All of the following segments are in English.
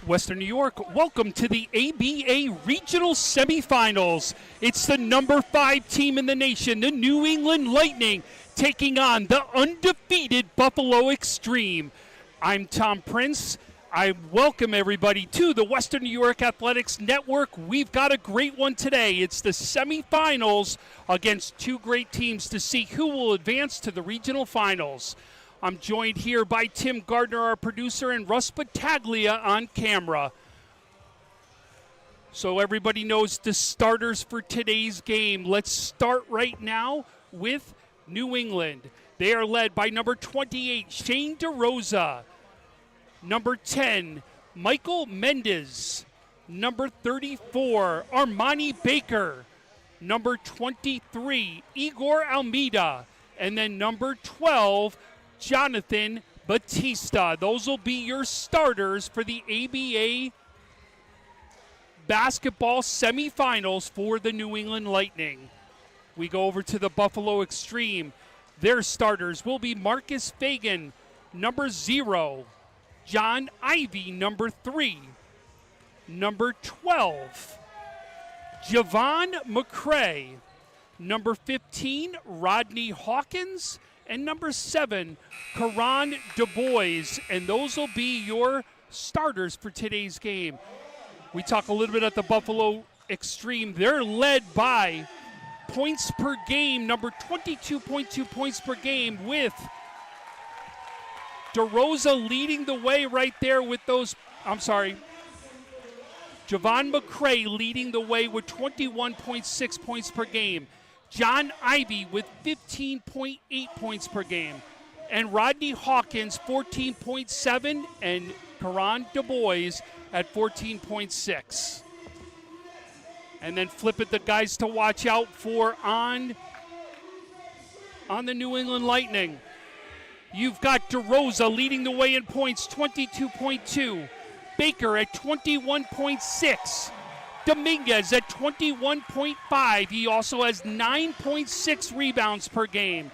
Western New York, welcome to the ABA Regional Semifinals. It's the number 5 team in the nation, the New England Lightning, taking on the undefeated Buffalo Extreme. I'm Tom Prince. I welcome everybody to the Western New York Athletics Network. We've got a great one today. It's the semifinals against two great teams to see who will advance to the regional finals. I'm joined here by Tim Gardner, our producer, and Russ Battaglia on camera. So everybody knows the starters for today's game. Let's start right now with New England. They are led by number 28, Shane DeRosa. Number 10, Michael Mendez. Number 34, Armani Baker. Number 23, Igor Almeida. And then number 12, Jonathan Batista. Those will be your starters for the ABA basketball semifinals for the New England Lightning. We go over to the Buffalo Extreme. Their starters will be Marcus Fagan, number 0. John Ivey, number 3. Number 12, Javon McCray. Number 15, Rodney Hawkins. And number 7, Karan DuBois. And those will be your starters for today's game. We talk a little bit at the Buffalo Extreme. They're led by points per game, number 22.2 points per game, with DeRosa leading the way right there with those, Javon McCray leading the way with 21.6 points per game. John Ivey with 15.8 points per game. And Rodney Hawkins, 14.7, and Karan DuBois at 14.6. And then flip it, the guys to watch out for on the New England Lightning. You've got DeRosa leading the way in points, 22.2. Baker at 21.6. Dominguez at 21.5. He also has 9.6 rebounds per game.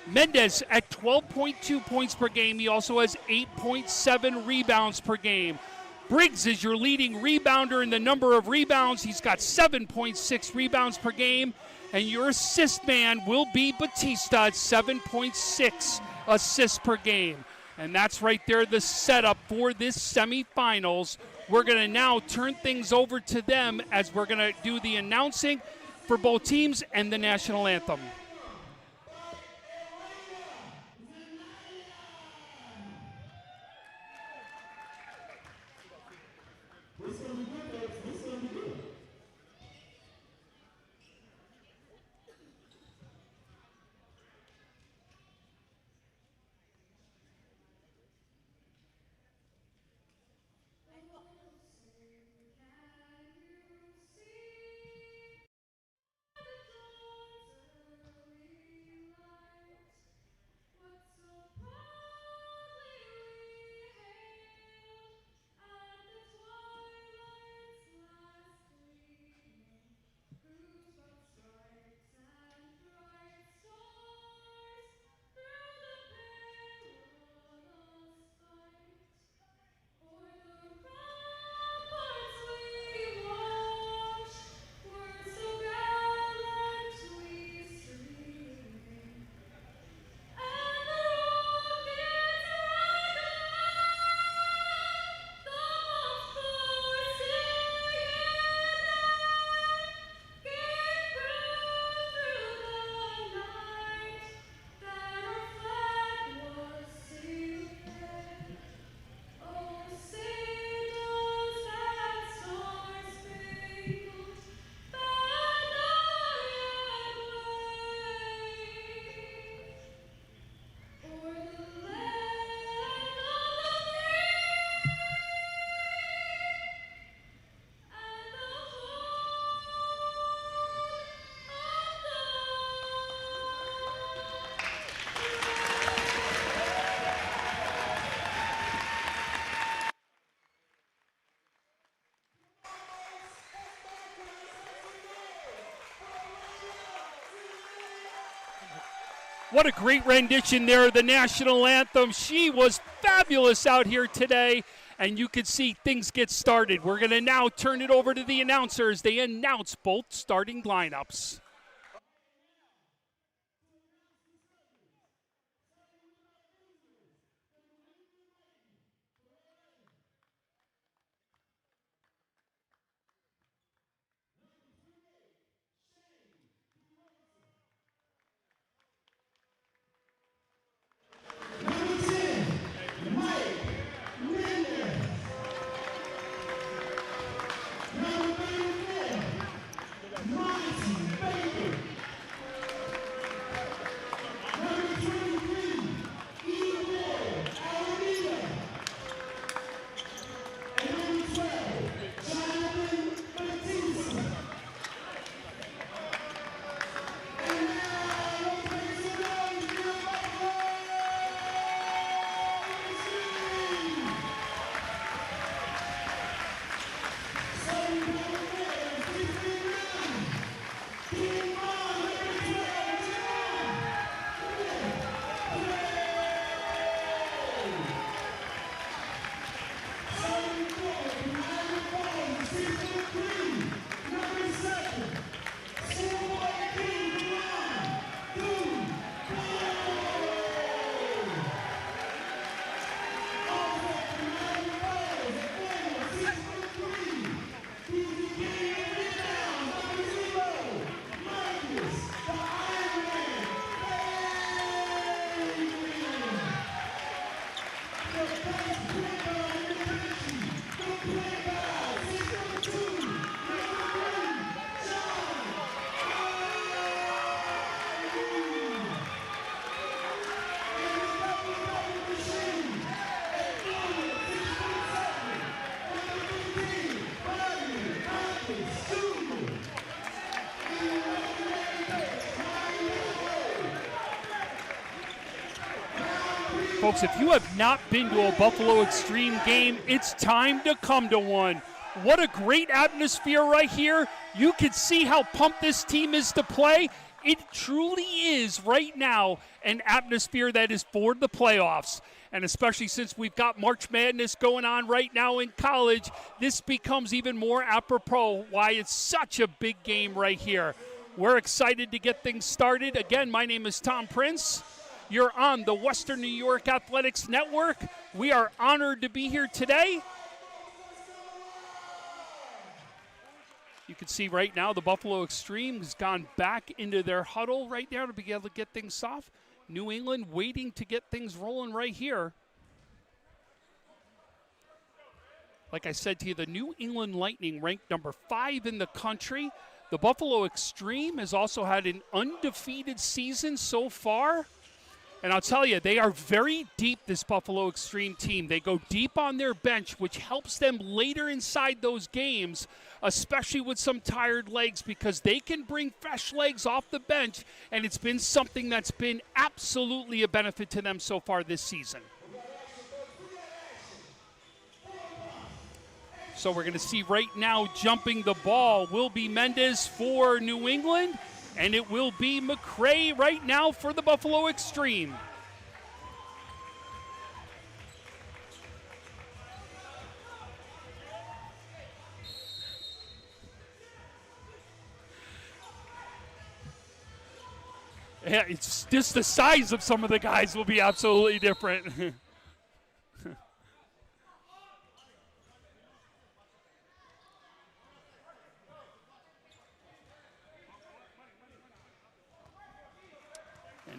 Mendez at 12.2 points per game. He also has 8.7 rebounds per game. Briggs is your leading rebounder in the number of rebounds. He's got 7.6 rebounds per game. And your assist man will be Batista at 7.6 assists per game. And that's right there the setup for this semifinals. We're going to now turn things over to them as we're going to do the announcing for both teams and the national anthem. What a great rendition there of the national anthem. She was fabulous out here today. and you can see things get started. We're going to now turn it over to the announcers. They announce both starting lineups. Folks, if you have not been to a Buffalo Extreme game, it's time to come to one. What a great atmosphere right here. You can see how pumped this team is to play. It truly is right now an atmosphere that is for the playoffs. And especially since we've got March Madness going on right now in college, this becomes even more apropos why it's such a big game right here. We're excited to get things started. Again, my name is Tom Prince. You're on the Western New York Athletics Network. We are honored to be here today. You can see right now the Buffalo Extreme has gone back into their huddle right now to be able to get things off. New England waiting to get things rolling right here. Like I said to you, the New England Lightning ranked number 5 in the country. The Buffalo Extreme has also had an undefeated season so far. And I'll tell you, they are very deep, this Buffalo Extreme team. They go deep on their bench, which helps them later inside those games, especially with some tired legs, because they can bring fresh legs off the bench, and it's been something that's been absolutely a benefit to them so far this season. So we're going to see right now jumping the ball will be Mendez for New England. And it will be McCray right now for the Buffalo Extreme. Yeah, it's just the size of some of the guys will be absolutely different.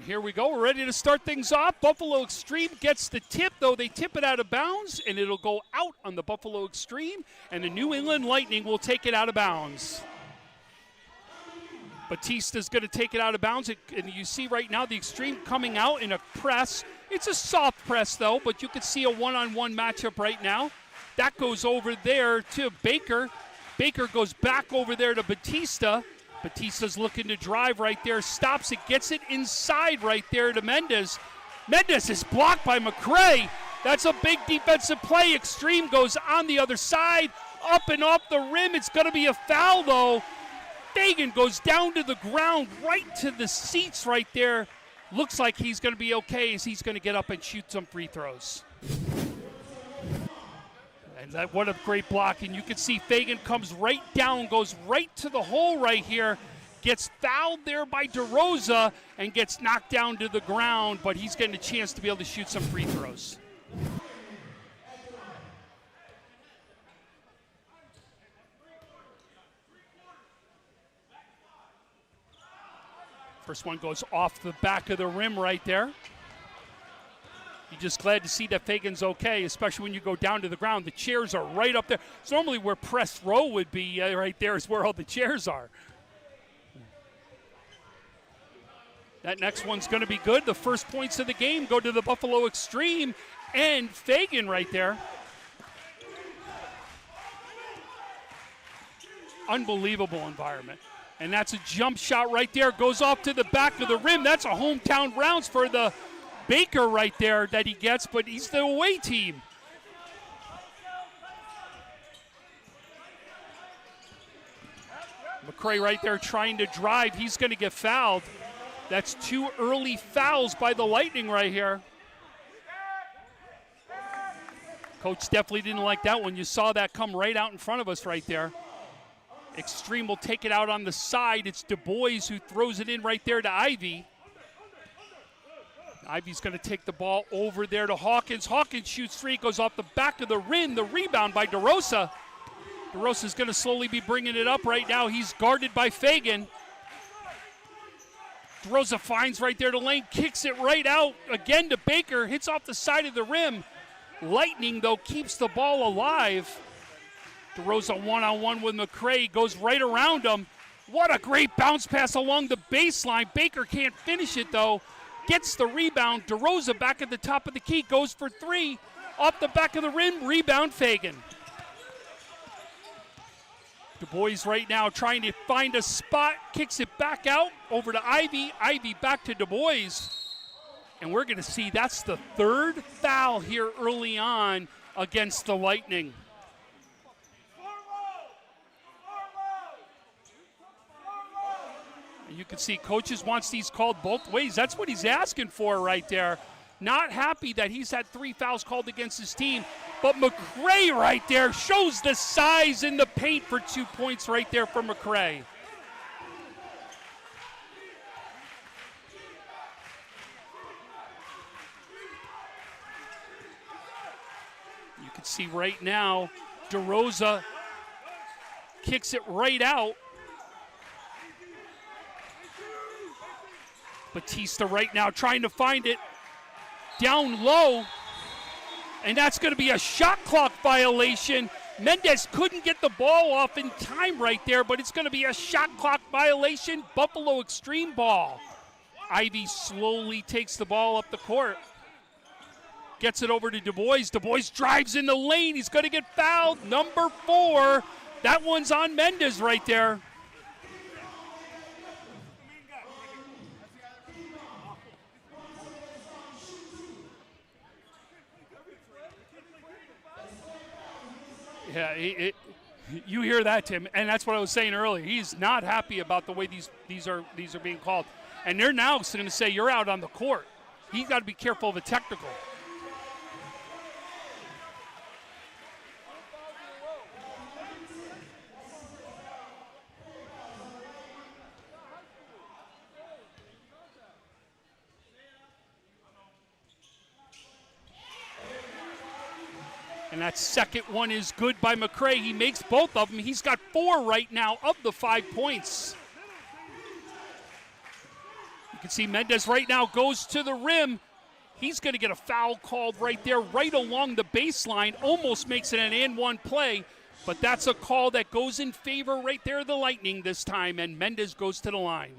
Here we go. We're ready to start things off. Buffalo Extreme gets the tip, though they tip it out of bounds, and it'll go out on the Buffalo Extreme, and the New England Lightning will take it out of bounds. Batista's going to take it out of bounds, and you see right now the Extreme coming out in a press. It's a soft press, though, but you can see a one-on-one matchup right now. That goes over there to Baker. Baker goes back over there to Batista. Batista's looking to drive right there, stops it, gets it inside right there to Mendez. Mendez is blocked by McCray. That's a big defensive play. Extreme goes on the other side, up and off the rim. It's going to be a foul, though. Fagan goes down to the ground, right to the seats right there. Looks like he's going to be okay as he's going to get up and shoot some free throws. And what a great block. And you can see Fagan comes right down, goes right to the hole right here, gets fouled there by DeRosa, and gets knocked down to the ground, but he's getting a chance to be able to shoot some free throws. First one goes off the back of the rim right there. You're just glad to see that Fagan's okay, especially when you go down to the ground. The chairs are right up there. It's normally where press row would be. Right there is where all the chairs are. That next one's going to be good. The first points of the game go to the Buffalo Extreme and Fagan right there. Unbelievable environment. And that's a jump shot right there. Goes off to the back of the rim. That's a hometown rounds for the Baker right there that he gets, but he's the away team. McCray right there trying to drive. He's going to get fouled. That's 2 early fouls by the Lightning right here. Coach definitely didn't like that one. You saw that come right out in front of us right there. Extreme will take it out on the side. It's Du Bois who throws it in right there to Ivy. Ivy's going to take the ball over there to Hawkins. Hawkins shoots 3, goes off the back of the rim. The rebound by DeRosa. DeRosa's going to slowly be bringing it up right now. He's guarded by Fagan. DeRosa finds right there to Lane, kicks it right out again to Baker, hits off the side of the rim. Lightning, though, keeps the ball alive. DeRosa one-on-one with McCray, goes right around him. What a great bounce pass along the baseline. Baker can't finish it, though. Gets the rebound. DeRosa back at the top of the key, goes for 3. Off the back of the rim, rebound Fagan. Du Bois right now trying to find a spot, kicks it back out over to Ivy. Ivy back to Du Bois. And we're going to see that's the 3rd foul here early on against the Lightning. And you can see coaches wants these called both ways. That's what he's asking for right there. Not happy that he's had 3 fouls called against his team. But McCray right there shows the size in the paint for 2 points right there for McCray. You can see right now, DeRosa kicks it right out. Batista right now trying to find it down low. And that's going to be a shot clock violation. Mendez couldn't get the ball off in time right there, but it's going to be a shot clock violation. Buffalo Extreme ball. Ivy slowly takes the ball up the court. Gets it over to Du Bois. Du Bois drives in the lane. He's going to get fouled. Number 4. That one's on Mendez right there. Yeah, you hear that, Tim, and that's what I was saying earlier. He's not happy about the way these are being called, and they're now going to say you're out on the court. He's got to be careful of a technical. And that second one is good by McCray. He makes both of them. He's got 4 right now of the 5 points. You can see Mendez right now goes to the rim. He's going to get a foul called right there, right along the baseline. Almost makes it an and-one play. But that's a call that goes in favor right there of the Lightning this time. And Mendez goes to the line.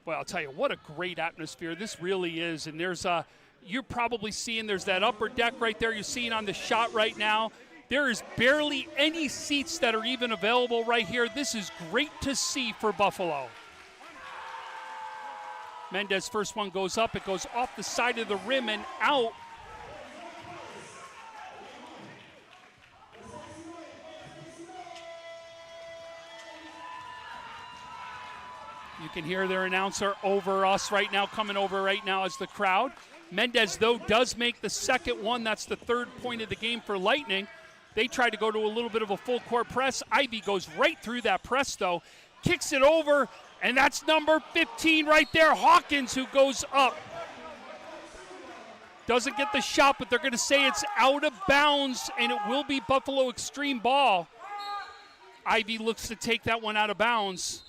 Well, I'll tell you, what a great atmosphere this really is. And there's you're probably seeing there's that upper deck right there you're seeing on the shot right now. There is barely any seats that are even available right here. This is great to see for Buffalo. Mendez first one goes up. It goes off the side of the rim and out. You can hear their announcer over us right now, coming over right now as the crowd. Mendez, though, does make the second one. That's the third point of the game for Lightning. They tried to go to a little bit of a full court press. Ivy goes right through that press, though, kicks it over, and that's number 15 right there, Hawkins, who goes up. Doesn't get the shot, but they're going to say it's out of bounds, and it will be Buffalo Extreme ball. Ivy looks to take that one out of bounds.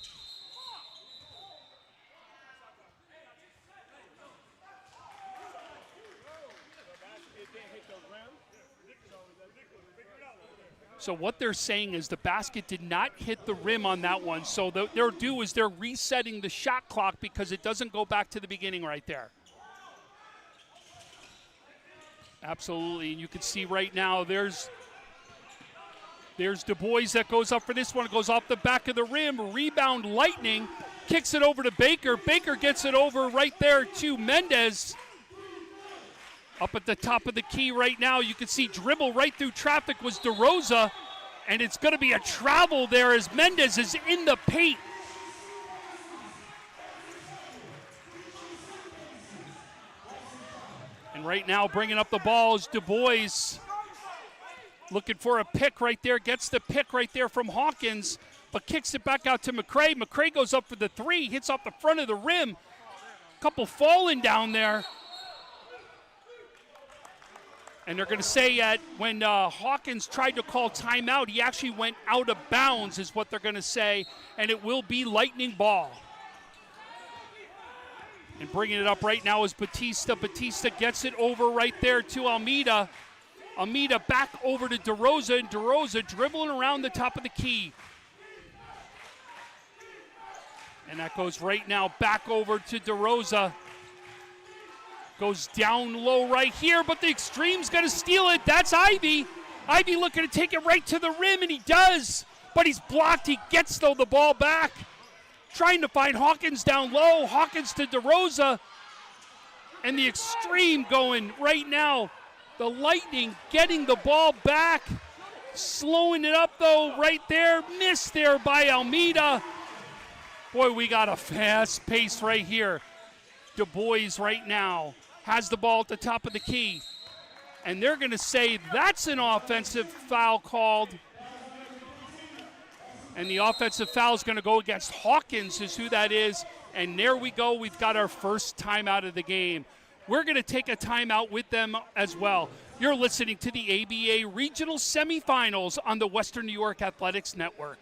So what they're saying is the basket did not hit the rim on that one. So their due is they're resetting the shot clock because it doesn't go back to the beginning right there. Absolutely, and you can see right now there's Du Bois that goes up for this one. It goes off the back of the rim. Rebound Lightning, kicks it over to Baker. Baker gets it over right there to Mendez. Up at the top of the key right now, you can see dribble right through traffic was DeRosa, and it's going to be a travel there as Mendez is in the paint. And right now bringing up the ball is Du Bois. Looking for a pick right there, gets the pick right there from Hawkins, but kicks it back out to McCray. McCray goes up for the three, hits off the front of the rim. Couple falling down there. And they're going to say that when Hawkins tried to call timeout, he actually went out of bounds is what they're going to say, and it will be Lightning ball. And bringing it up right now is Batista. Batista gets it over right there to Almeida. Almeida back over to DeRosa, and DeRosa dribbling around the top of the key. And that goes right now back over to DeRosa. Goes down low right here, but the Extreme's going to steal it. That's Ivy. Ivy looking to take it right to the rim, and he does. But he's blocked. He gets, though, the ball back. Trying to find Hawkins down low. Hawkins to DeRosa. And the Extreme going right now. The Lightning getting the ball back. Slowing it up, though, right there. Missed there by Almeida. Boy, we got a fast pace right here. Du Bois right now has the ball at the top of the key. And they're going to say that's an offensive foul called. And the offensive foul is going to go against Hawkins is who that is. And there we go. We've got our first timeout of the game. We're going to take a timeout with them as well. You're listening to the ABA Regional Semifinals on the Western New York Athletics Network.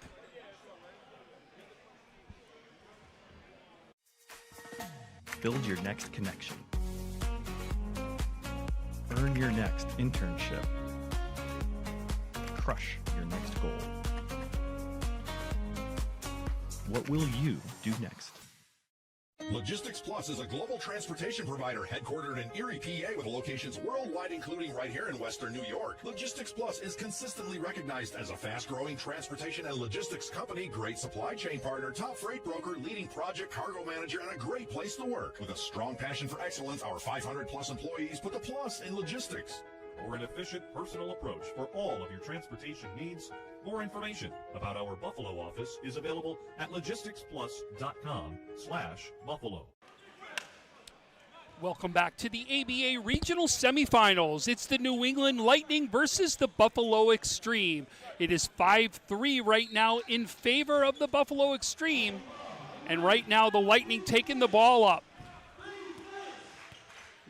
Build your next connection. Earn your next internship. Crush your next goal. What will you do next? Logistics Plus is a global transportation provider headquartered in Erie, PA, with locations worldwide, including right here in Western New York. Logistics Plus is consistently recognized as a fast-growing transportation and logistics company, great supply chain partner, top freight broker, leading project cargo manager, and a great place to work. With a strong passion for excellence, our 500-plus employees put the plus in logistics. For an efficient, personal approach for all of your transportation needs, more information about our Buffalo office is available at logisticsplus.com/Buffalo. Welcome back to the ABA Regional Semifinals. It's the New England Lightning versus the Buffalo Extreme. It is 5-3 right now in favor of the Buffalo Extreme. And right now the Lightning taking the ball up.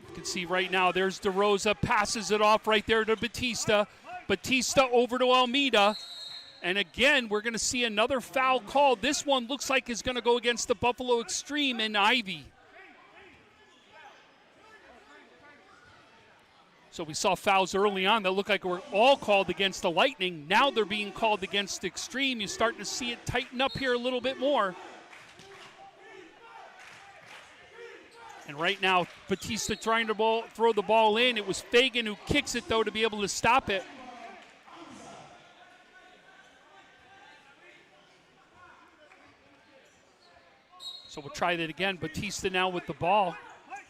You can see right now there's DeRosa, passes it off right there to Batista. Batista over to Almeida. And again, we're going to see another foul call. This one looks like is going to go against the Buffalo Extreme and Ivy. So we saw fouls early on that looked like were all called against the Lightning. Now they're being called against the Extreme. You're starting to see it tighten up here a little bit more. And right now, Batista trying to throw the ball in. It was Fagan who kicks it, though, to be able to stop it. So we'll try that again. Batista now with the ball,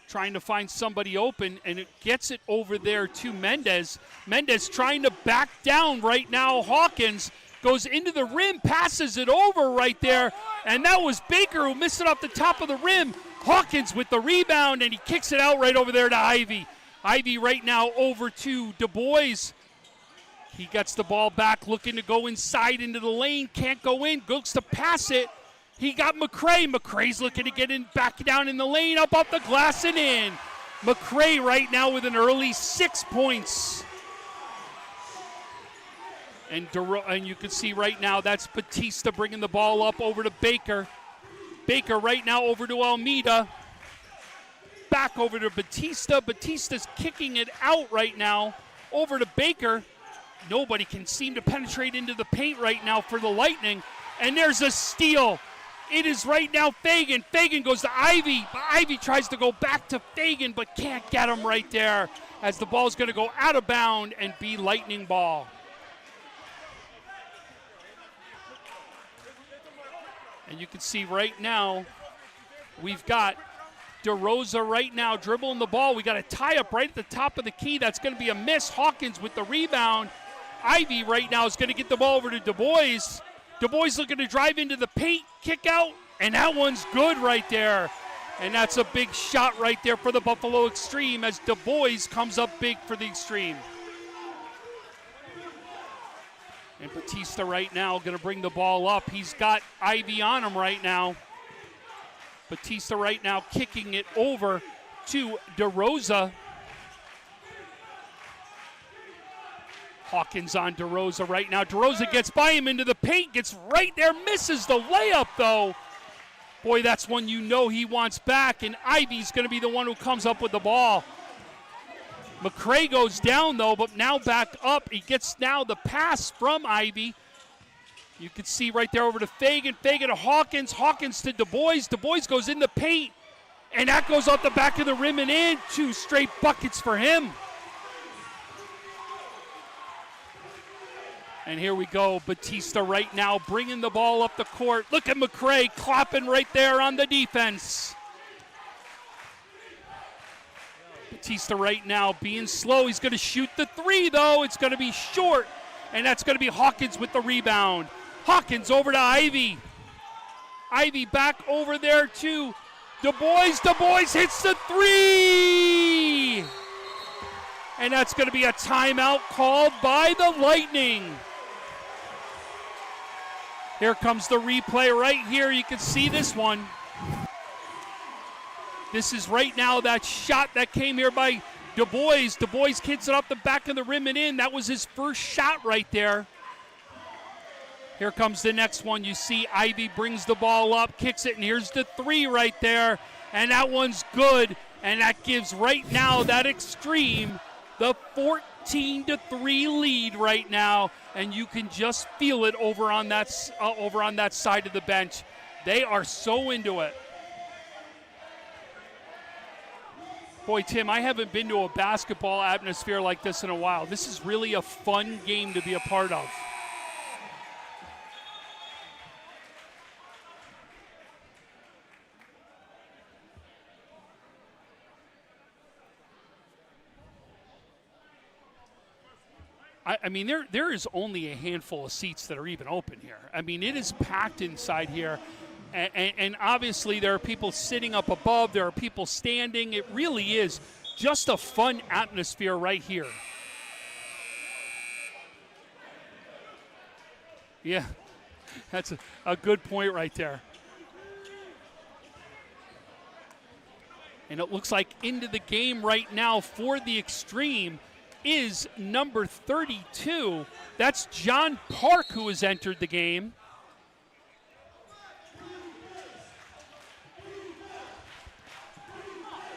trying to find somebody open, and it gets it over there to Mendez. Mendez trying to back down right now. Hawkins goes into the rim, passes it over right there, and that was Baker who missed it off the top of the rim. Hawkins with the rebound, and he kicks it out right over there to Ivy. Ivy right now over to Du Bois. He gets the ball back, looking to go inside into the lane. Can't go in, goes to pass it. He got McCray. McCray's looking to get in, back down in the lane, up off the glass and in. McCray right now with an early 6 points. And you can see right now that's Batista bringing the ball up over to Baker. Baker right now over to Almeida. Back over to Batista. Batista's kicking it out right now over to Baker. Nobody can seem to penetrate into the paint right now for the Lightning. And there's a steal. It is right now Fagan. Fagan goes to Ivy. Ivy tries to go back to Fagan but can't get him right there as the ball's going to go out of bound and be Lightning ball. And you can see right now we've got DeRosa right now dribbling the ball. We got a tie-up right at the top of the key. That's going to be a miss. Hawkins with the rebound. Ivy right now is going to get the ball over to Du Bois. Du Bois looking to drive into the paint, kick out, and that one's good right there. And that's a big shot right there for the Buffalo Extreme as Du Bois comes up big for the Extreme. And Batista right now going to bring the ball up. He's got Ivy on him right now. Batista right now kicking it over to DeRosa. Hawkins on DeRosa right now. DeRosa gets by him into the paint, gets right there, misses the layup though. Boy, that's one you know he wants back, and Ivy's going to be the one who comes up with the ball. McCray goes down though, but now back up. He gets now the pass from Ivy. You can see right there over to Fagan. Fagan to Hawkins. Hawkins to Du Bois. Du Bois goes in the paint, and that goes off the back of the rim and in. 2 straight buckets for him. And here we go. Batista right now bringing the ball up the court. Look at McCray clapping right there on the defense. Batista right now being slow. He's going to shoot the 3, though. It's going to be short, and that's going to be Hawkins with the rebound. Hawkins over to Ivy. Ivy back over there to Du Bois. Du Bois hits the 3! And that's going to be a timeout called by the Lightning. Here comes the replay right here. You can see this one. This is right now that shot that came here by Du Bois. Du Bois kicks it up the back of the rim and in. That was his first shot right there. Here comes the next one. You see Ivy brings the ball up, kicks it, and here's the 3 right there. And that one's good. And that gives right now that Extreme the 14-3 lead right now. And you can just feel it over on that side of the bench. They are so into it. Boy, Tim, I haven't been to a basketball atmosphere like this in a while. This is really a fun game to be a part of. I mean, there is only a handful of seats that are even open here. I mean, it is packed inside here. And obviously there are people sitting up above. There are people standing. It really is just a fun atmosphere right here. Yeah, that's a good point right there. And it looks like into the game right now for the Extreme is number 32. That's John Park who has entered the game.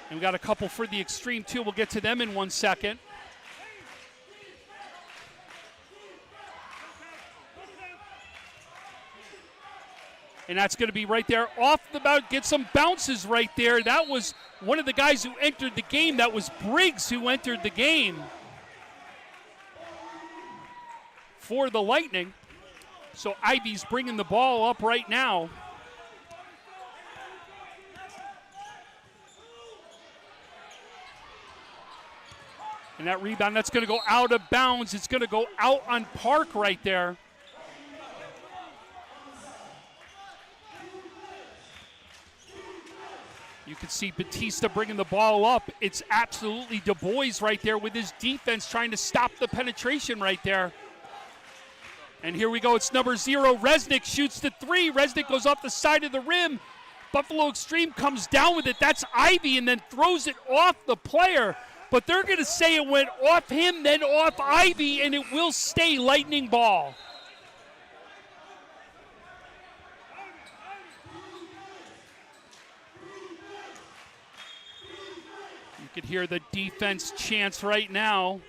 And we got a couple for the Extreme too. We'll get to them in 1 second. And that's going to be right there off the bounce. Get some bounces right there. That was one of the guys who entered the game. That was Briggs who entered the game for the Lightning. So Ivy's bringing the ball up right now. And that rebound, that's going to go out of bounds. It's going to go out on Park right there. You can see Batista bringing the ball up. It's absolutely Du Bois right there with his defense trying to stop the penetration right there. And here we go. It's number 0. Resnick shoots the 3. Resnick goes off the side of the rim. Buffalo Extreme comes down with it. That's Ivy and then throws it off the player. But they're going to say it went off him, then off Ivy, and it will stay Lightning ball. You can hear the defense chants right now.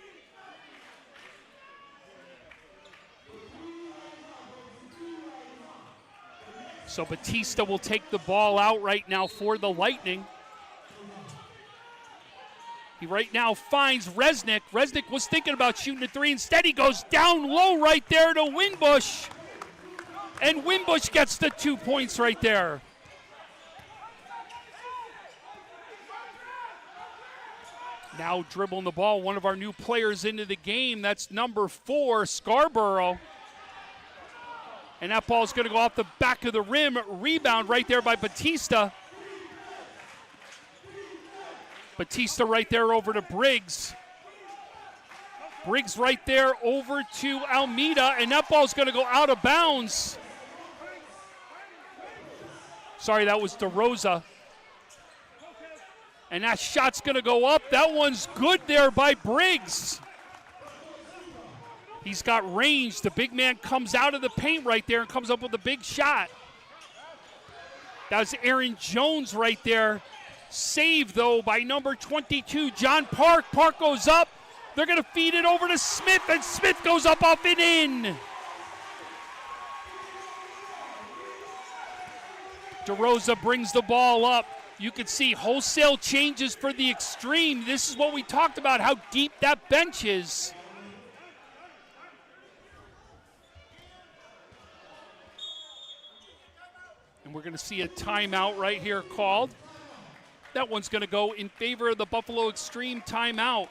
So Batista will take the ball out right now for the Lightning. He right now finds Resnick. Resnick was thinking about shooting a 3. Instead, he goes down low right there to Winbush. And Winbush gets the 2 points right there. Now dribbling the ball, one of our new players into the game. That's number 4, Scarborough. And that ball's going to go off the back of the rim. Rebound right there by Batista. Batista right there over to Briggs. Briggs right there over to Almeida, and that ball's going to go out of bounds. Sorry, that was DeRosa. And that shot's going to go up. That one's good there by Briggs. He's got range. The big man comes out of the paint right there and comes up with a big shot. That was Aaron Jones right there. Saved, though, by number 22, John Park. Park goes up. They're going to feed it over to Smith, and Smith goes up, off, and in. DeRosa brings the ball up. You can see wholesale changes for the Extreme. This is what we talked about, how deep that bench is. And we're going to see a timeout right here called. That one's going to go in favor of the Buffalo Extreme timeout.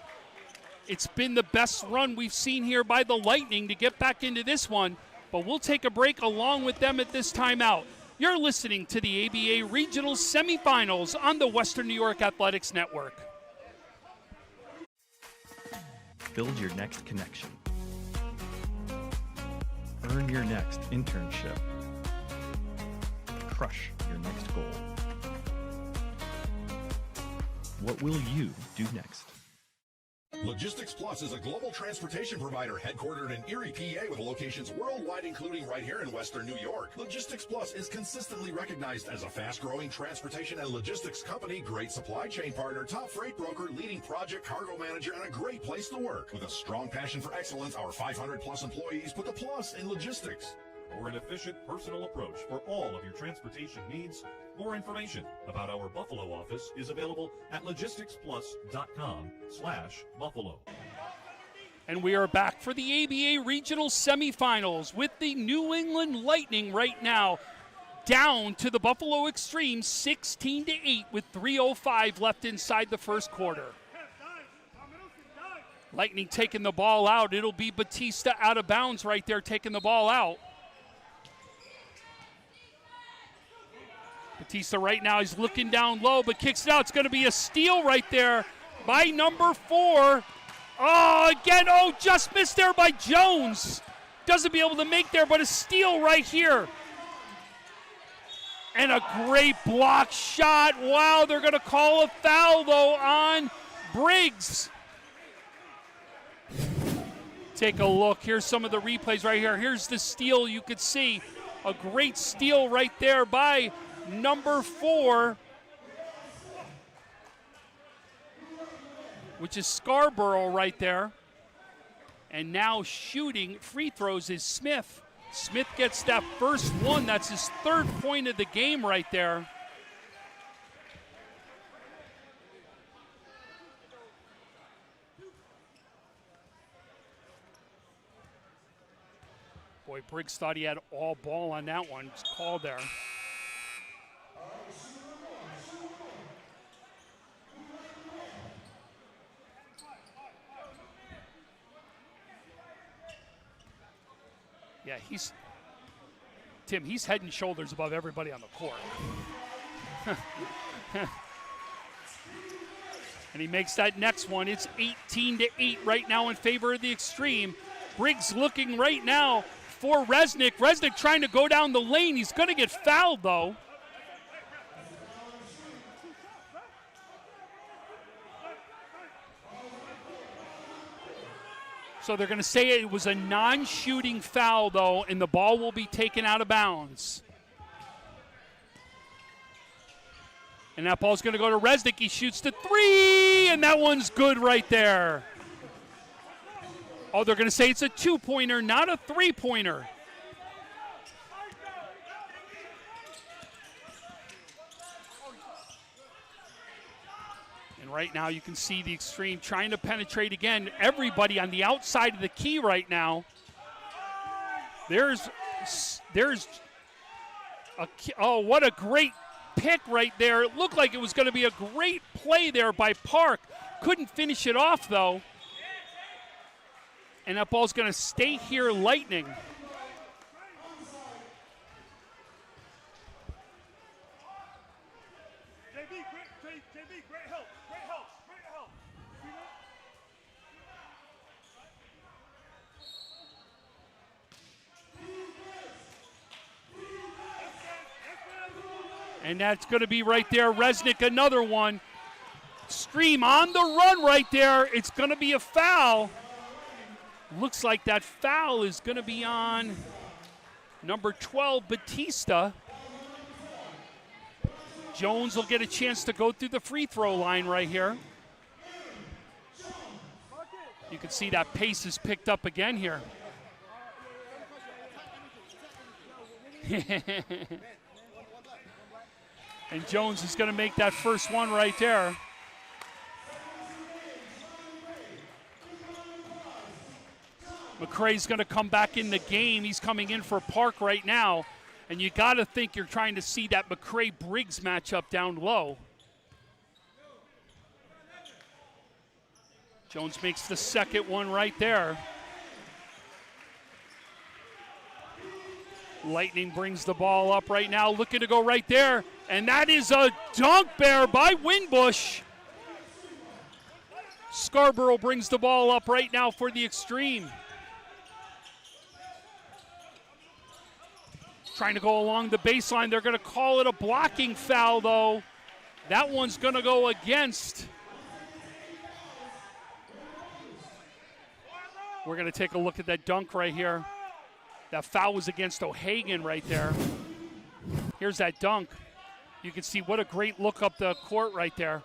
It's been the best run we've seen here by the Lightning to get back into this one, but we'll take a break along with them at this timeout. You're listening to the ABA Regional Semifinals on the Western New York Athletics Network. Build your next connection. Earn your next internship. Crush your next goal. What will you do next? Logistics Plus is a global transportation provider headquartered in Erie, PA, with locations worldwide, including right here in Western New York. Logistics Plus is consistently recognized as a fast-growing transportation and logistics company, great supply chain partner, top freight broker, leading project cargo manager, and a great place to work. With a strong passion for excellence, our 500-plus employees put the plus in logistics. For an efficient, personal approach for all of your transportation needs, more information about our Buffalo office is available at logisticsplus.com/Buffalo. And we are back for the ABA Regional Semifinals with the New England Lightning right now down to the Buffalo Extreme 16-8 with 3:05 left inside the first quarter. Lightning taking the ball out. It'll be Batista out of bounds right there taking the ball out. Batista right now, he's looking down low, but kicks it out. It's going to be a steal right there by number 4. Oh, again, just missed there by Jones. Doesn't be able to make there, but a steal right here. And a great block shot. Wow, they're going to call a foul, though, on Briggs. Take a look. Here's some of the replays right here. Here's the steal you could see. A great steal right there by number 4, which is Scarborough right there. And now shooting free throws is Smith. Smith gets that first one. That's his 3rd point of the game right there. Boy, Briggs thought he had all ball on that one. It's called there. Yeah, he's head and shoulders above everybody on the court. And he makes that next one. It's 18-8 right now in favor of the Extreme. Briggs looking right now for Resnick. Resnick trying to go down the lane. He's going to get fouled, though. So they're going to say it was a non-shooting foul, though, and the ball will be taken out of bounds. And that ball's going to go to Resnick. He shoots the three, and that one's good right there. Oh, they're going to say it's a two-pointer, not a three-pointer. And right now you can see the Extreme trying to penetrate again. Everybody on the outside of the key right now. There's a, oh, what a great pick right there. It looked like it was going to be a great play there by Park. Couldn't finish it off, though. And that ball's going to stay here, Lightning. And that's going to be right there. Resnick, another one. Stream on the run right there. It's going to be a foul. Looks like that foul is going to be on number 12, Batista. Jones will get a chance to go through the free throw line right here. You can see that pace is picked up again here. And Jones is going to make that first one right there. McCrae's going to come back in the game. He's coming in for Park right now. And you got to think you're trying to see that McCrae-Briggs matchup down low. Jones makes the second one right there. Lightning brings the ball up right now, looking to go right there. And that is a dunk bear by Winbush. Scarborough brings the ball up right now for the Extreme. Trying to go along the baseline. They're going to call it a blocking foul, though. That one's going to go against. We're going to take a look at that dunk right here. That foul was against O'Hagan right there. Here's that dunk. You can see what a great look up the court right there.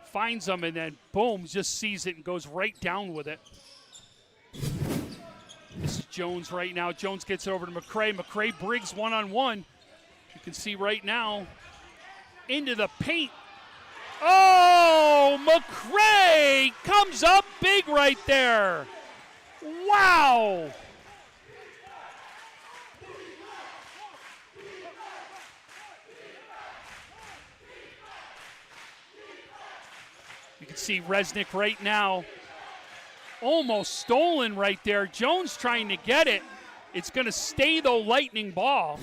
Finds him and then boom, just sees it and goes right down with it. This is Jones right now. Jones gets it over to McCrae. McCrae-Briggs one-on-one. You can see right now into the paint. Oh, McCrae comes up big right there. Wow. You can see Resnick right now. Almost stolen right there. Jones trying to get it. It's going to stay, though, Lightning ball.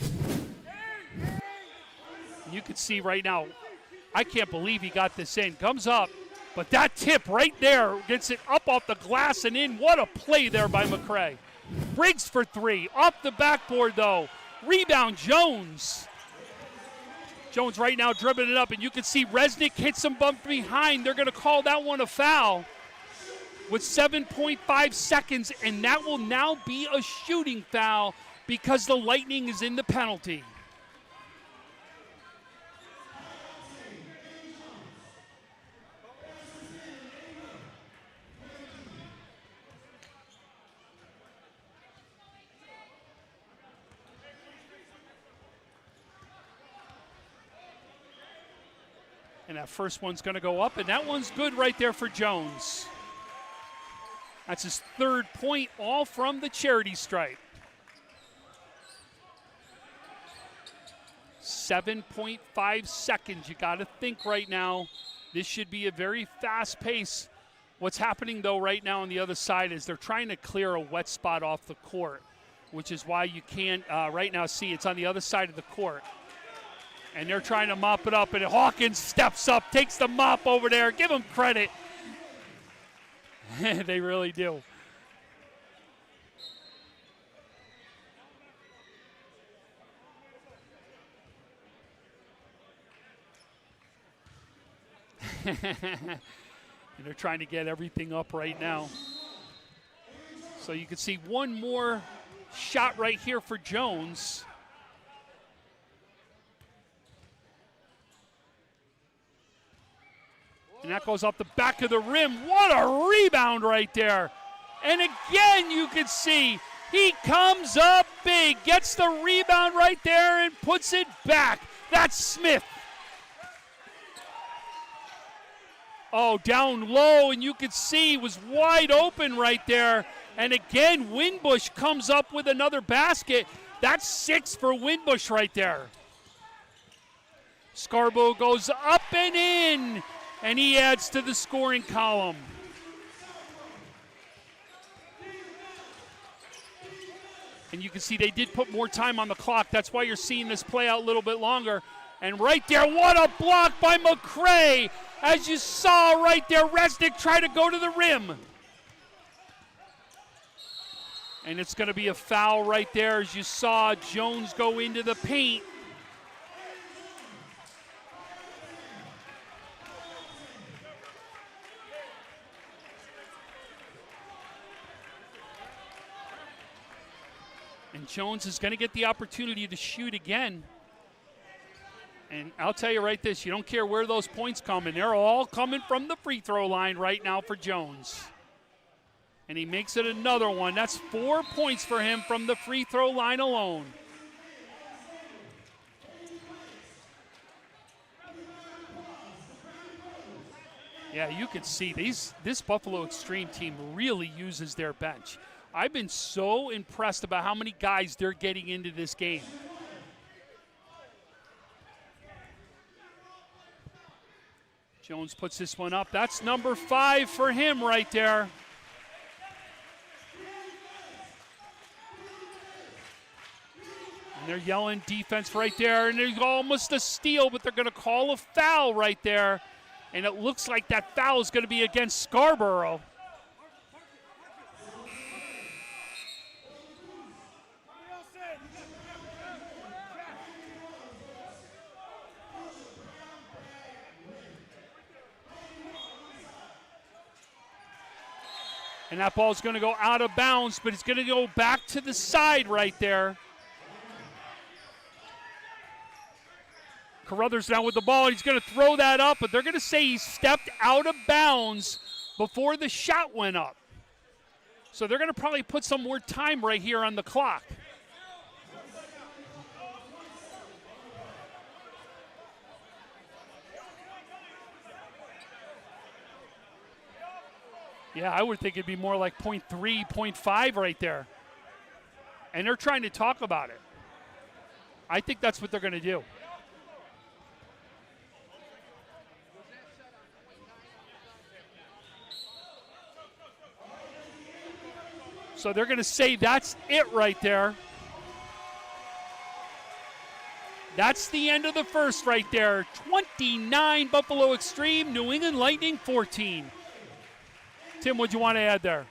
You can see right now, I can't believe he got this in. Comes up, but that tip right there gets it up off the glass and in. What a play there by McCrae. Briggs for three. Off the backboard, though. Rebound, Jones. Jones right now dribbling it up, and you can see Resnick hits him bump behind. They're going to call that one a foul with 7.5 seconds, and that will now be a shooting foul because the Lightning is in the penalty. And that first one's going to go up, and that one's good right there for Jones. That's his third point, all from the charity stripe. 7.5 seconds. You got to think right now. This should be a very fast pace. What's happening, though, right now on the other side is they're trying to clear a wet spot off the court, which is why you can't right now see it's on the other side of the court. And they're trying to mop it up, and Hawkins steps up, takes the mop over there. Give him credit. They really do. And they're trying to get everything up right now. So you can see one more shot right here for Jones. And that goes off the back of the rim. What a rebound right there. And again, you can see he comes up big, gets the rebound right there and puts it back. That's Smith. Oh, down low, and you could see he was wide open right there. And again, Winbush comes up with another basket. That's 6 for Winbush right there. Scarborough goes up and in, and he adds to the scoring column. And you can see they did put more time on the clock. That's why you're seeing this play out a little bit longer. And right there, what a block by McCray. As you saw right there, Resnick try to go to the rim. And it's going to be a foul right there as you saw Jones go into the paint. And Jones is going to get the opportunity to shoot again. And I'll tell you right this, you don't care where those points come, and they're all coming from the free throw line right now for Jones. And he makes it another one. That's 4 points for him from the free throw line alone. Yeah, you can see this Buffalo Extreme team really uses their bench. I've been so impressed about how many guys they're getting into this game. Jones puts this one up. That's number 5 for him right there. And they're yelling defense right there, and there's almost a steal, but they're going to call a foul right there. And it looks like that foul is going to be against Scarborough. And that ball's going to go out of bounds, but it's going to go back to the side right there. Carruthers now with the ball. He's going to throw that up, but they're going to say he stepped out of bounds before the shot went up. So they're going to probably put some more time right here on the clock. Yeah, I would think it'd be more like 0.3, 0.5 right there. And they're trying to talk about it. I think that's what they're going to do. So they're going to say that's it right there. That's the end of the first right there. 29 Buffalo Extreme, New England Lightning 14. Tim, what do you want to add there?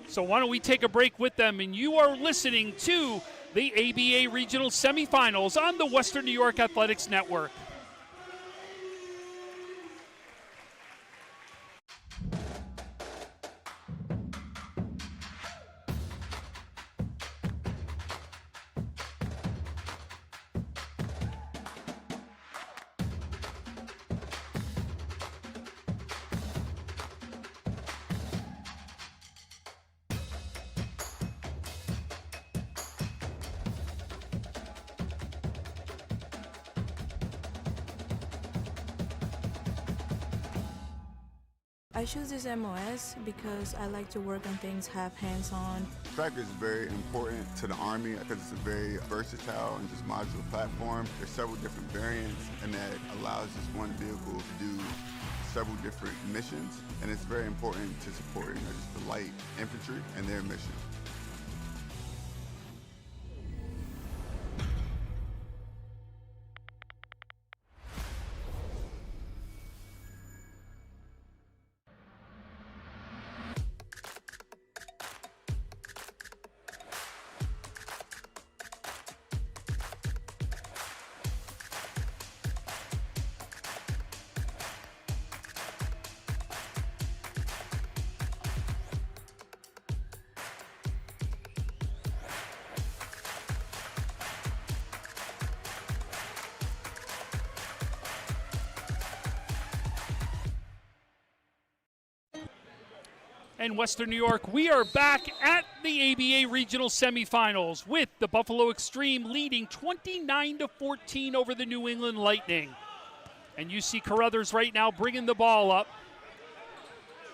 So why don't we take a break with them, and you are listening to the ABA Regional Semifinals on the Western New York Athletics Network. I choose this MOS because I like to work on things, have hands-on. Tracker is very important to the Army because it's a very versatile and just modular platform. There's several different variants, and that allows this one vehicle to do several different missions, and it's very important to support just the light infantry and their mission. and Western New York. We are back at the ABA Regional Semifinals with the Buffalo Extreme leading 29-14 over the New England Lightning. And you see Carruthers right now bringing the ball up.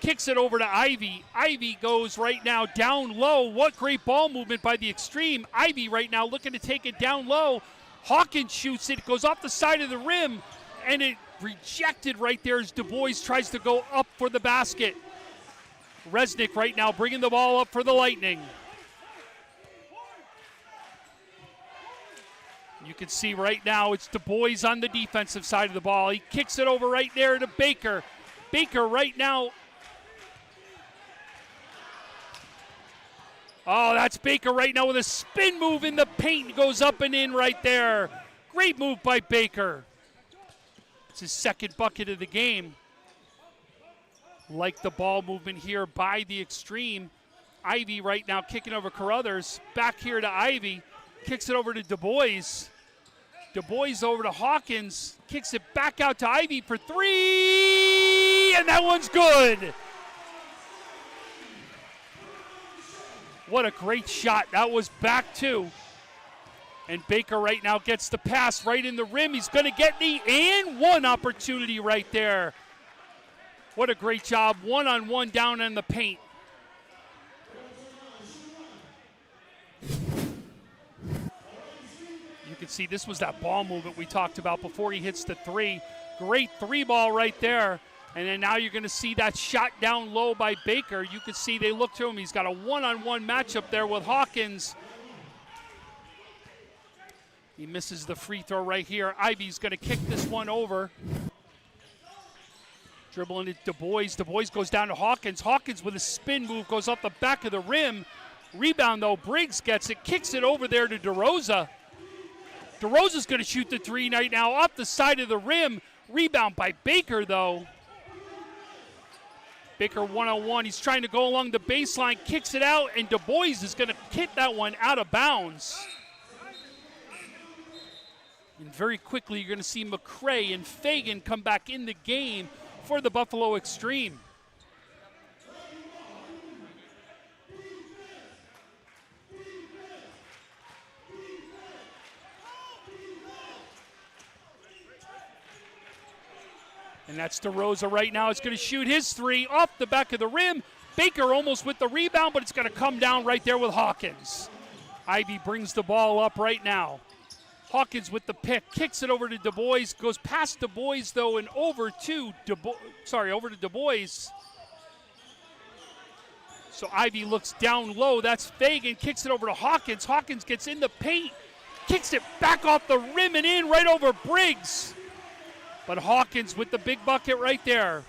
Kicks it over to Ivy. Ivy goes right now down low. What great ball movement by the Extreme. Ivy right now looking to take it down low. Hawkins shoots it, goes off the side of the rim, and it rejected right there as Du Bois tries to go up for the basket. Resnick right now bringing the ball up for the Lightning. You can see right now it's Du Bois on the defensive side of the ball. He kicks it over right there to Baker. Baker right now. Oh, that's Baker right now with a spin move in the paint. Goes up and in right there. Great move by Baker. It's his second bucket of the game. Like the ball movement here by the Extreme. Ivy right now kicking over Carruthers. Back here to Ivy. Kicks it over to Du Bois. Du Bois over to Hawkins. Kicks it back out to Ivy for three. And that one's good. What a great shot. That was back two. And Baker right now gets the pass right in the rim. He's going to get the and one opportunity right there. What a great job. One-on-one down in the paint. You can see this was that ball movement we talked about before he hits the three. Great three ball right there. And then now you're going to see that shot down low by Baker. You can see they look to him. He's got a one-on-one matchup there with Hawkins. He misses the free throw right here. Ivy's going to kick this one over. Dribbling it, Du Bois. Du Bois goes down to Hawkins. Hawkins with a spin move goes off the back of the rim. Rebound, though. Briggs gets it. Kicks it over there to DeRosa. DeRosa's going to shoot the three right now off the side of the rim. Rebound by Baker, though. Baker one-on-one. He's trying to go along the baseline. Kicks it out, and Du Bois is going to hit that one out of bounds. And very quickly, you're going to see McCray and Fagan come back in the game for the Buffalo Extreme. And that's DeRosa right now. It's going to shoot his three off the back of the rim. Baker almost with the rebound, but it's going to come down right there with Hawkins. Ivy brings the ball up right now. Hawkins with the pick, kicks it over to Du Bois, goes past Du Bois though and over to Du Bois. So Ivy looks down low. That's Fagan, kicks it over to Hawkins. Hawkins gets in the paint, kicks it back off the rim and in right over Briggs. But Hawkins with the big bucket right there.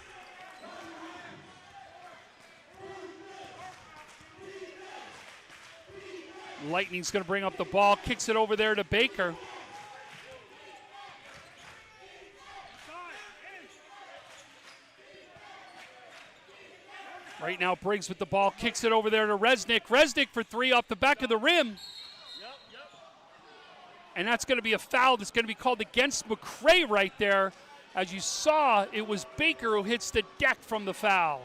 Lightning's going to bring up the ball, kicks it over there to Baker. Right now, Briggs with the ball, kicks it over there to Resnick. Resnick for three off the back of the rim. And that's going to be a foul that's going to be called against McCray right there. As you saw, it was Baker who hits the deck from the foul.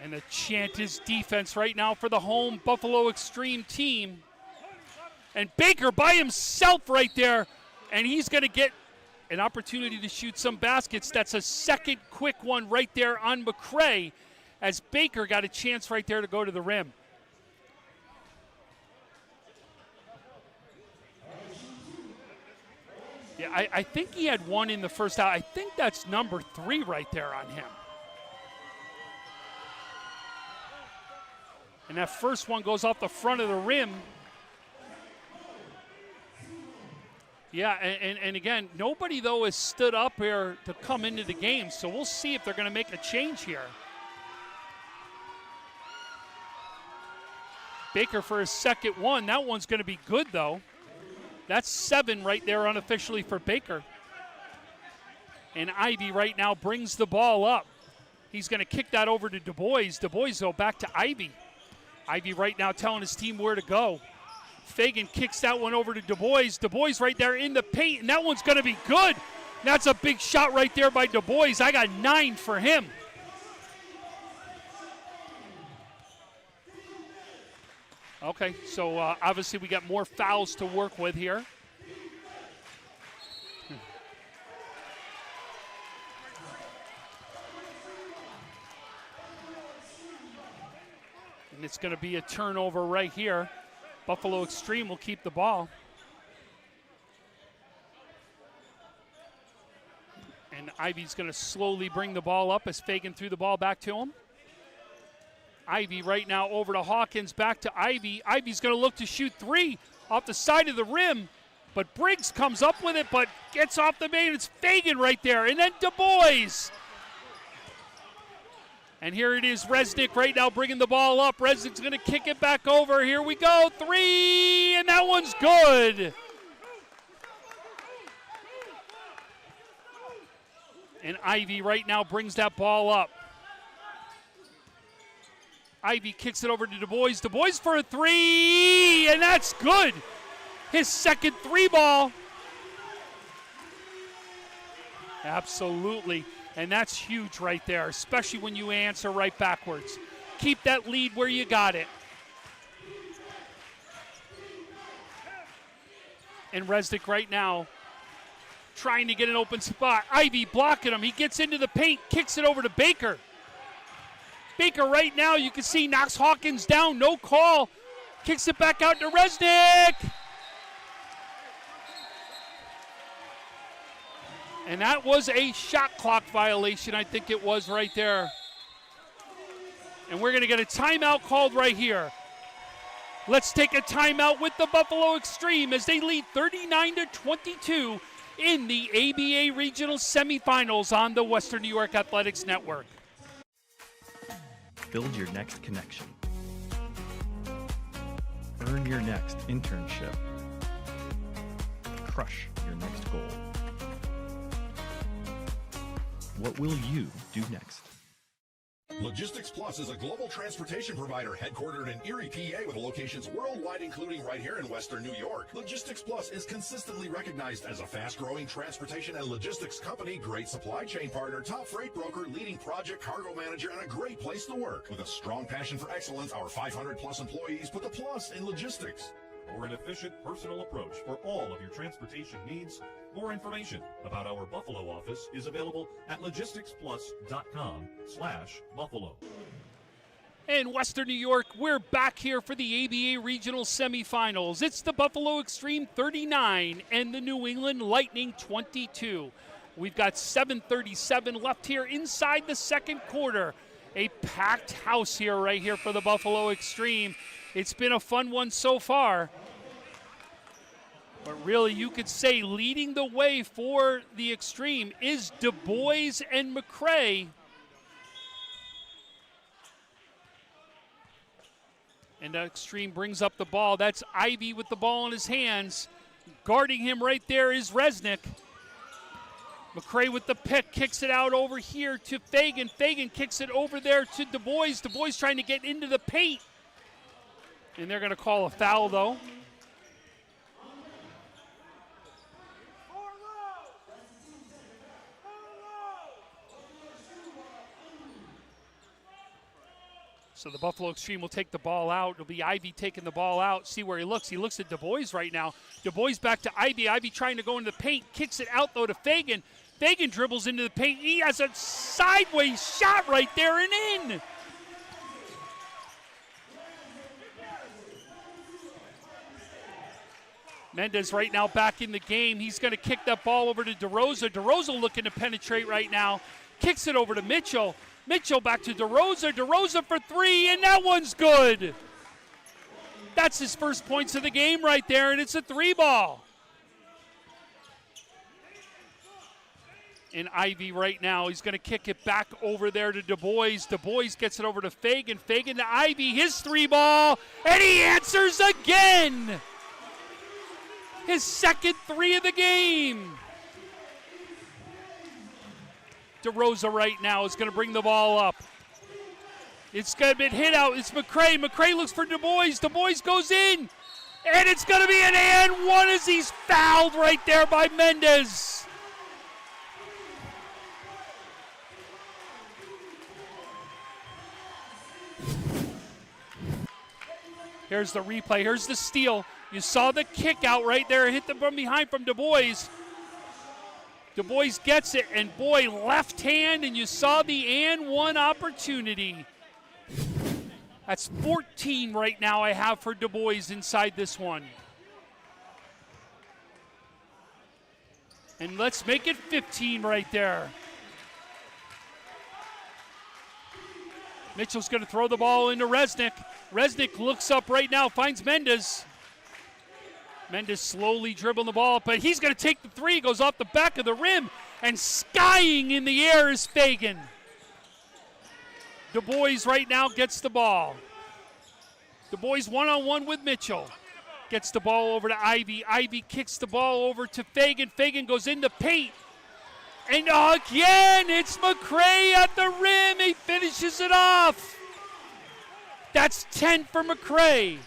And the chant is defense right now for the home Buffalo Extreme team. And Baker by himself right there. And he's going to get an opportunity to shoot some baskets. That's a second quick one right there on McCray as Baker got a chance right there to go to the rim. Yeah, I think he had one in the first half. I think that's number 3 right there on him. And that first one goes off the front of the rim. Yeah, and again, nobody, though, has stood up here to come into the game, so we'll see if they're going to make a change here. Baker for his second one. That one's going to be good, though. That's 7 right there unofficially for Baker. And Ivy right now brings the ball up. He's going to kick that over to Du Bois. Du Bois, though, back to Ivy. Ivy right now telling his team where to go. Fagan kicks that one over to Du Bois. Du Bois right there in the paint, and that one's going to be good. That's a big shot right there by Du Bois. I got 9 for him. Okay, so obviously we got more fouls to work with here. And it's going to be a turnover right here. Buffalo Extreme will keep the ball. And Ivy's going to slowly bring the ball up as Fagan threw the ball back to him. Ivy right now over to Hawkins, back to Ivy. Ivy's going to look to shoot 3 off the side of the rim, but Briggs comes up with it, but gets off the main. It's Fagan right there, and then Du Bois. And here it is, Resnick right now bringing the ball up. Resnick's going to kick it back over. Here we go, 3, and that one's good. And Ivy right now brings that ball up. Ivy kicks it over to Du Bois. Du Bois for a 3, and that's good. His second 3-ball. Absolutely. And that's huge right there, especially when you answer right backwards. Keep that lead where you got it. And Resnick right now trying to get an open spot. Ivy blocking him. He gets into the paint, kicks it over to Baker. Baker right now, you can see, knocks Hawkins down. No call. Kicks it back out to Resnick. And that was a shot clock violation, I think it was right there. And we're going to get a timeout called right here. Let's take a timeout with the Buffalo Extreme as they lead 39-22 in the ABA Regional Semifinals on the Western New York Athletics Network. Build your next connection. Earn your next internship. Crush your next goal. What will you do next? Logistics Plus is a global transportation provider headquartered in Erie, PA, with locations worldwide, including right here in Western New York. Logistics Plus is consistently recognized as a fast-growing transportation and logistics company, great supply chain partner, top freight broker, leading project cargo manager, and a great place to work. With a strong passion for excellence, our 500-plus employees put the plus in logistics. For an efficient, personal approach for all of your transportation needs, more information about our Buffalo office is available at logisticsplus.com/Buffalo. In Western New York, we're back here for the ABA Regional Semifinals. It's the Buffalo Extreme 39 and the New England Lightning 22. We've got 7:37 left here inside the second quarter. A packed house here right here for the Buffalo Extreme. It's been a fun one so far. But really, you could say leading the way for the Extreme is Du Bois and McCray. And the Extreme brings up the ball. That's Ivy with the ball in his hands. Guarding him right there is Resnick. McCray with the pick, kicks it out over here to Fagan. Fagan kicks it over there to Du Bois. Du Bois trying to get into the paint. And they're going to call a foul, though. So the Buffalo Extreme will take the ball out. It'll be Ivy taking the ball out. See where he looks. He looks at Du Bois right now. Du Bois back to Ivy. Ivy trying to go into the paint. Kicks it out, though, to Fagan. Fagan dribbles into the paint. He has a sideways shot right there and in. Mendez right now back in the game. He's going to kick that ball over to DeRosa. DeRosa looking to penetrate right now. Kicks it over to Mitchell. Mitchell back to DeRosa. DeRosa for 3, and that one's good. That's his first points of the game right there, and it's a 3-ball. And Ivy right now, he's going to kick it back over there to Du Bois. Du Bois gets it over to Fagan. Fagan to Ivy, his 3-ball, and he answers again. His second 3 of the game. DeRosa right now is going to bring the ball up. It's got been hit out. It's McCray. McCray looks for Du Bois. Du Bois goes in. And it's going to be an and one as he's fouled right there by Mendez. Here's the replay. Here's the steal. You saw the kick out right there. Hit them from behind from Du Bois. Du Bois gets it, and boy, left hand, and you saw the and one opportunity. That's 14 right now I have for Du Bois inside this one. And let's make it 15 right there. Mitchell's going to throw the ball into Resnick. Resnick looks up right now, finds Mendez. Mendez slowly dribbling the ball, but he's going to take the three, goes off the back of the rim, and skying in the air is Fagan. Du Bois right now gets the ball. Du Bois one-on-one with Mitchell. Gets the ball over to Ivy. Ivy kicks the ball over to Fagan. Fagan goes into paint. And again, it's McCray at the rim. He finishes it off. That's 10 for McCray.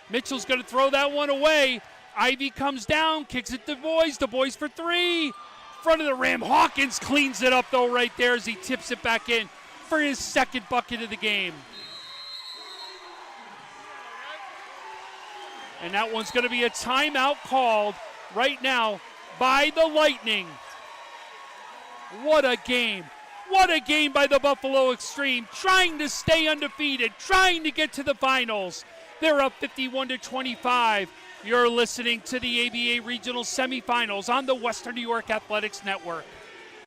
Mitchell's going to throw that one away. Ivy comes down, kicks it to Du Bois. Du Bois for three. Front of the rim. Hawkins cleans it up, though, right there as he tips it back in for his second bucket of the game. And that one's going to be a timeout called right now by the Lightning. What a game. What a game by the Buffalo Extreme, trying to stay undefeated, trying to get to the finals. They're up 51-25. You're listening to the ABA Regional Semifinals on the Western New York Athletics Network.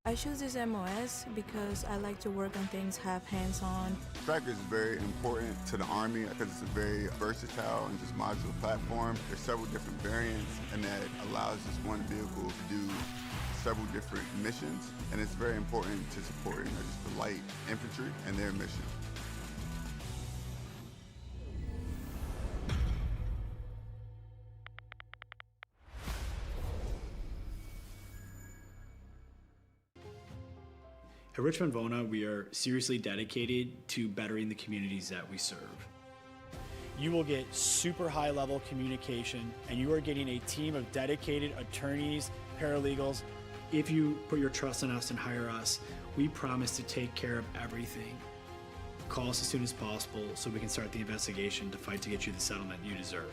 I choose this MOS because I like to work on things, have hands-on. Track is very important to the Army because it's a very versatile and just modular platform. There's several different variants, and that allows this one vehicle to do several different missions, and it's very important to support just the light infantry and their mission. At Richmond Vona, we are seriously dedicated to bettering the communities that we serve. You will get super high level communication, and you are getting a team of dedicated attorneys, paralegals. If you put your trust in us and hire us, we promise to take care of everything. Call us as soon as possible so we can start the investigation to fight to get you the settlement you deserve.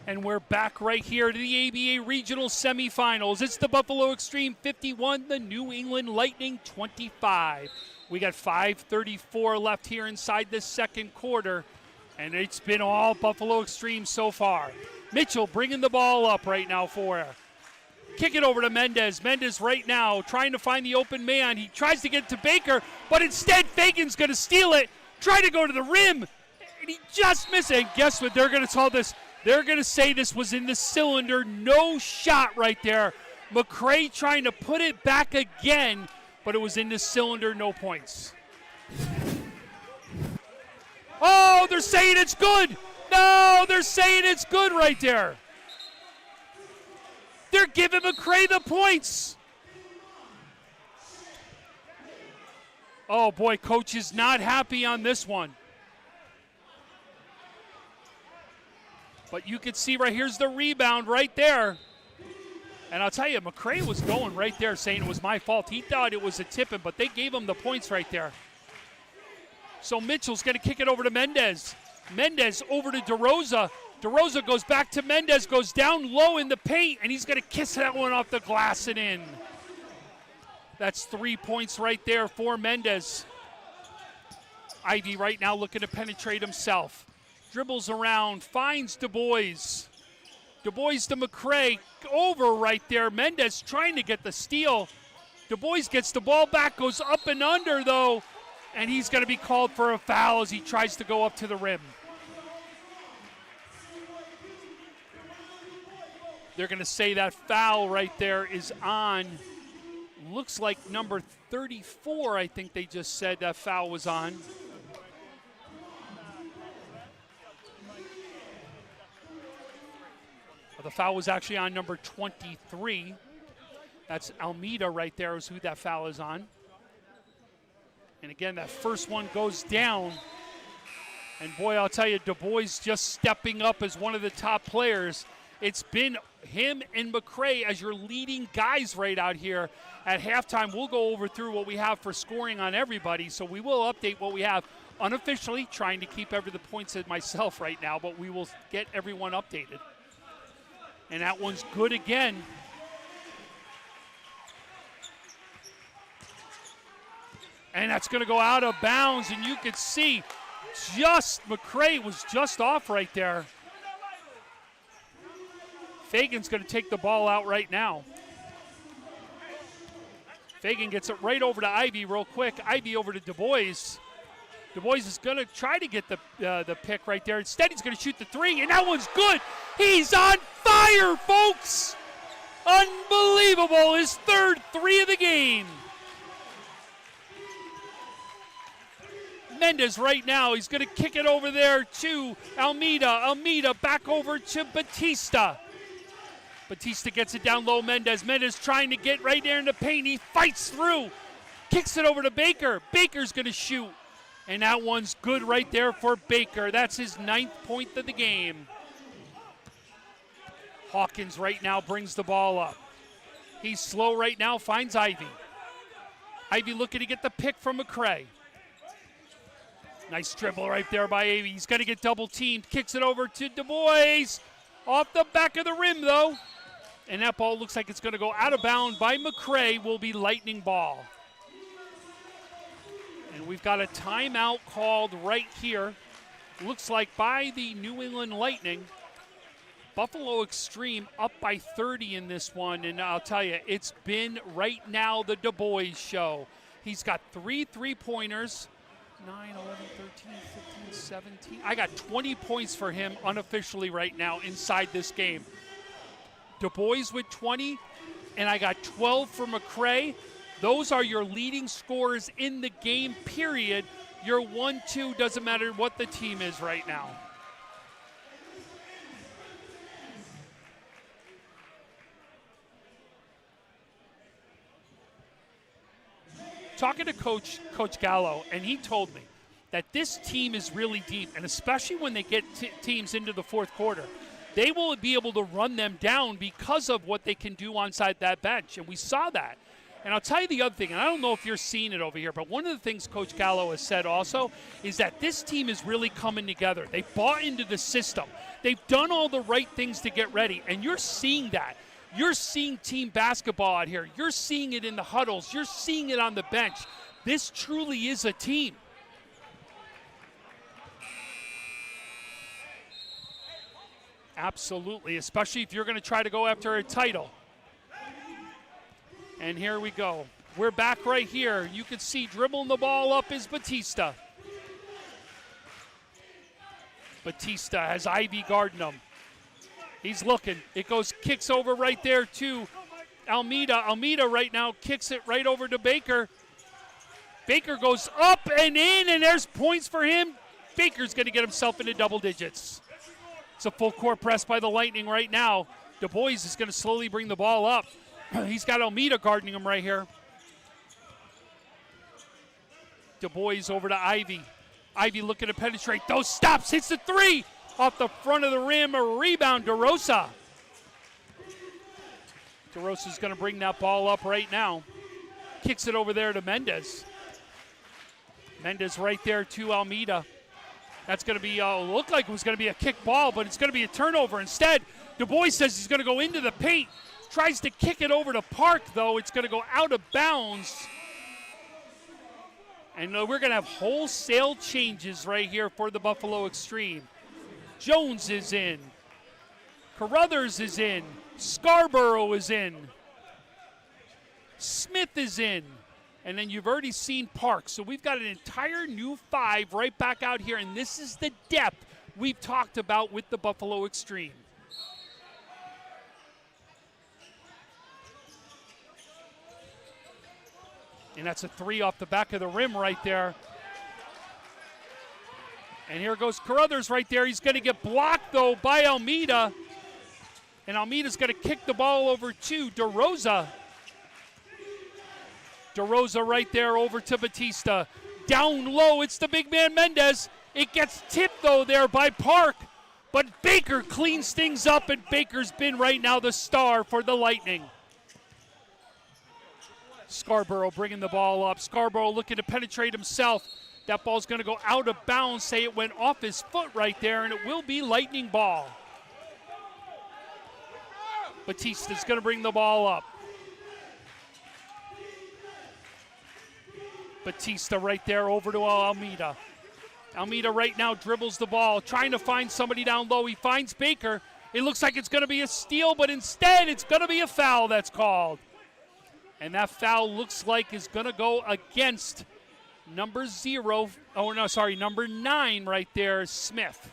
And we're back right here to the ABA Regional Semifinals. It's the Buffalo Extreme 51, the New England Lightning 25. We got 5:34 left here inside this second quarter, and it's been all Buffalo Extreme so far. Mitchell bringing the ball up right now for her. Kick it over to Mendez. Mendez right now trying to find the open man. He tries to get it to Baker, but instead Fagan's going to steal it, try to go to the rim, and he just missed it. And guess what? They're going to call this. They're going to say this was in the cylinder. No shot right there. McCray trying to put it back again, but it was in the cylinder, no points. Oh, they're saying it's good. No, they're saying it's good right there. They're giving McCray the points. Oh, boy, coach is not happy on this one. But you can see right here's the rebound right there. And I'll tell you, McCray was going right there saying it was my fault. He thought it was a tip-in, but they gave him the points right there. So Mitchell's going to kick it over to Mendez. Mendez over to DeRosa. DeRosa goes back to Mendez, goes down low in the paint, and he's going to kiss that one off the glass and in. That's 3 points right there for Mendez. Ivy right now looking to penetrate himself. Dribbles around, finds Du Bois. Du Bois to McCray, over right there. Mendez trying to get the steal. Du Bois gets the ball back, goes up and under though, and he's going to be called for a foul as he tries to go up to the rim. They're going to say that foul right there is on, looks like number 34, I think they just said that foul was on. The foul was actually on number 23. That's Almeida right there is who that foul is on. And again, that first one goes down. And boy, I'll tell you, Du Bois just stepping up as one of the top players. It's been him and McCray as your leading guys right out here. At halftime, we'll go through what we have for scoring on everybody. So we will update what we have unofficially, trying to keep the points at myself right now, but we will get everyone updated. And that one's good again. And that's going to go out of bounds, and you could see McCray was just off right there. Fagan's going to take the ball out right now. Fagan gets it right over to Ivy real quick. Ivy over to Du Bois. Du Bois is going to try to get the pick right there. Instead, he's going to shoot the three, and that one's good. He's on fire, folks. Unbelievable. His third three of the game. Mendez right now, he's going to kick it over there to Almeida. Almeida back over to Batista. Batista gets it down low. Mendez trying to get right there in the paint. He fights through. Kicks it over to Baker. Baker's going to shoot. And that one's good right there for Baker. That's his 9th point of the game. Hawkins right now brings the ball up. He's slow right now, finds Ivy. Ivy looking to get the pick from McCray. Nice dribble right there by Ivy. He's going to get double teamed. Kicks it over to Du Bois. Off the back of the rim, though. And that ball looks like it's going to go out of bounds by McCray. Will be Lightning ball. And we've got a timeout called right here. Looks like by the New England Lightning. Buffalo Extreme up by 30 in this one. And I'll tell you, it's been right now the Du Bois show. He's got 3 3-pointers. 9, 11, 13, 15, 17. I got 20 points for him unofficially right now inside this game. Du Bois with 20, and I got 12 for McCray. Those are your leading scorers in the game, period. Your 1-2 doesn't matter what the team is right now. Talking to Coach Gallo, and he told me that this team is really deep, and especially when they get teams into the fourth quarter, they will be able to run them down because of what they can do onside that bench, and we saw that. And I'll tell you the other thing, and I don't know if you're seeing it over here, but one of the things Coach Gallo has said also is that this team is really coming together. They bought into the system. They've done all the right things to get ready, and you're seeing that. You're seeing team basketball out here. You're seeing it in the huddles. You're seeing it on the bench. This truly is a team. Absolutely, especially if you're going to try to go after a title. And here we go. We're back right here. You can see dribbling the ball up is Batista. Batista has Ivy guarding him. He's looking. It goes, kicks over right there to Almeida. Almeida right now kicks it right over to Baker. Baker goes up and in, and there's points for him. Baker's going to get himself into double digits. It's a full court press by the Lightning right now. Du Bois is going to slowly bring the ball up. He's got Almeida guarding him right here. Du Bois over to Ivy. Ivy looking to penetrate. Those stops, hits the three. Off the front of the rim, a rebound, DeRosa. DeRosa's going to bring that ball up right now. Kicks it over there to Mendez. Mendez right there to Almeida. That's going to be, looked like it was going to be a kick ball, but it's going to be a turnover. Instead, Du Bois says he's going to go into the paint. Tries to kick it over to Park, though. It's going to go out of bounds. And we're going to have wholesale changes right here for the Buffalo Extreme. Jones is in. Carruthers is in. Scarborough is in. Smith is in. And then you've already seen Park. So we've got an entire new 5 right back out here. And this is the depth we've talked about with the Buffalo Extreme. And that's a 3 off the back of the rim right there. And here goes Carruthers right there. He's going to get blocked, though, by Almeida. And Almeida's going to kick the ball over to DeRosa. DeRosa right there over to Batista. Down low, it's the big man Mendez. It gets tipped, though, there by Park. But Baker cleans things up, and Baker's been right now the star for the Lightning. Scarborough bringing the ball up. Scarborough looking to penetrate himself. That ball's going to go out of bounds. Say it went off his foot right there, and it will be Lightning ball. Batista's going to bring the ball up. Batista right there over to Almeida. Almeida right now dribbles the ball, trying to find somebody down low. He finds Baker. It looks like it's going to be a steal, but instead it's going to be a foul that's called. And that foul looks like is going to go against number 9 right there, Smith.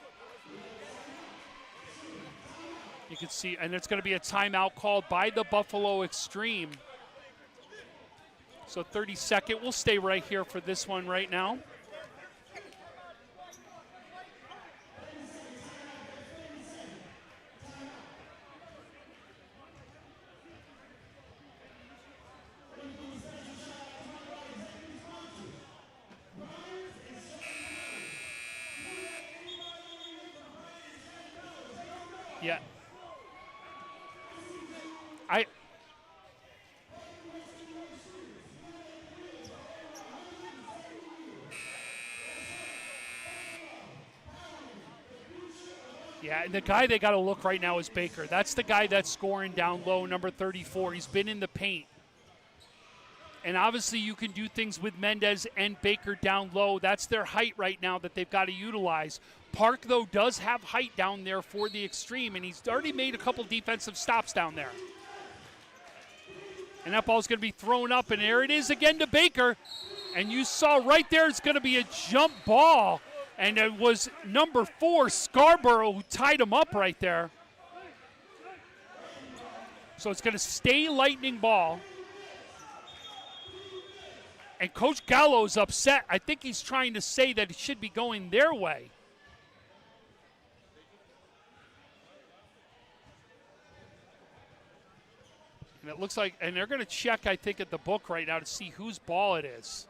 You can see, and it's going to be a timeout called by the Buffalo Extreme. So 30-second, we'll stay right here for this one right now. Yeah. Yeah, and the guy they got to look right now is Baker. That's the guy that's scoring down low, number 34. He's been in the paint. And obviously you can do things with Mendez and Baker down low. That's their height right now that they've got to utilize. Park, though, does have height down there for the Extreme, and he's already made a couple defensive stops down there. And that ball's going to be thrown up, and there it is again to Baker. And you saw right there it's going to be a jump ball. And it was number 4, Scarborough, who tied him up right there. So it's going to stay Lightning ball. And Coach Gallo's upset. I think he's trying to say that it should be going their way. And it looks like, and they're going to check, I think, at the book right now to see whose ball it is.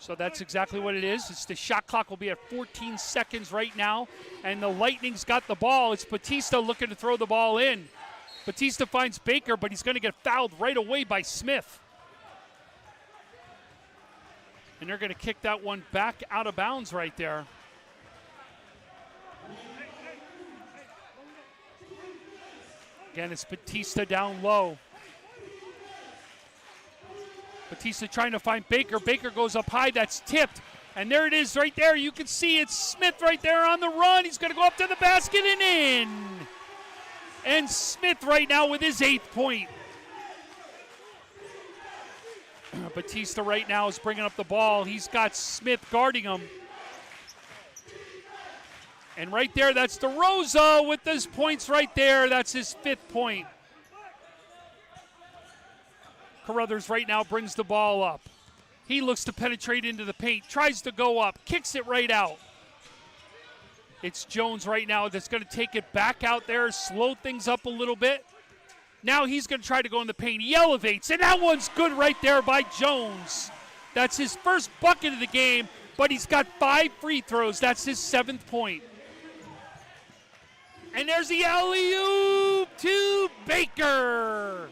So that's exactly what it is. It's the shot clock will be at 14 seconds right now, and the Lightning's got the ball. It's Batista looking to throw the ball in. Batista finds Baker, but he's going to get fouled right away by Smith. And they're going to kick that one back out of bounds right there. Again, it's Batista down low. Batista trying to find Baker. Baker goes up high. That's tipped. And there it is right there. You can see it's Smith right there on the run. He's going to go up to the basket and in. And Smith right now with his 8th point. Batista right now is bringing up the ball. He's got Smith guarding him. And right there, that's DeRosa with his points right there. That's his 5th point. Carruthers right now brings the ball up. He looks to penetrate into the paint, tries to go up, kicks it right out. It's Jones right now that's going to take it back out there, slow things up a little bit. Now he's going to try to go in the paint. He elevates, and that one's good right there by Jones. That's his first bucket of the game, but he's got 5 free throws. That's his 7th point. And there's the alley-oop to Baker.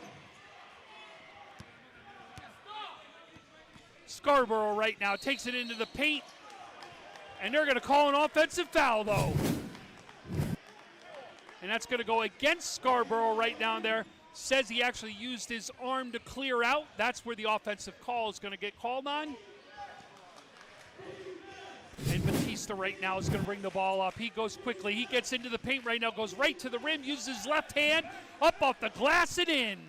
Scarborough right now takes it into the paint, and they're going to call an offensive foul, though. And that's going to go against Scarborough right down there. Says he actually used his arm to clear out. That's where the offensive call is going to get called on. And Batista right now is going to bring the ball up. He goes quickly. He gets into the paint right now, goes right to the rim, uses his left hand, up off the glass and in.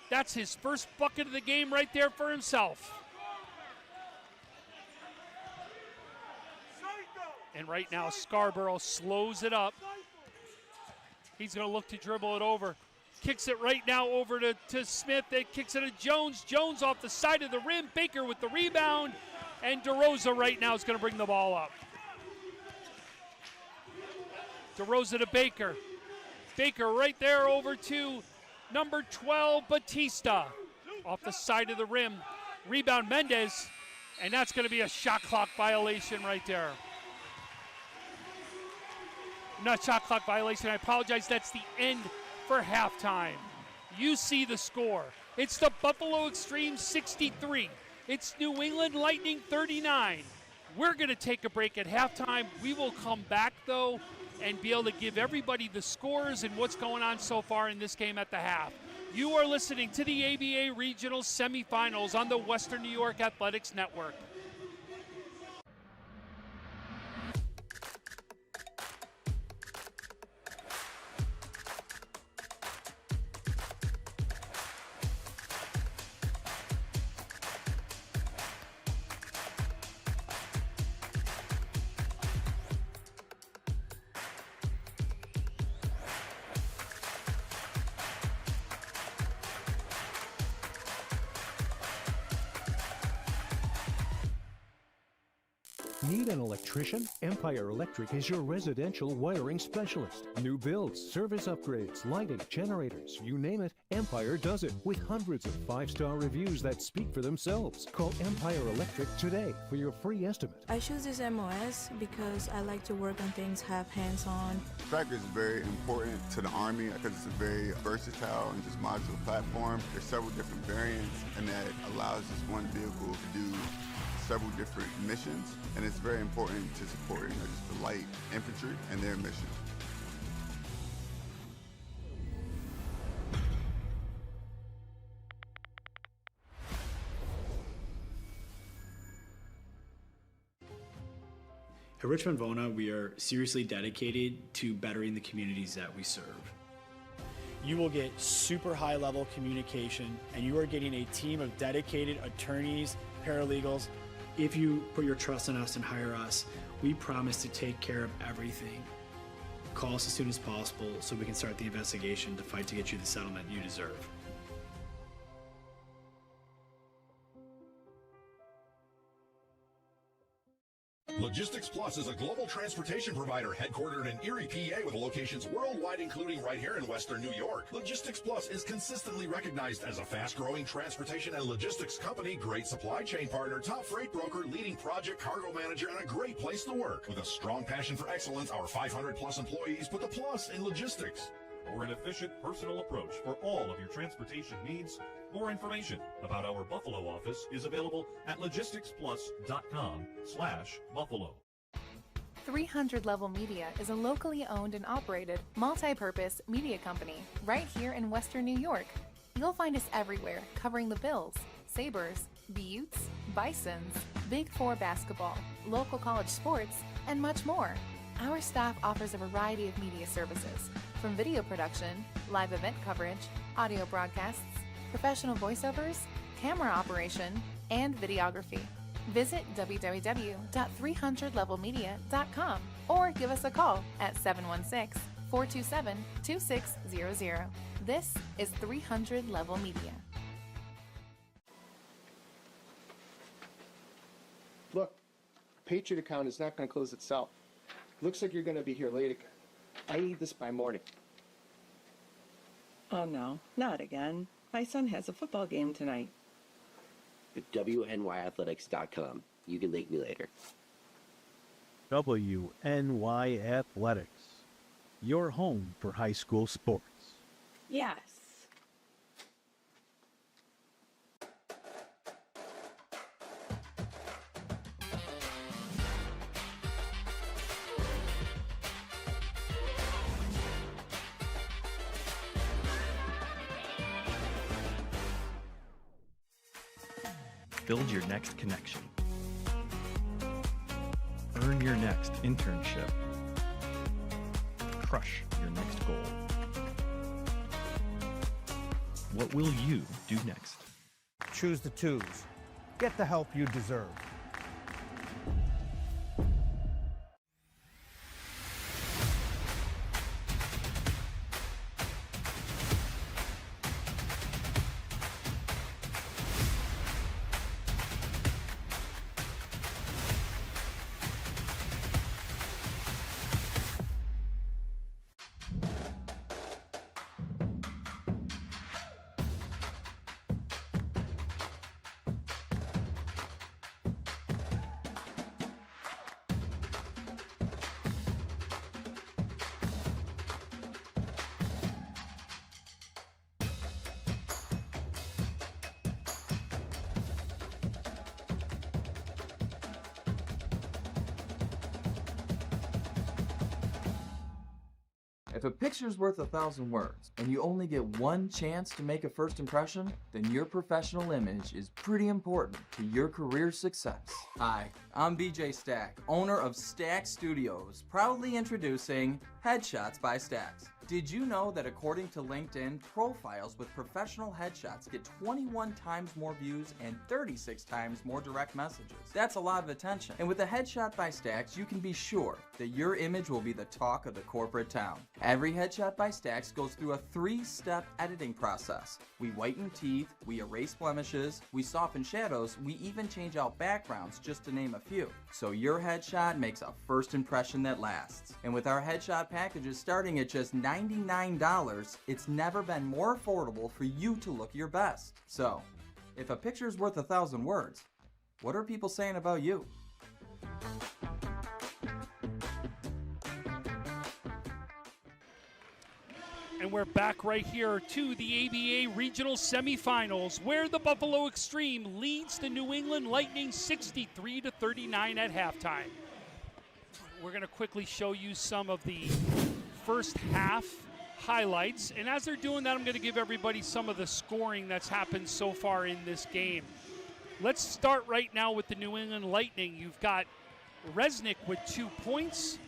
That's his first bucket of the game right there for himself. And right now, Scarborough slows it up. He's going to look to dribble it over. Kicks it right now over to Smith. It kicks it to Jones. Jones off the side of the rim. Baker with the rebound. And DeRosa right now is going to bring the ball up. DeRosa to Baker. Baker right there over to number 12, Batista. Off the side of the rim. Rebound Mendez. And that's going to be a shot clock violation right there. Not shot clock violation, I apologize. That's the end for halftime. You see the score. It's the Buffalo Extreme 63. It's New England Lightning 39. We're going to take a break at halftime. We will come back, though, and be able to give everybody the scores and what's going on so far in this game at the half. You are listening to the ABA Regional Semifinals on the Western New York Athletics Network. Need an electrician? Empire Electric is your residential wiring specialist. New builds, service upgrades, lighting, generators, you name it, Empire does it with hundreds of 5-star reviews that speak for themselves. Call Empire Electric today for your free estimate. I choose this MOS because I like to work on things, have hands-on. Tracker is very important to the Army because it's a very versatile and just modular platform. There's several different variants, and that allows this one vehicle to do several different missions, and it's very important to support just the light infantry and their mission. At Richmond Vona, we are seriously dedicated to bettering the communities that we serve. You will get super high level communication, and you are getting a team of dedicated attorneys, paralegals. If you put your trust in us and hire us, we promise to take care of everything. Call us as soon as possible so we can start the investigation to fight to get you the settlement you deserve. Logistics Plus is a global transportation provider headquartered in Erie, PA with locations worldwide, including right here in Western New York. Logistics Plus is consistently recognized as a fast-growing transportation and logistics company, great supply chain partner, top freight broker, leading project cargo manager, and a great place to work. With a strong passion for excellence, our 500-plus employees put the plus in logistics. For an efficient, personal approach for all of your transportation needs, more information about our Buffalo office is available at logisticsplus.com/Buffalo. 300 Level Media is a locally owned and operated, multi-purpose media company right here in Western New York. You'll find us everywhere, covering the Bills, Sabres, Buttes, Bisons, Big Four basketball, local college sports, and much more. Our staff offers a variety of media services, from video production, live event coverage, audio broadcasts, professional voiceovers, camera operation, and videography. Visit www.300levelmedia.com or give us a call at 716-427-2600. This is 300 Level Media. Look, Patriot account is not going to close itself. Looks like you're going to be here late again. I need this by morning. Oh no, not again. My son has a football game tonight. At WNYAthletics.com. You can thank me later. WNYAthletics. Your home for high school sports. Yes. Build your next connection. Earn your next internship. Crush your next goal. What will you do next? Choose the twos. Get the help you deserve. If a picture's worth 1,000 words and you only get one chance to make a first impression, then your professional image is pretty important to your career success. Hi, I'm BJ Stack, owner of Stack Studios, proudly introducing Headshots by Stacks. Did you know that according to LinkedIn, profiles with professional headshots get 21 times more views and 36 times more direct messages? That's a lot of attention. And with a headshot by Stacks, you can be sure that your image will be the talk of the corporate town. Every headshot by Stacks goes through a 3-step editing process. We whiten teeth, we erase blemishes, we soften shadows, we even change out backgrounds, just to name a few. So your headshot makes a first impression that lasts. And with our headshot packages starting at just $99, it's never been more affordable for you to look your best. So, if a picture's worth 1,000 words, what are people saying about you? And we're back right here to the ABA Regional Semifinals, where the Buffalo Extreme leads the New England Lightning 63-39 at halftime. We're going to quickly show you some of the first half highlights, and as they're doing that, I'm going to give everybody some of the scoring that's happened so far in this game. Let's start right now with the New England Lightning. You've got Resnick with 2 points.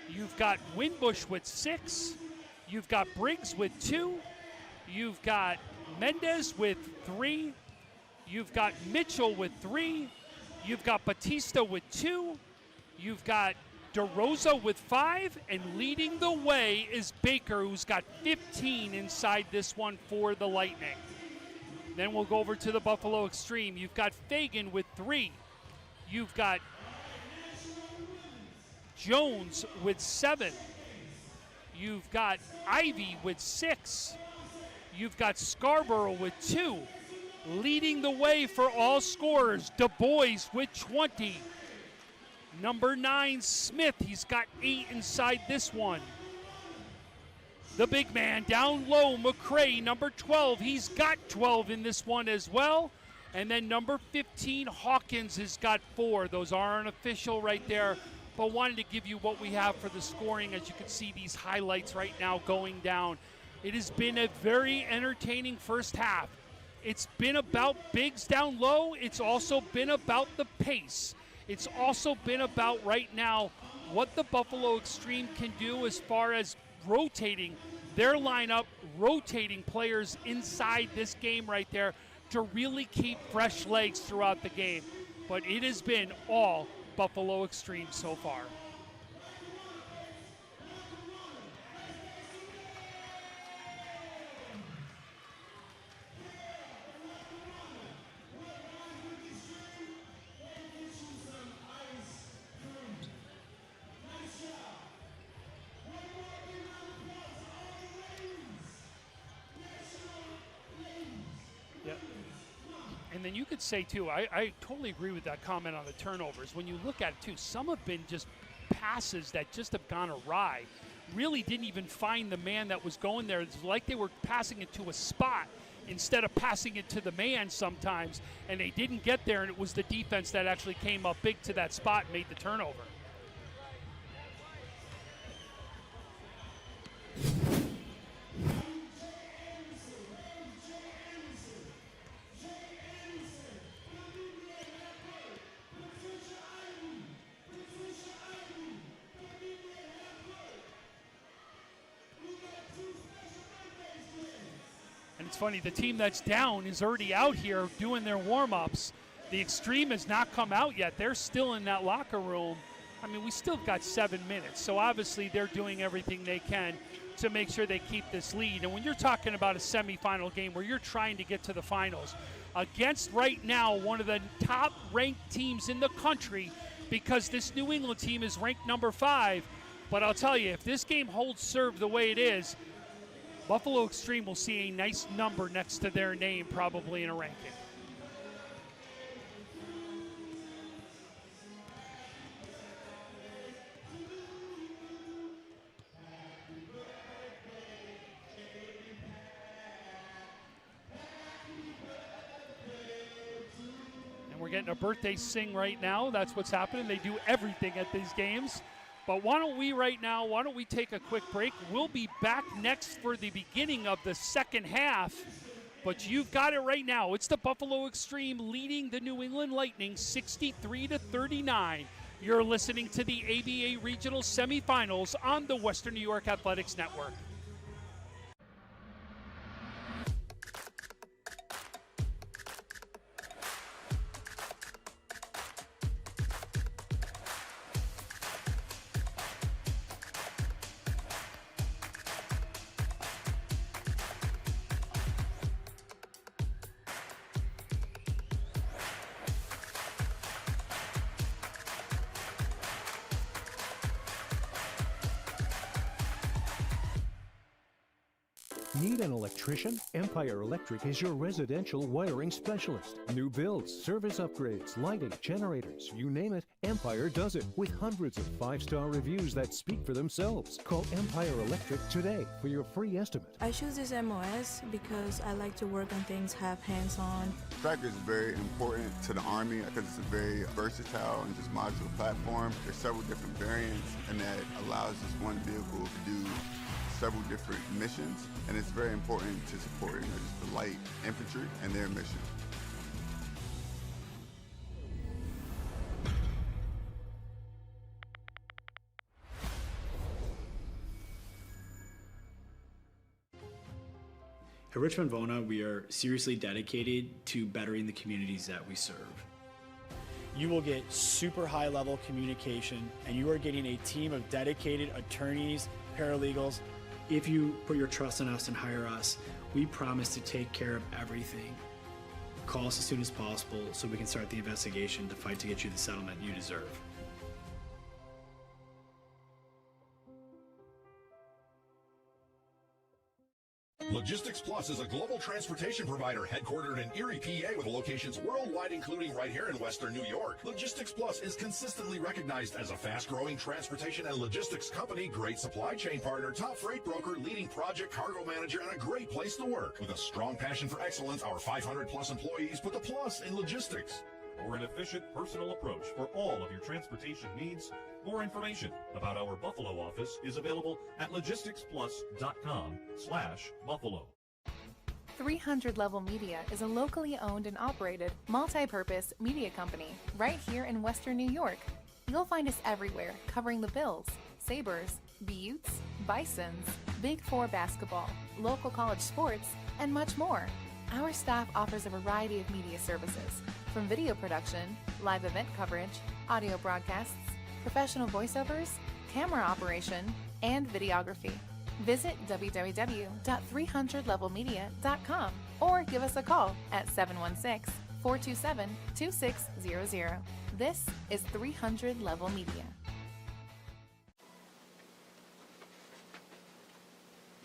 You've got Winbush with 6. You've got Briggs with 2. You've got Mendez with 3. You've got Mitchell with 3. You've got Batista with 2. You've got DeRosa with 5, and leading the way is Baker, who's got 15 inside this one for the Lightning. Then we'll go over to the Buffalo Extreme. You've got Fagan with 3. You've got Jones with 7. You've got Ivy with 6. You've got Scarborough with 2. Leading the way for all scorers, Du Bois with 20. Number 9, Smith, he's got 8 inside this one. The big man down low, McCray, number 12, he's got 12 in this one as well. And then number 15, Hawkins, has got 4. Those aren't official right there, but wanted to give you what we have for the scoring. As you can see, these highlights right now going down. It has been a very entertaining first half. It's been about bigs down low. It's also been about the pace. It's also been about right now what the Buffalo Extreme can do as far as rotating their lineup, rotating players inside this game right there to really keep fresh legs throughout the game. But it has been all Buffalo Extreme so far. And then you could say, too, I totally agree with that comment on the turnovers. When you look at it, too, some have been just passes that just have gone awry. Really didn't even find the man that was going there. It's like they were passing it to a spot instead of passing it to the man sometimes, and they didn't get there, and it was the defense that actually came up big to that spot and made the turnover. It's funny, the team that's down is already out here doing their warm-ups. The Extreme has not come out yet. They're still in that locker room. I mean, we still got 7 minutes, so obviously they're doing everything they can to make sure they keep this lead. And when you're talking about a semifinal game where you're trying to get to the finals against right now one of the top-ranked teams in the country, because this New England team is ranked number 5, but I'll tell you, if this game holds serve the way it is, Buffalo Extreme will see a nice number next to their name probably in a ranking. And we're getting a birthday sing right now. That's what's happening. They do everything at these games. But why don't we take a quick break? We'll be back next for the beginning of the second half. But you've got it right now. It's the Buffalo Extreme leading the New England Lightning 63-39. You're listening to the ABA Regional Semifinals on the Western New York Athletics Network. Need an electrician? Empire Electric is your residential wiring specialist. New builds, service upgrades, lighting, generators, you name it, Empire does it with hundreds of 5-star reviews that speak for themselves. Call Empire Electric today for your free estimate. I choose this MOS because I like to work on things, have hands-on. Tracker is very important to the Army because it's a very versatile and just modular platform. There's several different variants, and that allows this one vehicle to do several different missions, and it's very important to support just the light infantry and their mission. At Richmond Vona, we are seriously dedicated to bettering the communities that we serve. You will get super high level communication, and you are getting a team of dedicated attorneys, paralegals. If you put your trust in us and hire us, we promise to take care of everything. Call us as soon as possible so we can start the investigation to fight to get you the settlement you deserve. Logistics Plus is a global transportation provider headquartered in Erie, PA with locations worldwide, including right here in Western New York. Logistics Plus is consistently recognized as a fast-growing transportation and logistics company, great supply chain partner, top freight broker, leading project cargo manager, and a great place to work. With a strong passion for excellence, our 500-plus employees put the plus in logistics. For an efficient, personal approach for all of your transportation needs, more information about our Buffalo office is available at logisticsplus.com/Buffalo. 300 Level Media is a locally owned and operated, multi-purpose media company right here in Western New York. You'll find us everywhere, covering the Bills, Sabres, Buttes, Bisons, Big Four basketball, local college sports, and much more. Our staff offers a variety of media services, from video production, live event coverage, audio broadcasts, professional voiceovers, camera operation, and videography. Visit www.300levelmedia.com or give us a call at 716-427-2600. This is 300 Level Media.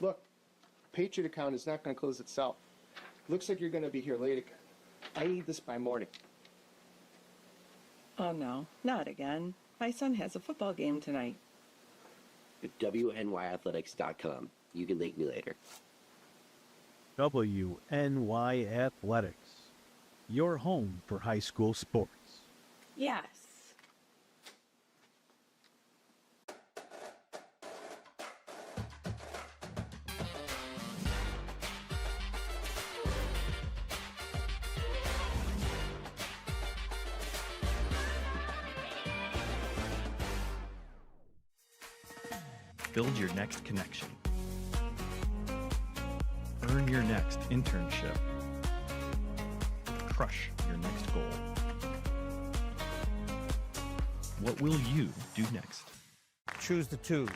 Look, Patriot account is not going to close itself. Looks like you're going to be here late again. I need this by morning. Oh no, not again. My son has a football game tonight. WNYAthletics.com. You can thank me later. WNYAthletics, your home for high school sports. Yes. Build your next connection. Earn your next internship. Crush your next goal. What will you do next? Choose the twos.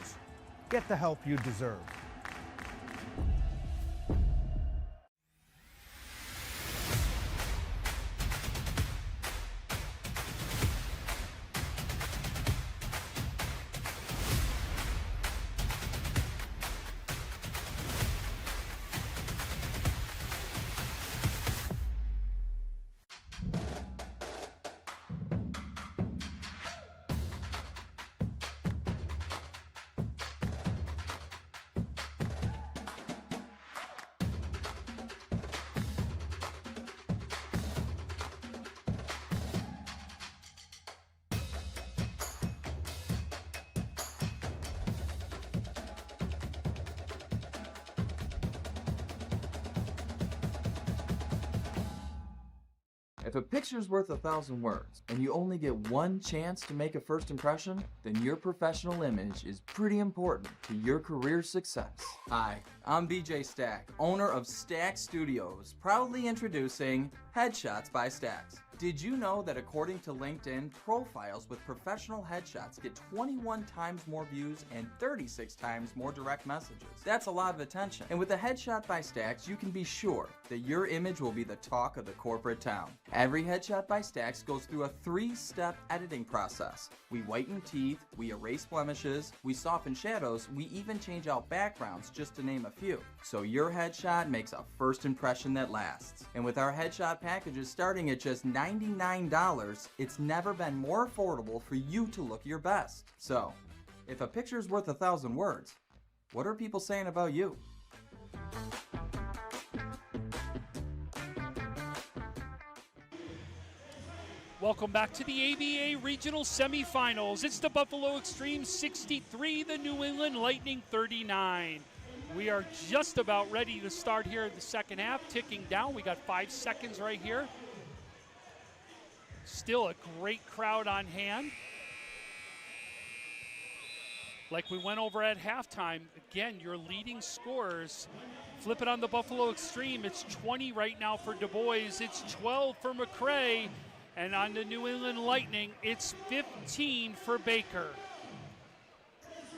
Get the help you deserve. If a picture's worth 1,000 words and you only get one chance to make a first impression, then your professional image is pretty important to your career success. Hi, I'm BJ Stack, owner of Stack Studios, proudly introducing Headshots by Stacks. Did you know that according to LinkedIn, profiles with professional headshots get 21 times more views and 36 times more direct messages? That's a lot of attention. And with a Headshot by Stacks, you can be sure that your image will be the talk of the corporate town. Every Headshot by Stacks goes through a 3-step editing process. We whiten teeth, we erase blemishes, we soften shadows, we even change out backgrounds, just to name a few. So your headshot makes a first impression that lasts. And with our headshot packages starting at just $99, it's never been more affordable for you to look your best. So, if a picture's worth 1,000 words, what are people saying about you? Welcome back to the ABA Regional Semifinals. It's the Buffalo Extreme 63, the New England Lightning 39. We are just about ready to start here in the second half, ticking down. We got 5 seconds right here. Still a great crowd on hand. Like we went over at halftime, again, your leading scorers. Flip it on the Buffalo Extreme. It's 20 right now for Du Bois. It's 12 for McCray. And on the New England Lightning, it's 15 for Baker.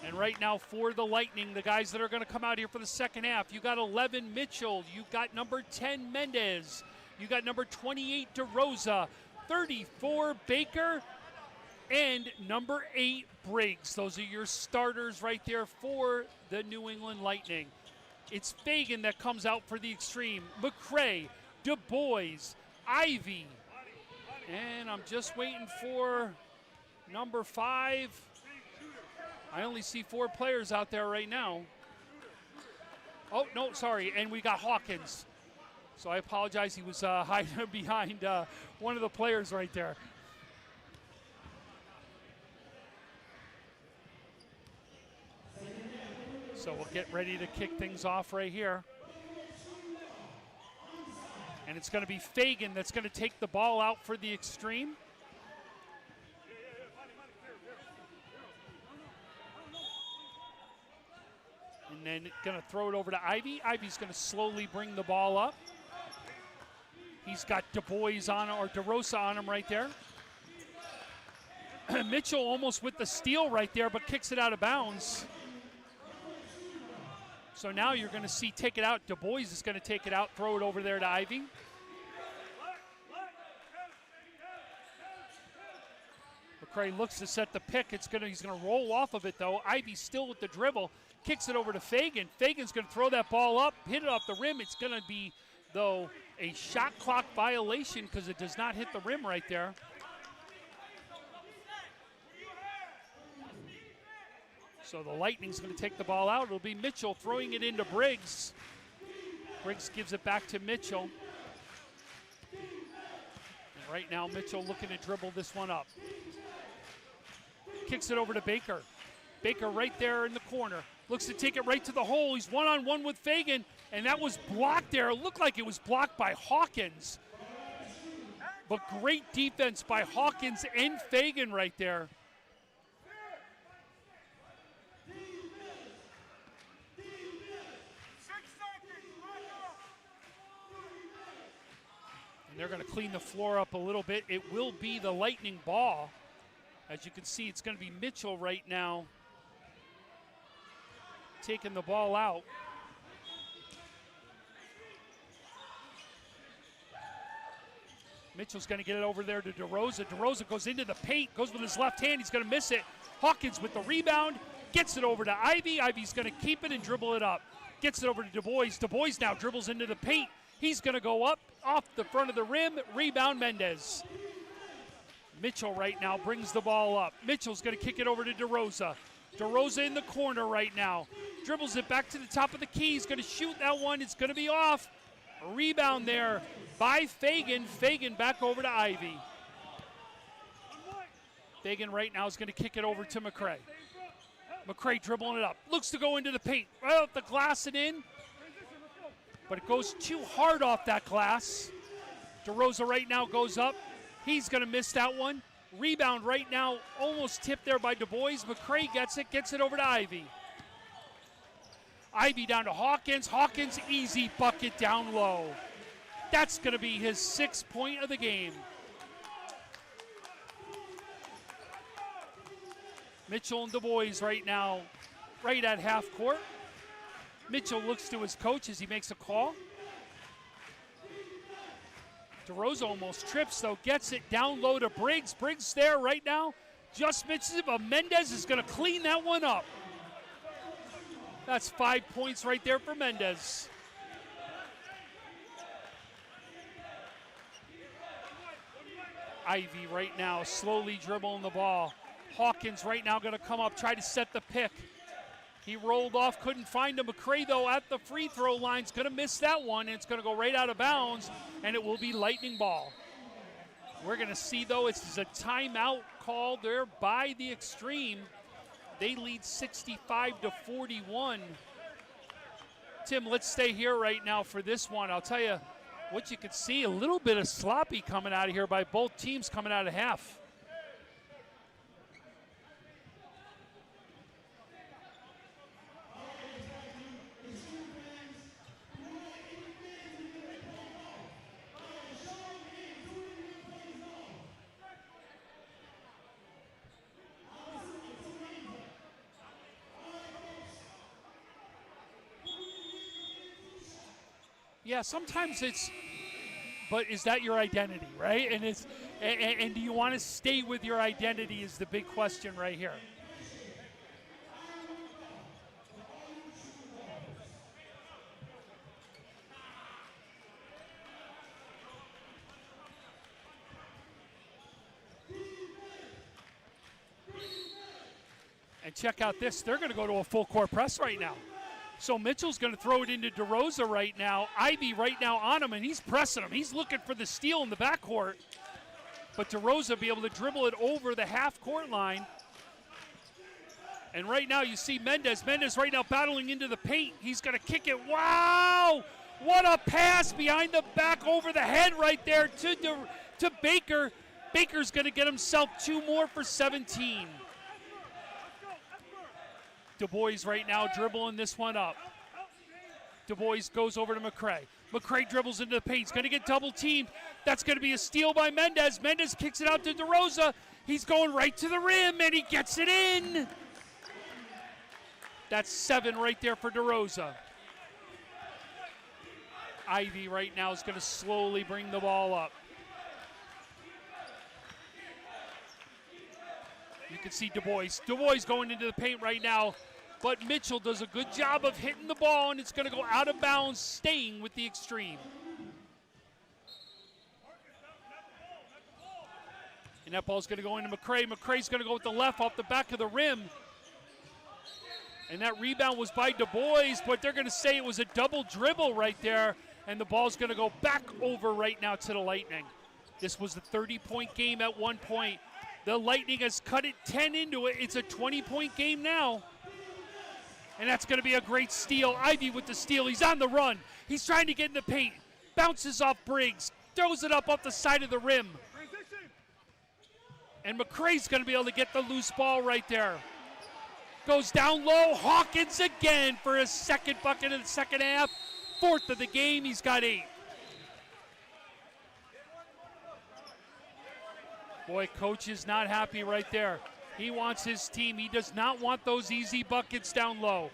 And right now for the Lightning, the guys that are going to come out here for the second half, you got 11 Mitchell, you got number 10 Mendez, you got number 28 DeRosa, 34 Baker, and number 8 Briggs. Those are your starters right there for the New England Lightning. It's Fagan that comes out for the Extreme, McCray, Du Bois, Ivy, and I'm just waiting for number 5. I only see 4 players out there right now. Oh, no, sorry, and we got Hawkins. So I apologize, he was hiding behind one of the players right there. So we'll get ready to kick things off right here. And it's going to be Fagan that's going to take the ball out for the Extreme. And then going to throw it over to Ivy. Ivy's going to slowly bring the ball up. He's got Du Bois on, or DeRosa on him right there. Mitchell almost with the steal right there, but kicks it out of bounds. So now you're going to see take it out. Du Bois is going to take it out, throw it over there to Ivy. McCray looks to set the pick. He's going to roll off of it, though. Ivy still with the dribble. Kicks it over to Fagan. Fagan's going to throw that ball up, hit it off the rim. It's going to be, though, a shot clock violation because it does not hit the rim right there. So the Lightning's going to take the ball out. It'll be Mitchell throwing it into Briggs. Briggs gives it back to Mitchell. And right now, Mitchell looking to dribble this one up. Kicks it over to Baker. Baker right there in the corner. Looks to take it right to the hole. He's one-on-one with Fagan, and that was blocked there. It looked like it was blocked by Hawkins. But great defense by Hawkins and Fagan right there. And they're going to clean the floor up a little bit. It will be the Lightning ball. As you can see, it's going to be Mitchell right now taking the ball out. Mitchell's going to get it over there to DeRosa. DeRosa goes into the paint, goes with his left hand. He's going to miss it. Hawkins with the rebound, gets it over to Ivy. Ivy's going to keep it and dribble it up. Gets it over to Du Bois. Du Bois now dribbles into the paint. He's going to go up off the front of the rim. Rebound, Mendez. Mitchell right now brings the ball up. Mitchell's going to kick it over to DeRosa. DeRosa in the corner right now. Dribbles it back to the top of the key. He's going to shoot that one. It's going to be off. A rebound there by Fagan. Fagan back over to Ivy. Fagan right now is going to kick it over to McCray. McCray dribbling it up. Looks to go into the paint. Right off the glass and in. But it goes too hard off that glass. DeRosa right now goes up. He's going to miss that one. Rebound right now, almost tipped there by Du Bois. McCray gets it over to Ivy. Ivy down to Hawkins. Hawkins, easy bucket down low. That's going to be his 6th point of the game. Mitchell and Du Bois right now, right at half court. Mitchell looks to his coach as he makes a call. DeRosa almost trips, though, gets it down low to Briggs. Briggs there right now, just misses it, but Mendez is going to clean that one up. That's 5 points right there for Mendez. Ivy right now slowly dribbling the ball. Hawkins right now going to come up, try to set the pick. He rolled off, couldn't find him. McCray, though, at the free throw line is going to miss that one, and it's going to go right out of bounds, and it will be Lightning ball. We're going to see, though, it's a timeout called there by the Extreme. They lead 65-41. Tim, let's stay here right now for this one. I'll tell you what you can see, a little bit of sloppy coming out of here by both teams coming out of half. Yeah, sometimes it's, but is that your identity, right? And do you want to stay with your identity is the big question right here. And check out this, they're going to go to a full court press right now. So Mitchell's going to throw it into DeRosa right now. Ivy right now on him, and he's pressing him. He's looking for the steal in the backcourt. But DeRosa be able to dribble it over the half-court line. And right now you see Mendez. Mendez right now battling into the paint. He's going to kick it. Wow! What a pass behind the back over the head right there to Baker. Baker's going to get himself 2 more for 17. Du Bois right now dribbling this one up. Du Bois goes over to McCray. McCray dribbles into the paint. He's going to get double teamed. That's going to be a steal by Mendez. Mendez kicks it out to DeRosa. He's going right to the rim, and he gets it in. That's 7 right there for DeRosa. Ivy right now is going to slowly bring the ball up. You can see Du Bois. Du Bois going into the paint right now, but Mitchell does a good job of hitting the ball, and it's going to go out of bounds, staying with the Extreme. And that ball's going to go into McCray. McCray's going to go with the left off the back of the rim. And that rebound was by Du Bois, but they're going to say it was a double dribble right there, and the ball's going to go back over right now to the Lightning. This was a 30-point game at one point. The Lightning has cut it 10 into it. It's a 20-point game now. And that's going to be a great steal. Ivy with the steal. He's on the run. He's trying to get in the paint. Bounces off Briggs. Throws it up off the side of the rim. And McCray's going to be able to get the loose ball right there. Goes down low. Hawkins again for his second bucket in the second half. 4th of the game. He's got 8. Boy, coach is not happy right there. He wants his team. He does not want those easy buckets down low.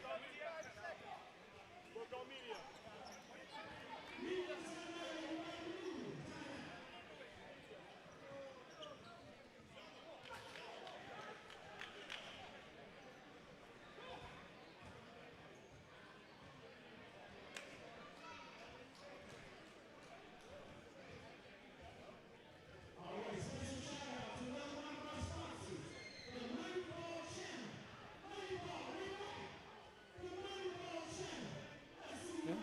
Yeah.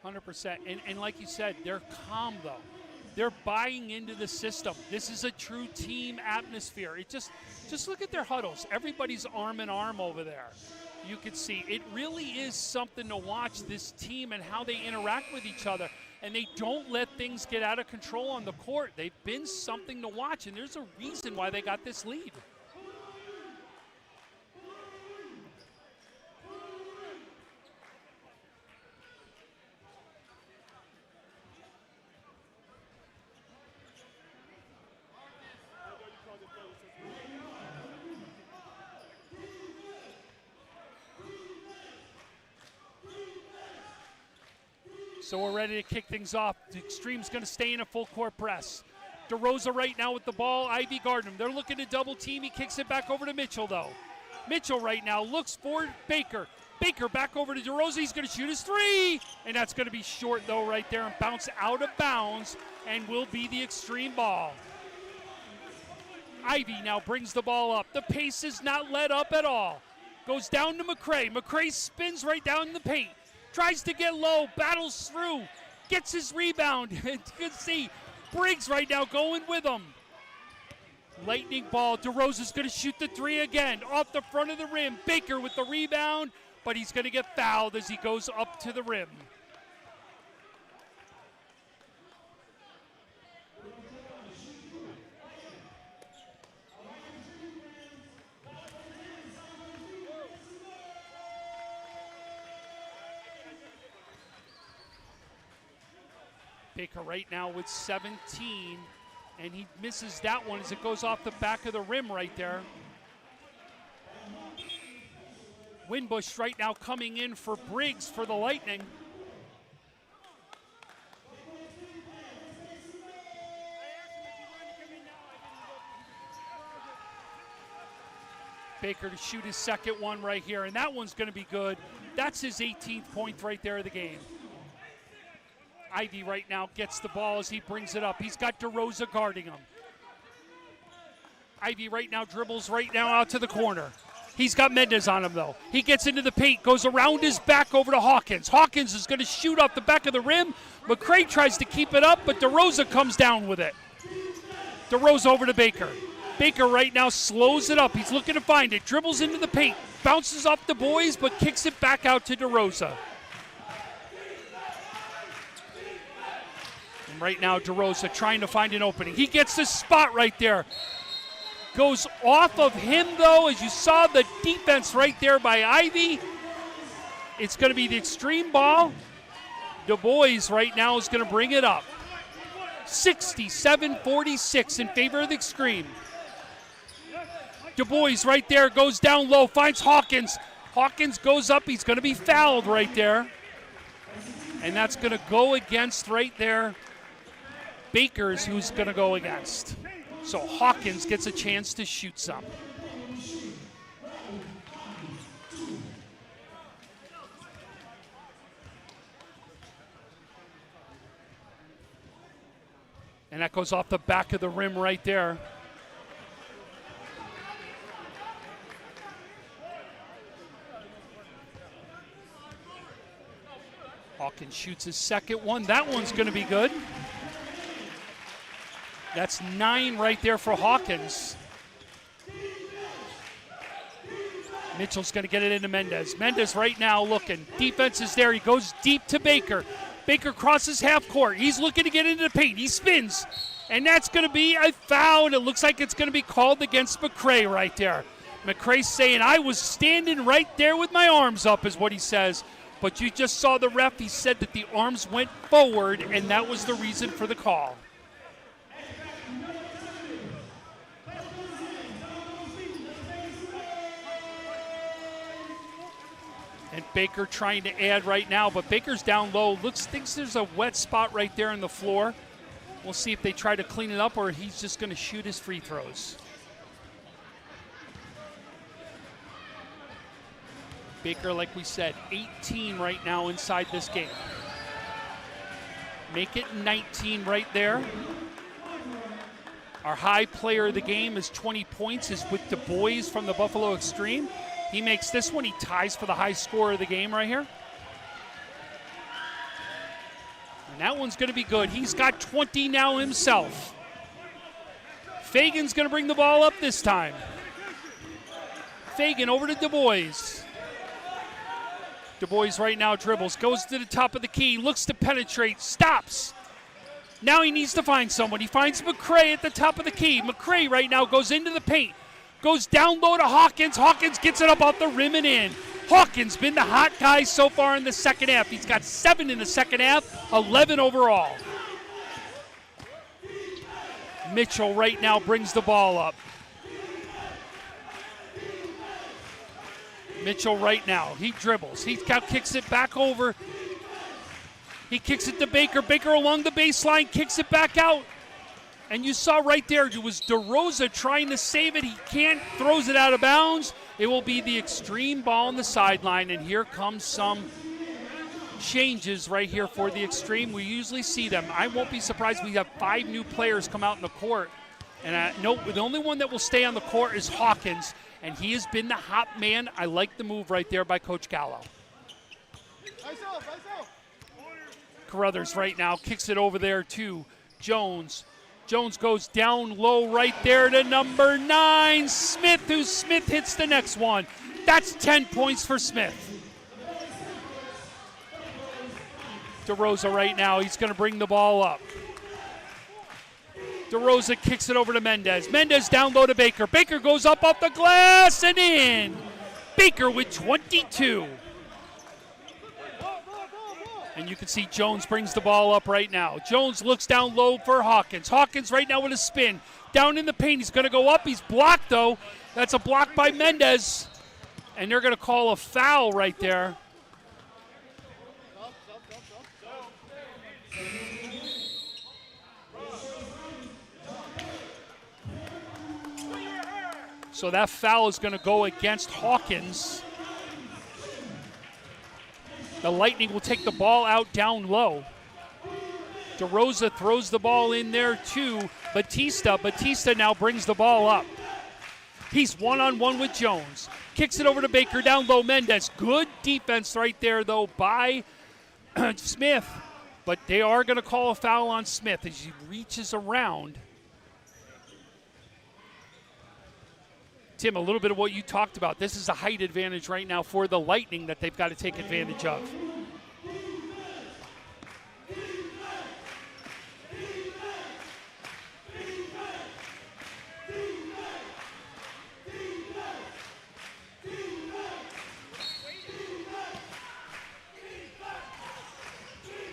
100%. And like you said, they're calm, though. They're buying into the system. This is a true team atmosphere. It just look at their huddles. Everybody's arm in arm over there. you can see it really is something to watch, this team and how they interact with each other. And they don't let things get out of control on the court. They've been something to watch, and there's a reason why they got this lead. So we're ready to kick things off. The Extreme's going to stay in a full court press. DeRosa right now with the ball. Ivy guarding him. They're looking to double team. He kicks it back over to Mitchell, though. Mitchell right now looks for Baker. Baker back over to DeRosa. He's going to shoot his three. And that's going to be short, though, right there, and bounce out of bounds and will be the Extreme ball. Ivy now brings the ball up. The pace is not let up at all. Goes down to McCray. McCray spins right down in the paint. Tries to get low, battles through, gets his rebound. You can see Briggs right now going with him. Lightning ball. DeRosa's going to shoot the three again. Off the front of the rim. Baker with the rebound, but he's going to get fouled as he goes up to the rim. Baker right now with 17, and he misses that one as it goes off the back of the rim right there. Winbush right now coming in for Briggs for the Lightning. Baker to shoot his second one right here, and that one's going to be good. That's his 18th point right there of the game. Ivy right now gets the ball as he brings it up. He's got DeRosa guarding him. Ivy right now dribbles right now out to the corner. He's got Mendez on him, though. He gets into the paint, goes around his back over to Hawkins. Hawkins is going to shoot off the back of the rim. McCray tries to keep it up, but DeRosa comes down with it. DeRosa over to Baker. Baker right now slows it up. He's looking to find it. Dribbles into the paint. Bounces off the boys, but kicks it back out to DeRosa. Right now, DeRosa trying to find an opening. He gets the spot right there. Goes off of him, though, as you saw the defense right there by Ivy. It's going to be the Extreme ball. Du Bois right now is going to bring it up. 67-46 in favor of the Extreme. Du Bois right there goes down low, finds Hawkins. Hawkins goes up. He's going to be fouled right there. And that's going to go against right there Baker's, who's going to go against. So Hawkins gets a chance to shoot some. And that goes off the back of the rim right there. Hawkins shoots his second one. That one's going to be good. That's 9 right there for Hawkins. Mitchell's going to get it into Mendez. Mendez right now looking. Defense is there. He goes deep to Baker. Baker crosses half court. He's looking to get into the paint. He spins. And that's going to be a foul. And it looks like it's going to be called against McCray right there. McCray saying, I was standing right there with my arms up, is what he says. But you just saw the ref. He said that the arms went forward, and that was the reason for the call. And Baker trying to add right now, but Baker's down low. Thinks there's a wet spot right there on the floor. We'll see if they try to clean it up or he's just going to shoot his free throws. Baker, like we said, 18 right now inside this game. Make it 19 right there. Our high player of the game is 20 points, is with Du Bois from the Buffalo Extreme. He makes this one. He ties for the high score of the game right here. And that one's going to be good. He's got 20 now himself. Fagan's going to bring the ball up this time. Fagan over to Du Bois. Du Bois right now dribbles, goes to the top of the key, looks to penetrate, stops. Now he needs to find someone. He finds McCray at the top of the key. McCray right now goes into the paint, goes down low to Hawkins. Hawkins gets it up off the rim and in. Hawkins been the hot guy so far in the second half. He's got 7 in the second half, 11 overall. Mitchell right now brings the ball up. Mitchell right now, he dribbles. He kicks it back over. He kicks it to Baker. Baker along the baseline, kicks it back out. And you saw right there, it was DeRosa trying to save it. He can't, throws it out of bounds. It will be the Extreme ball on the sideline, and here comes some changes right here for the Extreme. We usually see them. I won't be surprised we have 5 new players come out in the court. And the only one that will stay on the court is Hawkins, and he has been the hot man. I like the move right there by Coach Gallo. Carruthers right now kicks it over there to Jones. Jones goes down low right there to number 9, Smith, who Smith hits the next one. That's 10 points for Smith. DeRosa right now, he's going to bring the ball up. DeRosa kicks it over to Mendez. Mendez down low to Baker. Baker goes up off the glass and in. Baker with 22. And you can see Jones brings the ball up right now. Jones looks down low for Hawkins. Hawkins right now with a spin. Down in the paint. He's going to go up. He's blocked, though. That's a block by Mendez. And they're going to call a foul right there. So that foul is going to go against Hawkins. The Lightning will take the ball out down low. DeRosa throws the ball in there to Batista. Batista now brings the ball up. He's one-on-one with Jones. Kicks it over to Baker down low. Mendez. Good defense right there, though, by Smith. But they are going to call a foul on Smith as he reaches around. Tim, a little bit of what you talked about. This is a height advantage right now for the Lightning that they've got to take advantage of.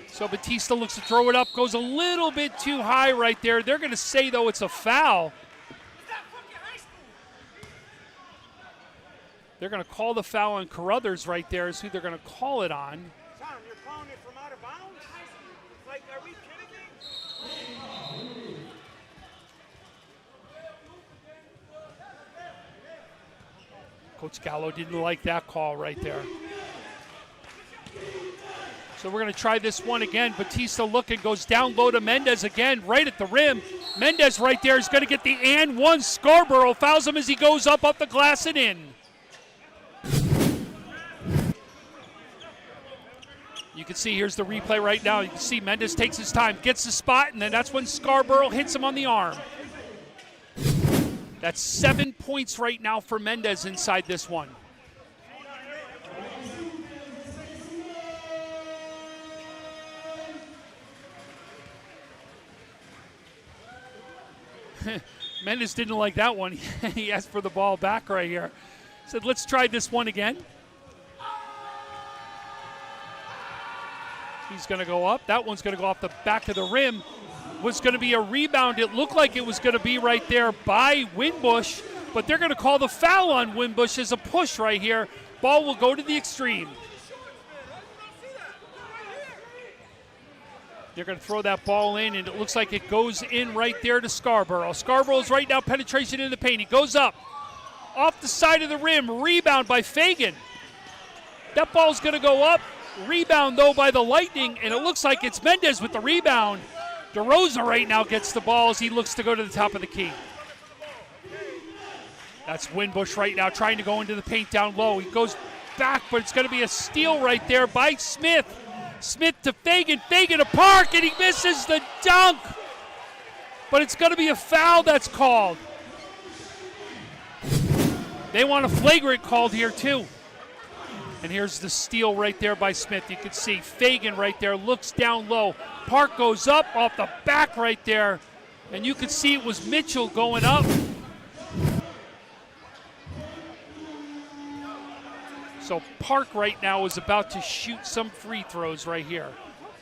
So Batista looks to throw it up, goes a little bit too high right there. They're going to say, though, it's a foul. They're going to call the foul on Carruthers right there is who they're going to call it on. Son, you're calling it from out of bounds? Like, are we kidding me? Coach Gallo didn't like that call right there. So we're going to try this one again. Batista looking, goes down low to Mendez again, right at the rim. Mendez right there is going to get the and one. Scarborough fouls him as he goes up off the glass and in. You can see here's the replay right now. You can see Mendez takes his time, gets the spot, and then that's when Scarborough hits him on the arm. That's 7 points right now for Mendez inside this one. Mendez didn't like that one. He asked for the ball back right here. Said, let's try this one again. He's going to go up. That one's going to go off the back of the rim. Was going to be a rebound. It looked like it was going to be right there by Winbush, but they're going to call the foul on Winbush as a push right here. Ball will go to the Extreme. They're going to throw that ball in, and it looks like it goes in right there to Scarborough. Scarborough's right now penetration in the paint. He goes up. Off the side of the rim. Rebound by Fagan. That ball's going to go up. Rebound, though, by the Lightning, and it looks like it's Mendez with the rebound. DeRosa right now gets the ball as he looks to go to the top of the key. That's Winbush right now trying to go into the paint down low. He goes back, but it's going to be a steal right there by Smith. Smith to Fagan. Fagan to Park, and he misses the dunk. But it's going to be a foul that's called. They want a flagrant called here, too. And here's the steal right there by Smith. You can see Fagan right there, looks down low. Park goes up off the back right there. And you can see it was Mitchell going up. So Park right now is about to shoot some free throws right here.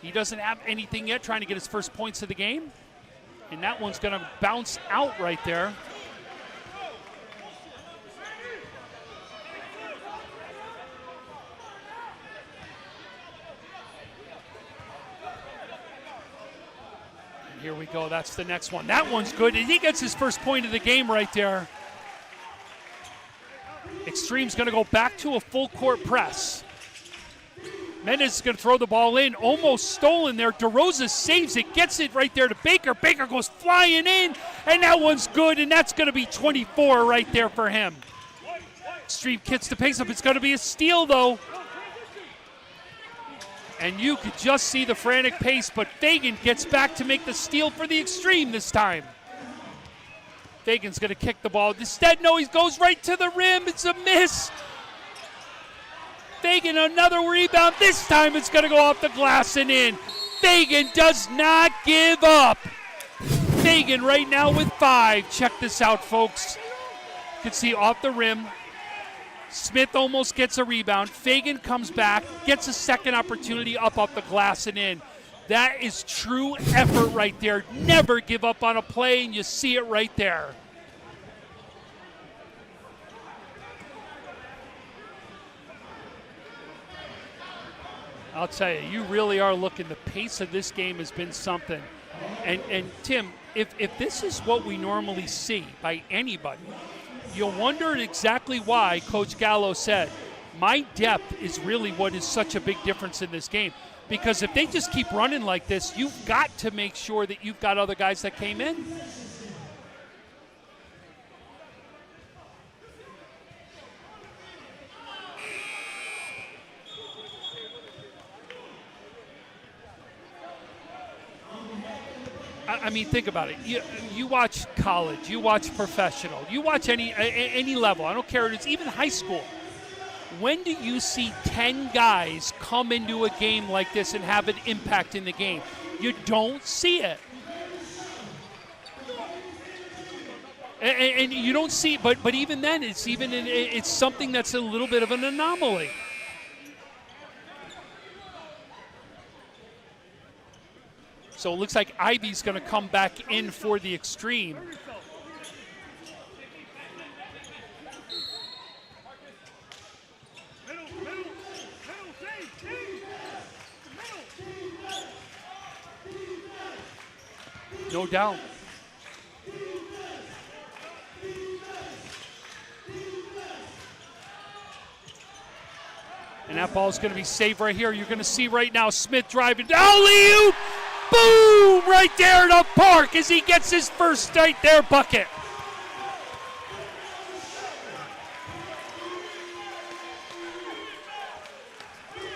He doesn't have anything yet, trying to get his first points of the game. And that one's going to bounce out right there. And here we go, that's the next one. That one's good, and he gets his first point of the game right there. Extreme's going to go back to a full court press. Mendez is going to throw the ball in, almost stolen there. DeRosa saves it, gets it right there to Baker. Baker goes flying in, and that one's good, and that's going to be 24 right there for him. Extreme gets the pace up. It's going to be a steal, though. And you could just see the frantic pace, but Fagan gets back to make the steal for the Extreme this time. Fagan's going to kick the ball. Instead, no, he goes right to the rim. It's a miss. Fagan, another rebound. This time it's going to go off the glass and in. Fagan does not give up. Fagan right now with 5. Check this out, folks. You can see off the rim. Smith almost gets a rebound. Fagan comes back, gets a second opportunity up off the glass and in. That is true effort right there. Never give up on a play, and you see it right there. I'll tell you, you really are looking. The pace of this game has been something. And Tim, if this is what we normally see by anybody, you'll wonder exactly why Coach Gallo said, my depth is really what is such a big difference in this game. Because if they just keep running like this, you've got to make sure that you've got other guys that came in. I mean, think about it. You watch college, you watch professional, you watch any level. I don't care if it's even high school. When do you see 10 guys come into a game like this and have an impact in the game? You don't see it. And you don't see, but even then, it's something that's a little bit of an anomaly. So it looks like Ivy's going to come back in for the Extreme. No doubt. And that ball's going to be saved right here. You're going to see right now Smith driving. Alley-oop! Boom! Right there to Park as he gets his first right there bucket.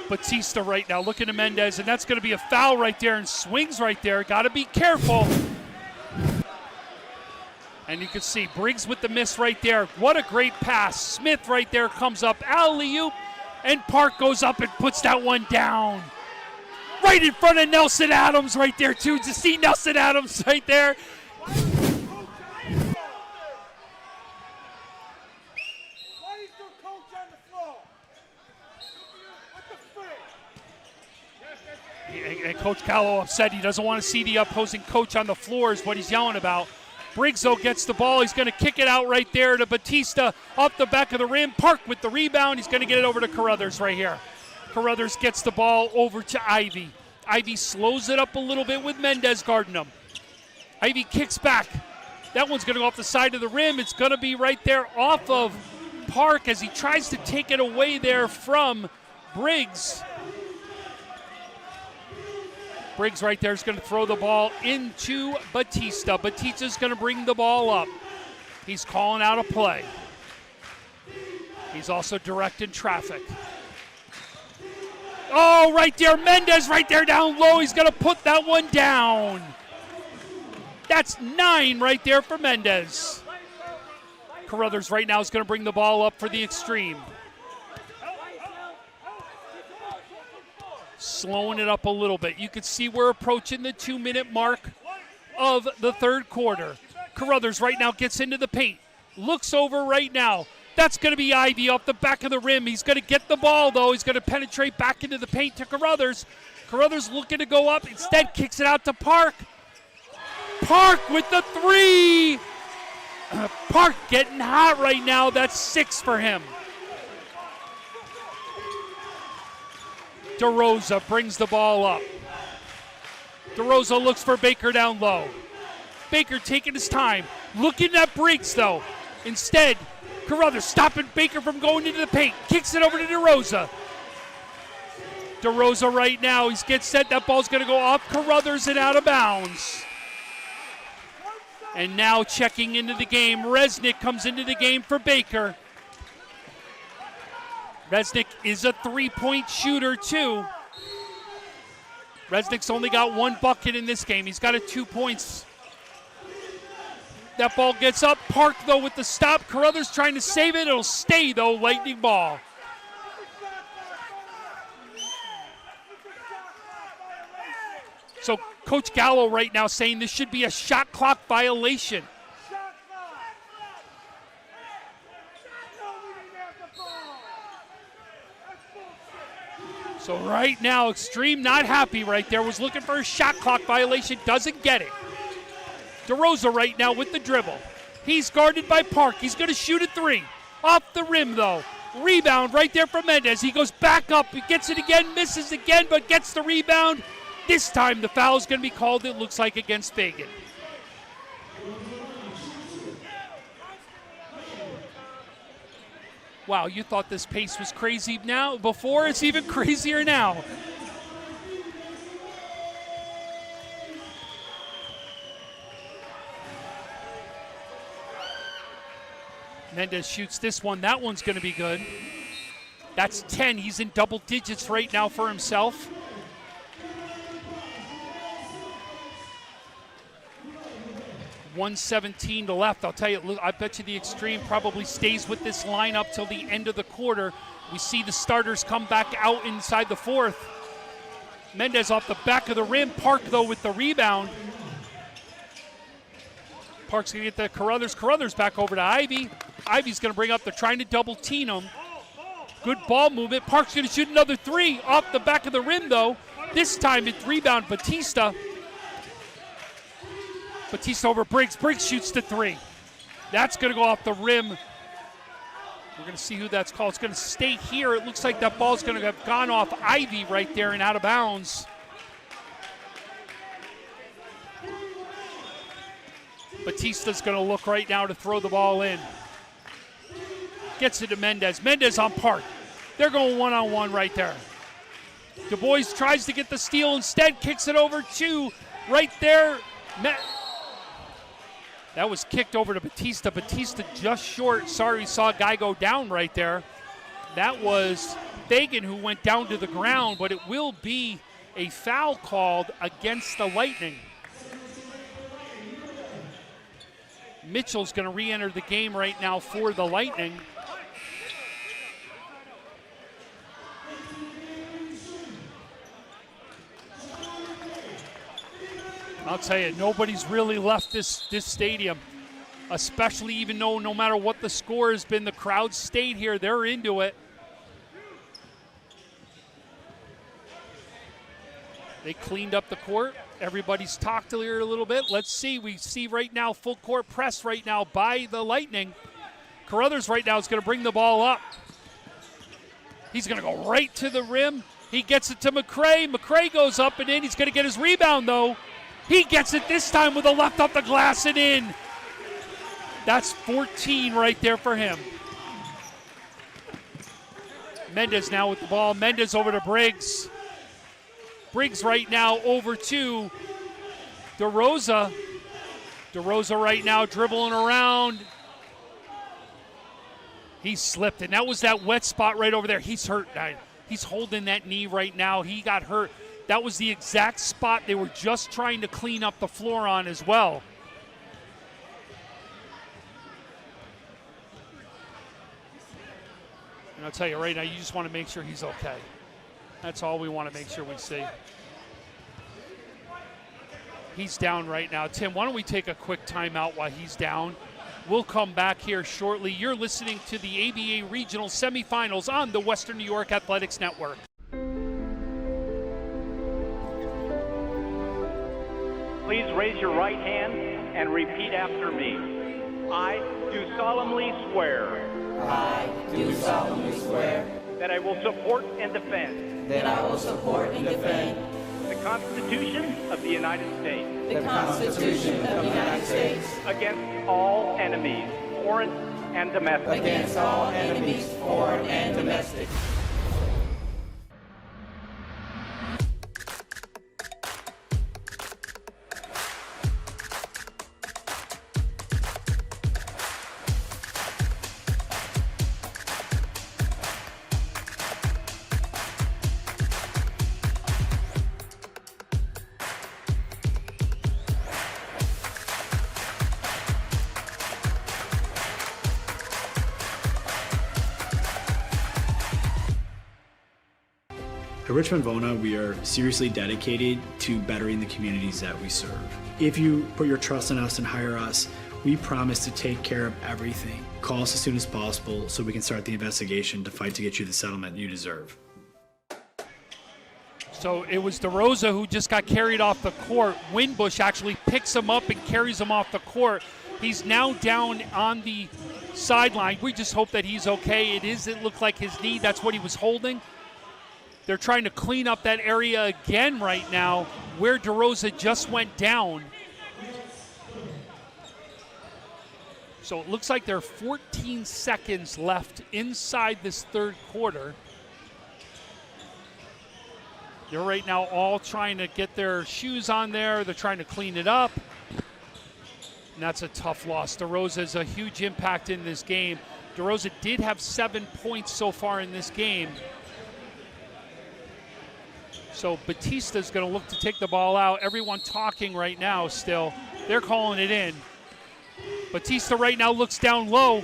Batista right now looking to Mendez, and that's going to be a foul right there, and swings right there. Got to be careful. And you can see Briggs with the miss right there. What a great pass. Smith right there comes up, alley-oop, and Park goes up and puts that one down. Right in front of Nelson Adams right there, too. To see Nelson Adams right there. And Coach Gallo upset. He doesn't want to see the opposing coach on the floor is what he's yelling about. Briggs, though, gets the ball. He's going to kick it out right there to Batista off the back of the rim. Park with the rebound. He's going to get it over to Carruthers right here. Carruthers gets the ball over to Ivy. Ivy slows it up a little bit with Mendez guarding him. Ivy kicks back. That one's going to go off the side of the rim. It's going to be right there off of Park as he tries to take it away there from Briggs. Briggs right there is going to throw the ball into Batista. Batista's going to bring the ball up. He's calling out a play. He's also directing traffic. Oh, right there, Mendez right there down low. He's going to put that one down. That's 9 right there for Mendez. Carruthers right now is going to bring the ball up for the Extreme. slowing it up a little bit. You can see we're approaching the 2-minute mark of the third quarter. Carruthers right now gets into the paint. Looks over right now. That's going to be Ivy off the back of the rim. He's going to get the ball, though. He's going to penetrate back into the paint to Carruthers. Carruthers looking to go up. Instead, kicks it out to Park. Park with the three. Park getting hot right now. That's 6 for him. DeRosa brings the ball up. DeRosa looks for Baker down low. Baker taking his time. Looking at Briggs, though. Instead, Carruthers stopping Baker from going into the paint. Kicks it over to DeRosa. DeRosa right now, he gets set. That ball's going to go off Carruthers and out of bounds. And now checking into the game, Resnick comes into the game for Baker. Resnick is a three-point shooter, too. Resnick's only got 1 bucket in this game. He's got 2 points. That ball gets up. Park, though, with the stop. Carruthers trying to save it. It'll stay, though. Lightning ball. So Coach Gallo right now saying this should be a shot clock violation. So right now, Extreme not happy right there. Was looking for a shot clock violation. Doesn't get it. DeRosa right now with the dribble. He's guarded by Park. He's going to shoot a 3. Off the rim, though. Rebound right there from Mendez. He goes back up. He gets it again. Misses again, but gets the rebound. This time the foul is going to be called, it looks like, against Fagan. Wow, you thought this pace was crazy now? Before, it's even crazier now. Mendez shoots this one. That one's going to be good. That's 10. He's in double digits right now for himself. .117 to left. I'll tell you, I bet you the Extreme probably stays with this lineup till the end of the quarter. We see the starters come back out inside the fourth. Mendez off the back of the rim. Park, though, with the rebound. Park's going to get the Carruthers. Carruthers back over to Ivy. Ivy's going to bring up, they're trying to double team him. Good ball movement. Park's going to shoot another 3 off the back of the rim, though. This time it's rebound Batista. Batista over Briggs. Briggs shoots the 3. That's going to go off the rim. We're going to see who that's called. It's going to stay here. It looks like that ball's going to have gone off Ivy right there and out of bounds. Batista's going to look right now to throw the ball in. Gets it to Mendez. Mendez on Park. They're going one-on-one right there. Du Bois tries to get the steal. Instead, kicks it over to right there. That was kicked over to Batista. Batista just short. Sorry, saw a guy go down right there. That was Fagan who went down to the ground, but it will be a foul called against the Lightning. Mitchell's going to re-enter the game right now for the Lightning. I'll tell you, nobody's really left this stadium, especially even though no matter what the score has been, the crowd stayed here. They're into it. They cleaned up the court. Everybody's talked here a little bit. Let's see. We see right now full court press right now by the Lightning. Carruthers right now is going to bring the ball up. He's going to go right to the rim. He gets it to McCray. McCray goes up and in. He's going to get his rebound, though. He gets it this time with a left off the glass and in. That's 14 right there for him. Mendez now with the ball. Mendez over to Briggs. Briggs right now over to DeRosa. DeRosa right now dribbling around. He slipped, and that was that wet spot right over there. He's hurt. He's holding that knee right now. He got hurt. That was the exact spot they were just trying to clean up the floor on as well. And I'll tell you right now, you just want to make sure he's okay. That's all we want to make sure we see. He's down right now. Tim, why don't we take a quick timeout while he's down? We'll come back here shortly. You're listening to the ABA Regional Semifinals on the Western New York Athletics Network. Please raise your right hand and repeat after me. I do solemnly swear. I do solemnly swear. That I will support and defend. That I will support and defend. The Constitution of the United States. The Constitution of the United States. Against all enemies, foreign and domestic. Against all enemies, foreign and domestic. At Richmond Vona, we are seriously dedicated to bettering the communities that we serve. If you put your trust in us and hire us, we promise to take care of everything. Call us as soon as possible so we can start the investigation to fight to get you the settlement you deserve. So it was DeRosa who just got carried off the court. Winbush actually picks him up and carries him off the court. He's now down on the sideline. We just hope that he's okay. It looked like his knee, that's what he was holding. They're trying to clean up that area again right now where DeRosa just went down. So it looks like there are 14 seconds left inside this third quarter. They're right now all trying to get their shoes on there. They're trying to clean it up. And that's a tough loss. DeRosa has a huge impact in this game. DeRosa did have 7 points so far in this game. So Batista's going to look to take the ball out. Everyone talking right now still. They're calling it in. Batista right now looks down low.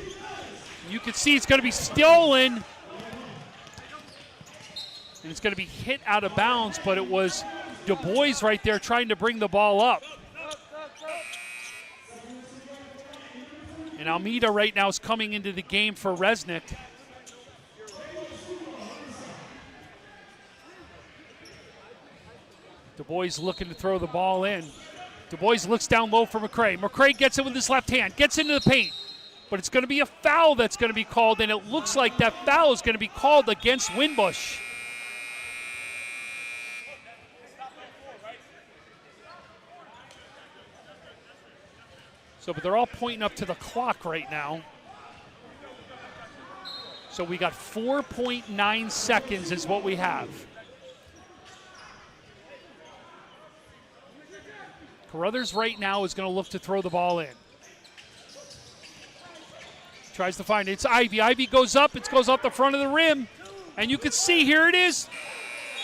You can see it's going to be stolen. And it's going to be hit out of bounds, but it was Du Bois right there trying to bring the ball up. And Almeida right now is coming into the game for Resnick. Du Bois looking to throw the ball in. Du Bois looks down low for McCray. McCray gets it with his left hand, gets into the paint. But it's going to be a foul that's going to be called, and it looks like that foul is going to be called against Winbush. But they're all pointing up to the clock right now. So we got 4.9 seconds is what we have. Carruthers right now is going to look to throw the ball in. Tries to find it. It's Ivy. Ivy goes up. It goes up the front of the rim. And you can see here it is.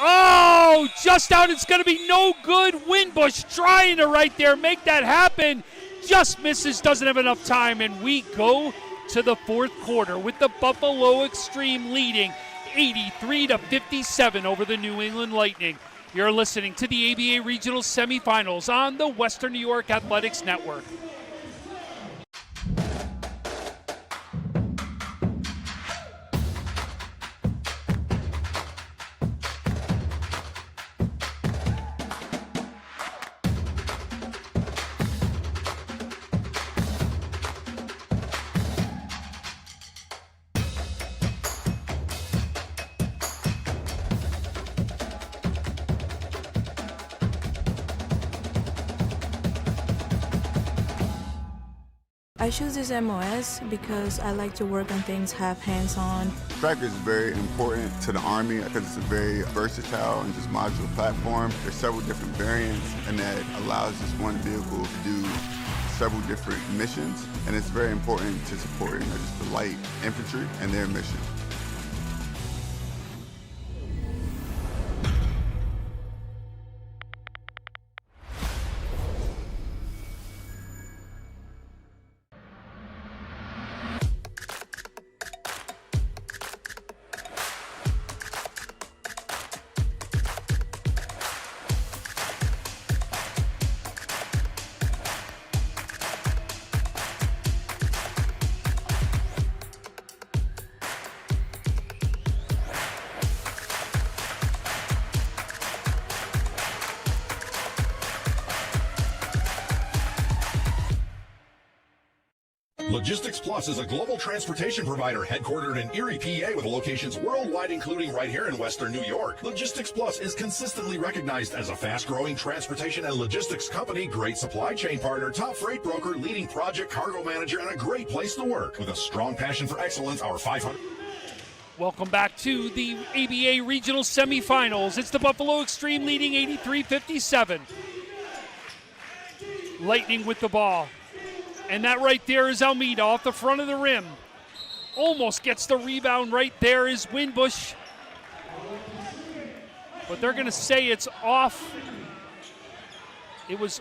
Oh, just out. It's going to be no good. Winbush trying to right there make that happen. Just misses, doesn't have enough time. And we go to the fourth quarter with the Buffalo Extreme leading 83-57 over the New England Lightning. You're listening to the ABA Regional Semifinals on the Western New York Athletics Network. I choose this MOS because I like to work on things, have hands-on. Track is very important to the Army because it's a very versatile and just modular platform. There's several different variants, and that allows this one vehicle to do several different missions, and it's very important to support just the light infantry and their mission. Logistics Plus is a global transportation provider headquartered in Erie, PA with locations worldwide, including right here in Western New York. Logistics Plus is consistently recognized as a fast-growing transportation and logistics company, great supply chain partner, top freight broker, leading project cargo manager, and a great place to work. With a strong passion for excellence, our 500... Welcome back to the ABA Regional Semifinals. It's the Buffalo Extreme leading 83-57. Lightning with the ball. And that right there is Almeida off the front of the rim. Almost gets the rebound right there is Winbush. But they're going to say it's off. It was,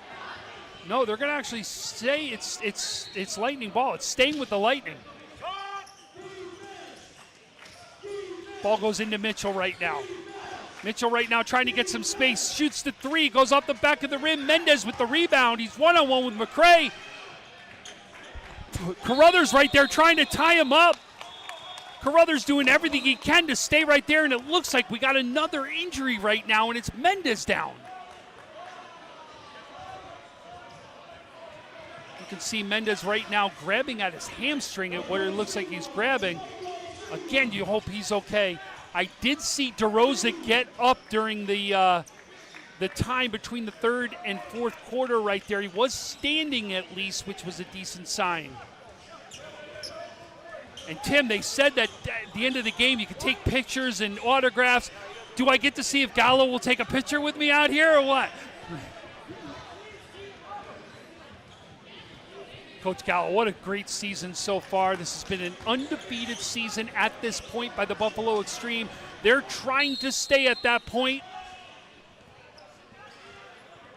no, they're going to actually say it's Lightning ball. It's staying with the Lightning. Ball goes into Mitchell right now. Mitchell right now trying to get some space. Shoots the three, goes off the back of the rim. Mendez with the rebound. He's one-on-one with McCray. Carruthers right there trying to tie him up. Carruthers doing everything he can to stay right there, and it looks like we got another injury right now, and it's Mendez down. You can see Mendez right now grabbing at his hamstring at what it looks like he's grabbing. Again, you hope he's okay. I did see DeRosa get up during the time between the third and fourth quarter right there. He was standing at least, which was a decent sign. And Tim, they said that at the end of the game you could take pictures and autographs. Do I get to see if Gallo will take a picture with me out here or what? Coach Gallo, what a great season so far. This has been an undefeated season at this point by the Buffalo Extreme. They're trying to stay at that point.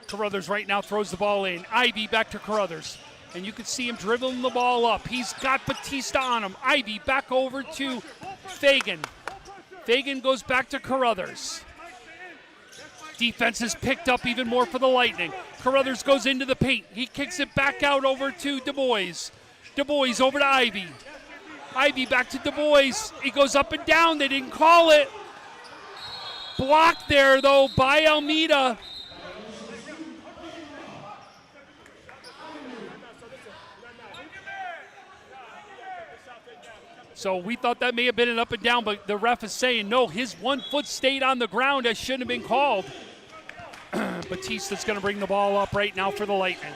Carruthers right now throws the ball in. Ivy back to Carruthers. And you can see him dribbling the ball up. He's got Batista on him. Ivy back over to Fagan. Fagan goes back to Carruthers. Defense is picked up even more for the Lightning. Carruthers goes into the paint. He kicks it back out over to Du Bois. Du Bois over to Ivy. Ivy back to Du Bois. He goes up and down. They didn't call it. Blocked there, though, by Almeida. So we thought that may have been an up and down, but the ref is saying no, his 1 foot stayed on the ground. That shouldn't have been called. Batista's going to bring the ball up right now for the Lightning.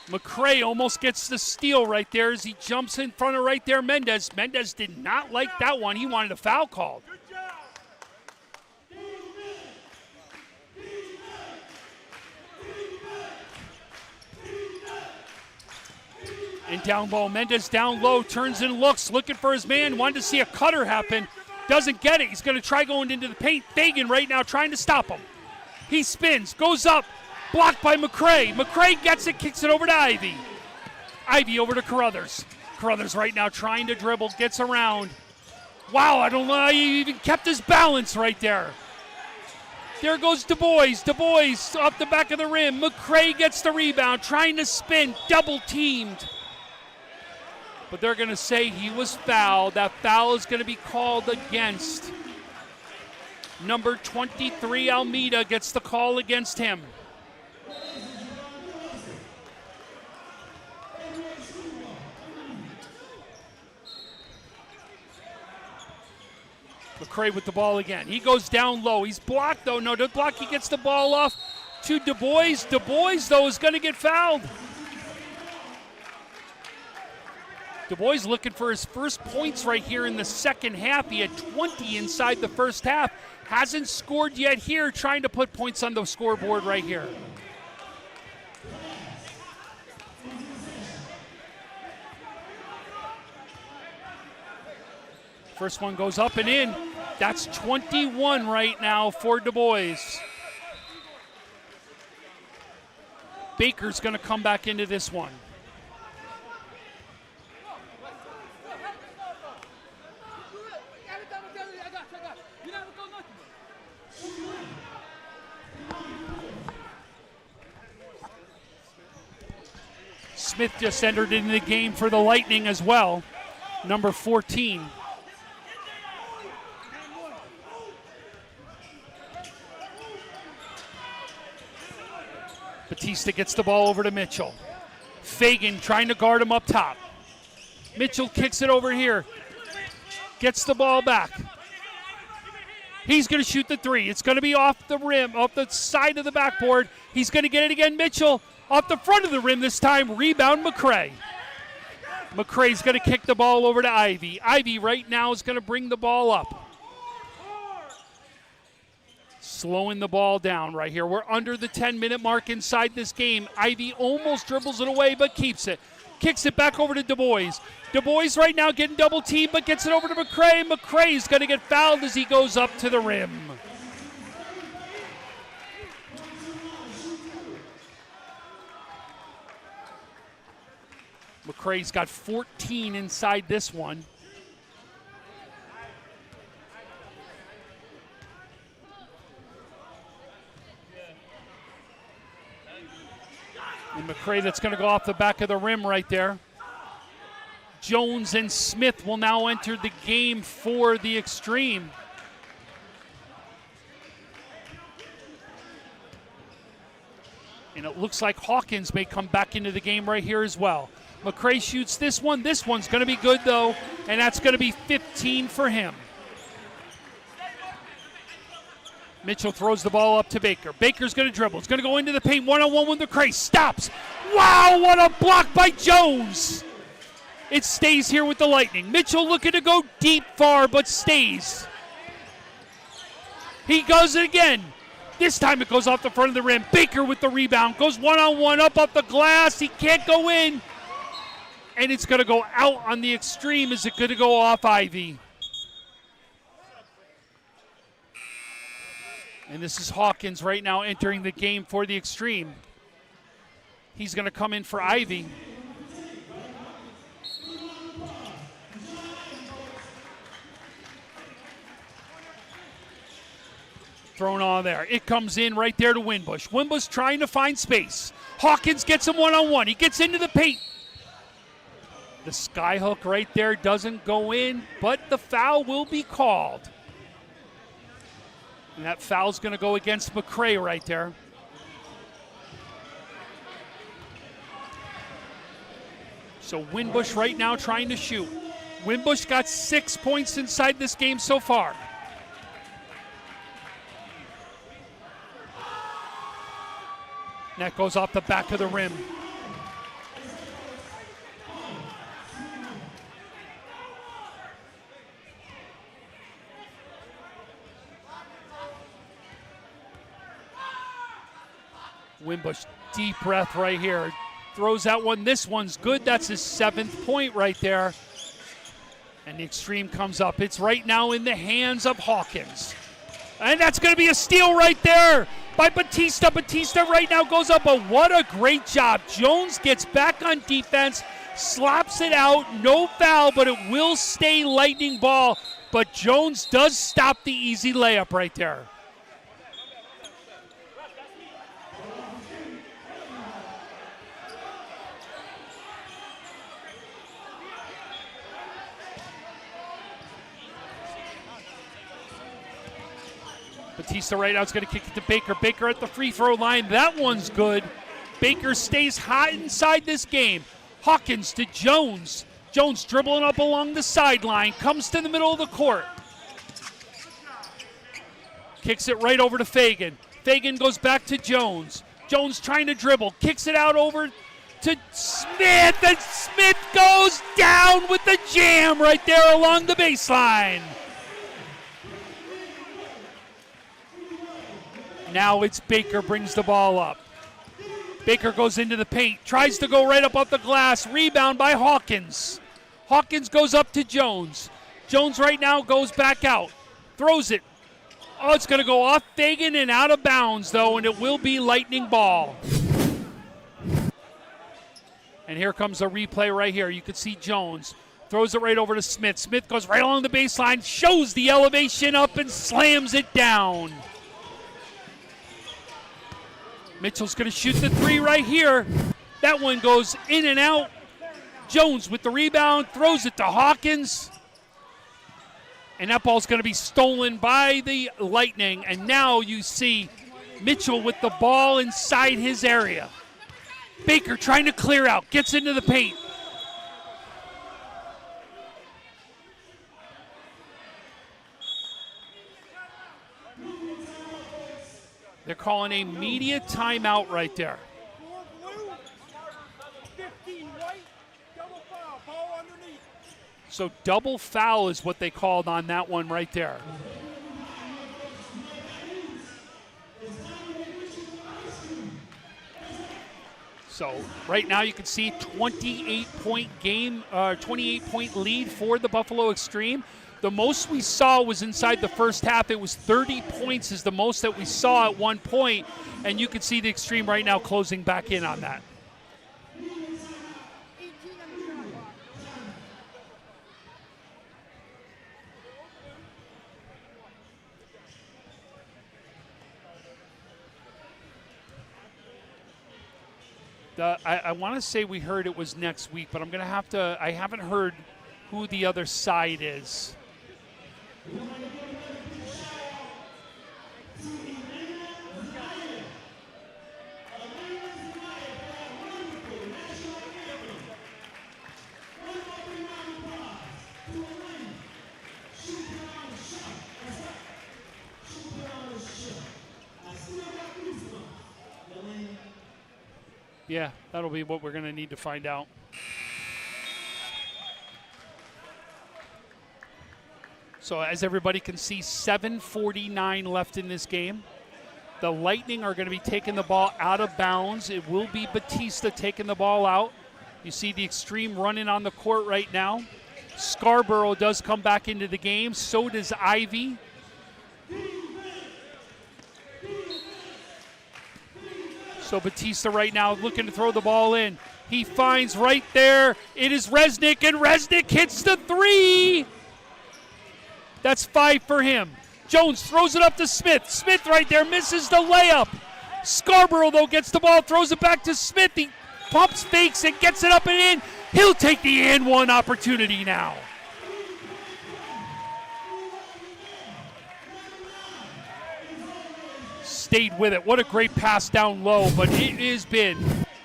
McCray almost gets the steal right there as he jumps in front of right there Mendez. Mendez did not like that one. He wanted a foul called. And down low, Mendez down low, turns and looks, looking for his man, wanted to see a cutter happen. Doesn't get it. He's going to try going into the paint. Fagan right now trying to stop him. He spins, goes up, blocked by McCray. McCray gets it, kicks it over to Ivy. Ivy over to Carruthers. Carruthers right now trying to dribble, gets around. Wow, I don't know how he even kept his balance right there. There goes Du Bois. Du Bois up the back of the rim. McCray gets the rebound, trying to spin, double teamed. But they're going to say he was fouled. That foul is going to be called against number 23, Almeida, gets the call against him. McCray with the ball again. He goes down low. He's blocked, though. No, don't block. He gets the ball off to Du Bois. Du Bois, though, is going to get fouled. Du Bois looking for his first points right here in the second half. He had 20 inside the first half. Hasn't scored yet here, trying to put points on the scoreboard right here. First one goes up and in. That's 21 right now for Du Bois. Baker's going to come back into this one. Smith just entered into the game for the Lightning as well, number 14. Batista gets the ball over to Mitchell. Fagan trying to guard him up top. Mitchell kicks it over here. Gets the ball back. He's going to shoot the three. It's going to be off the rim, off the side of the backboard. He's going to get it again. Mitchell off the front of the rim this time. Rebound McCray. McCray's going to kick the ball over to Ivy. Ivy right now is going to bring the ball up. Slowing the ball down right here. We're under the 10-minute mark inside this game. Ivy almost dribbles it away but keeps it. Kicks it back over to Du Bois. Du Bois right now getting double teamed but gets it over to McCray. McCray's going to get fouled as he goes up to the rim. McCray's got 14 inside this one. And McCray, that's going to go off the back of the rim right there. Jones and Smith will now enter the game for the Extreme. And it looks like Hawkins may come back into the game right here as well. McCray shoots this one. This one's going to be good, though, and that's going to be 15 for him. Mitchell throws the ball up to Baker. Baker's going to dribble. It's going to go into the paint. One-on-one with McCray. Stops. Wow, what a block by Jones. It stays here with the Lightning. Mitchell looking to go deep far, but stays. He goes it again. This time it goes off the front of the rim. Baker with the rebound. Goes one-on-one up off the glass. He can't go in. And it's going to go out on the Extreme. Is it going to go off Ivy? And this is Hawkins right now entering the game for the Extreme. He's going to come in for Ivy. Thrown on there. It comes in right there to Winbush. Winbush trying to find space. Hawkins gets him one-on-one. He gets into the paint. The skyhook right there doesn't go in, but the foul will be called. And that foul's going to go against McCray right there. So Winbush right now trying to shoot. Winbush got 6 points inside this game so far. And that goes off the back of the rim. Winbush, deep breath right here. Throws that one. This one's good. That's his 7th point right there. And the Extreme comes up. It's right now in the hands of Hawkins. And that's going to be a steal right there by Batista. Batista right now goes up, but what a great job. Jones gets back on defense, slaps it out. No foul, but it will stay Lightning ball. But Jones does stop the easy layup right there. Batista right now is going to kick it to Baker. Baker at the free throw line. That one's good. Baker stays hot inside this game. Hawkins to Jones. Jones dribbling up along the sideline. Comes to the middle of the court. Kicks it right over to Fagan. Fagan goes back to Jones. Jones trying to dribble. Kicks it out over to Smith. And Smith goes down with the jam right there along the baseline. Now it's Baker brings the ball up. Baker goes into the paint, tries to go right up off the glass. Rebound by Hawkins. Hawkins goes up to Jones. Jones right now goes back out. Throws it. Oh, it's going to go off Fagan and out of bounds, though, and it will be Lightning ball. And here comes a replay right here. You can see Jones. Throws it right over to Smith. Smith goes right along the baseline, shows the elevation up and slams it down. Mitchell's going to shoot the three right here. That one goes in and out. Jones with the rebound, throws it to Hawkins. And that ball's going to be stolen by the Lightning. And now you see Mitchell with the ball inside his area. Baker trying to clear out, gets into the paint. They're calling a media timeout right there. 15 white, double foul, ball underneath. So double foul is what they called on that one right there. So right now you can see 28-point lead for the Buffalo Extreme. The most we saw was inside the first half. It was 30 points is the most that we saw at one point, and you can see the Extreme right now closing back in on that. I want to say we heard it was next week, but I'm going to have to, I haven't heard who the other side is. Yeah, that'll be what we're going to need to find out. So as everybody can see, 7:49 left in this game. The Lightning are going to be taking the ball out of bounds. It will be Batista taking the ball out. You see the Extreme running on the court right now. Scarborough does come back into the game. So does Ivy. So Batista right now looking to throw the ball in. He finds right there. It is Resnick, and Resnick hits the three. That's 5 for him. Jones throws it up to Smith. Smith right there misses the layup. Scarborough, though, gets the ball, throws it back to Smith. He pumps, fakes, and gets it up and in. He'll take the and one opportunity now. Stayed with it. What a great pass down low, but it has been,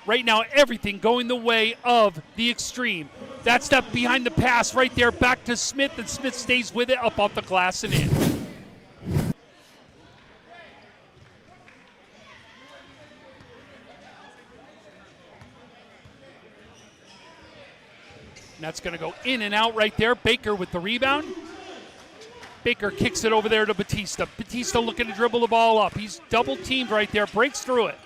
right now, everything going the way of the Extreme. That step behind the pass right there back to Smith, and Smith stays with it up off the glass and in. And that's going to go in and out right there. Baker with the rebound. Baker kicks it over there to Batista. Batista looking to dribble the ball up. He's double teamed right there, breaks through it.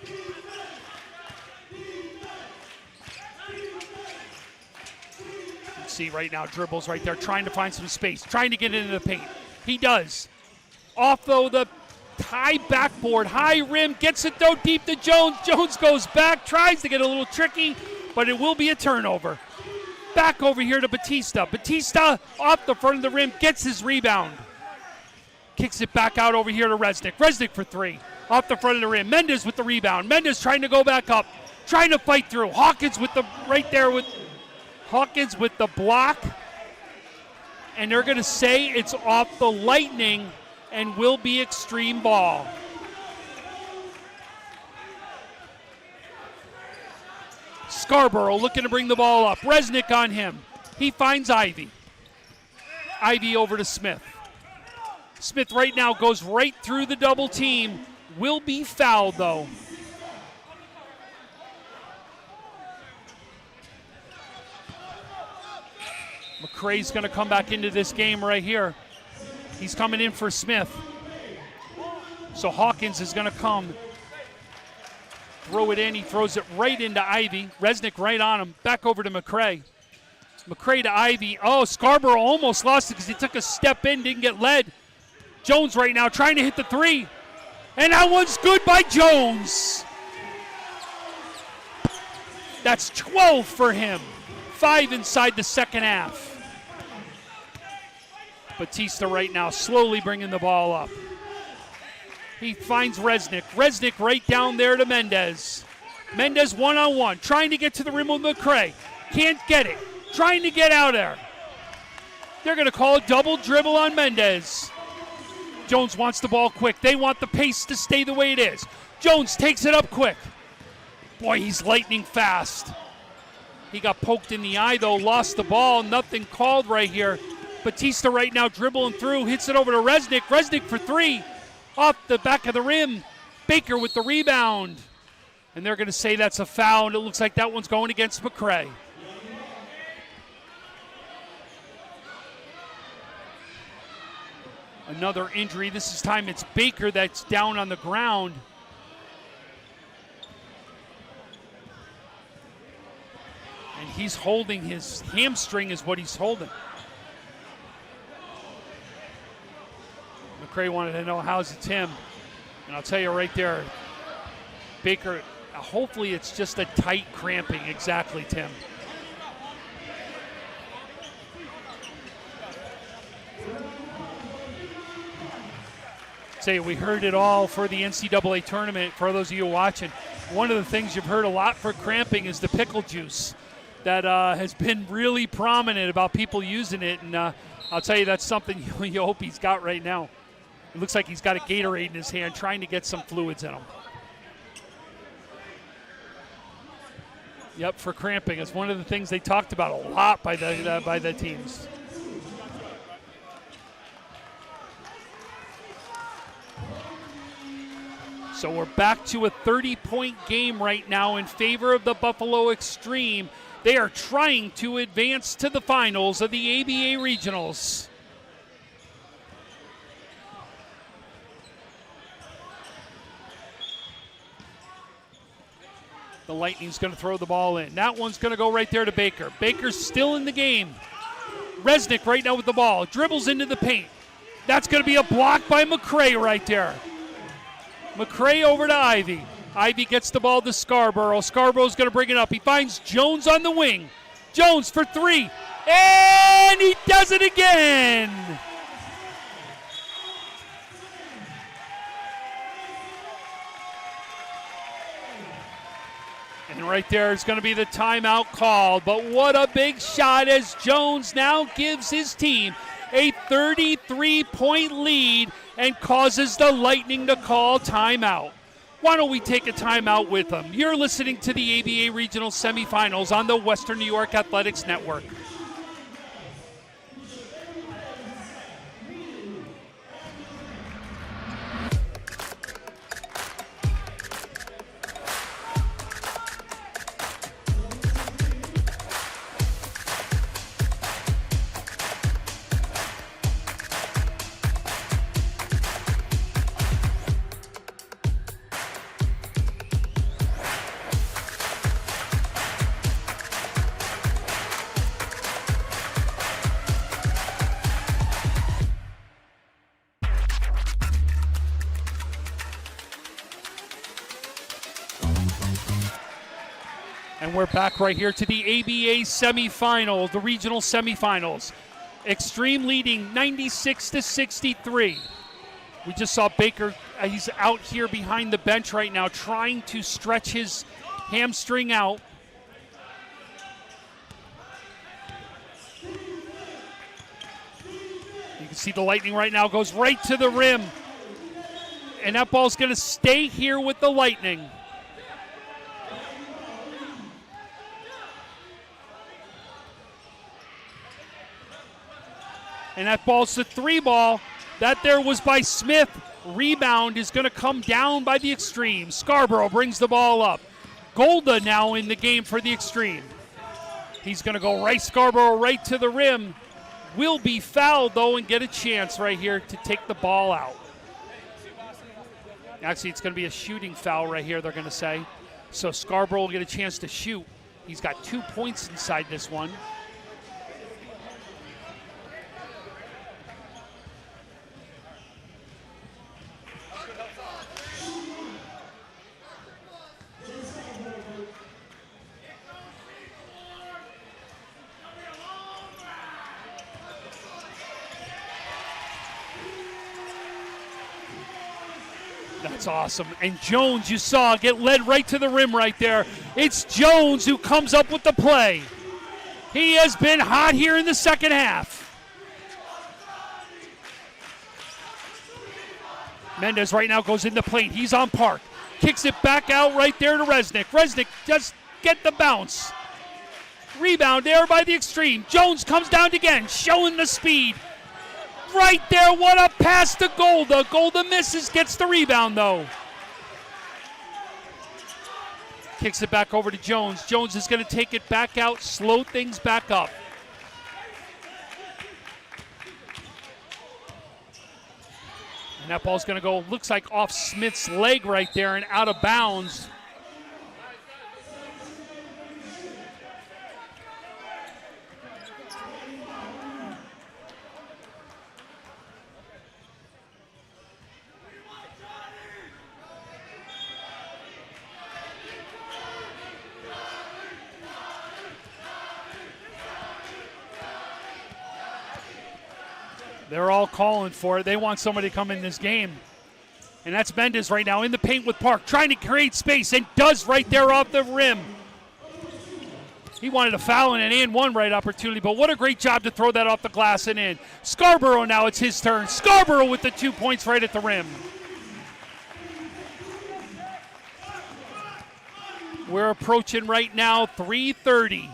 See right now, dribbles right there, trying to find some space, trying to get into the paint. He does. Off though the high backboard, high rim, gets it though deep to Jones. Jones goes back, tries to get a little tricky, but it will be a turnover. Back over here to Batista. Batista off the front of the rim, gets his rebound. Kicks it back out over here to Resnick. Resnick for three, off the front of the rim. Mendez with the rebound. Mendez trying to go back up, trying to fight through. Hawkins with the, right there with Hawkins with the block, and they're going to say it's off the Lightning and will be Extreme ball. Scarborough looking to bring the ball up. Resnick on him. He finds Ivy. Ivy over to Smith. Smith right now goes right through the double team. Will be fouled though. McCrae's going to come back into this game right here. He's coming in for Smith. So Hawkins is going to come. Throw it in. He throws it right into Ivy. Resnick right on him. Back over to McCrae. McCrae to Ivy. Oh, Scarborough almost lost it because he took a step in, didn't get led. Jones right now trying to hit the three. And that one's good by Jones. That's 12 for him. 5 inside the second half. Batista right now slowly bringing the ball up. He finds Resnick. Resnick right down there to Mendez. Mendez one-on-one, trying to get to the rim with McCrae. Can't get it. Trying to get out there. They're going to call a double dribble on Mendez. Jones wants the ball quick. They want the pace to stay the way it is. Jones takes it up quick. Boy, he's lightning fast. He got poked in the eye, though, lost the ball. Nothing called right here. Batista right now dribbling through, hits it over to Resnick. Resnick for three, off the back of the rim. Baker with the rebound. And they're going to say that's a foul, and it looks like that one's going against McCray. Another injury. This time it's Baker that's down on the ground. And he's holding his hamstring is what he's holding. McCray wanted to know how's it, Tim. And I'll tell you right there, Baker, hopefully it's just a tight cramping. Exactly, Tim. Say we heard it all for the NCAA tournament. For those of you watching, one of the things you've heard a lot for cramping is the pickle juice. That has been really prominent about people using it, and I'll tell you that's something you hope he's got right now. It looks like he's got a Gatorade in his hand, trying to get some fluids in him. Yep, for cramping. It's one of the things they talked about a lot by the teams. So we're back to a 30-point game right now in favor of the Buffalo Extreme. They are trying to advance to the finals of the ABA Regionals. The Lightning's going to throw the ball in. That one's going to go right there to Baker. Baker's still in the game. Resnick right now with the ball. Dribbles into the paint. That's going to be a block by McCray right there. McCray over to Ivy. Ivy gets the ball to Scarborough. Scarborough's going to bring it up. He finds Jones on the wing. Jones for three. And he does it again. And right there is going to be the timeout called. But what a big shot as Jones now gives his team a 33-point lead and causes the Lightning to call timeout. Why don't we take a timeout with them? You're listening to the ABA Regional Semifinals on the Western New York Athletics Network. And we're back right here to the ABA semifinals, the regional semifinals. Extreme leading 96-63. We just saw Baker, he's out here behind the bench right now trying to stretch his hamstring out. You can see the Lightning right now goes right to the rim. And that ball's going to stay here with the Lightning. And that ball's the three ball. That there was by Smith. Rebound is going to come down by the Extreme. Scarborough brings the ball up. Golda now in the game for the Extreme. He's going to go right, Scarborough right to the rim. Will be fouled, though, and get a chance right here to take the ball out. Actually, it's going to be a shooting foul right here, they're going to say. So Scarborough will get a chance to shoot. He's got 2 points inside this one. That's awesome. And Jones, you saw, get led right to the rim right there. It's Jones who comes up with the play. He has been hot here in the second half. Mendez right now goes in the paint. He's on Park. Kicks it back out right there to Resnick. Resnick just get the bounce. Rebound there by the extreme. Jones comes down again, showing the speed. Right there, what a pass to Golda. Golda misses, gets the rebound though. Kicks it back over to Jones. Jones is going to take it back out, slow things back up. And that ball's going to go, looks like off Smith's leg right there and out of bounds. They're all calling for it. They want somebody to come in this game. And that's Mendes right now in the paint with Park, trying to create space, and does right there off the rim. He wanted a foul and an and-one right opportunity, but what a great job to throw that off the glass and in. Scarborough now, it's his turn. Scarborough with the 2 points right at the rim. We're approaching right now 3:30.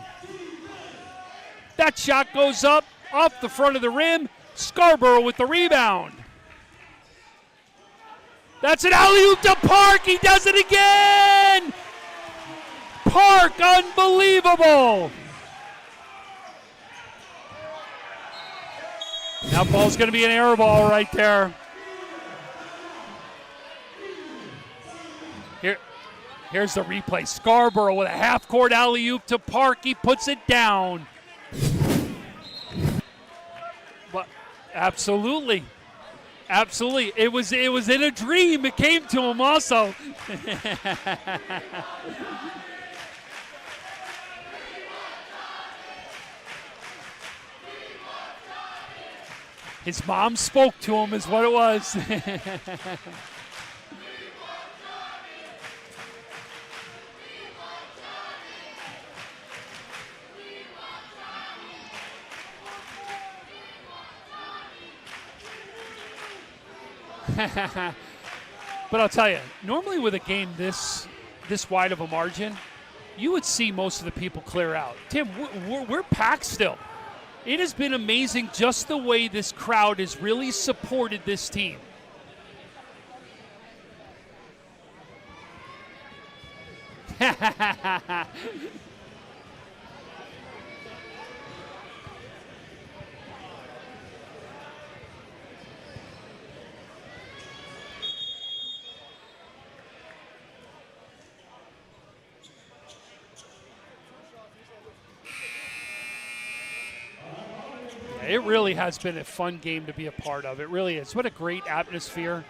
That shot goes up, off the front of the rim. Scarborough with the rebound. That's an alley-oop to Park. He does it again. Park, unbelievable. That ball's going to be an air ball right there. Here's the replay. Scarborough with a half-court alley-oop to Park. He puts it down. Absolutely. Absolutely. It was in a dream. It came to him also. His mom spoke to him is what it was. But I'll tell you, normally with a game this wide of a margin, you would see most of the people clear out. Tim, we're packed still. It has been amazing just the way this crowd has really supported this team. It really has been a fun game to be a part of. It really is. What a great atmosphere.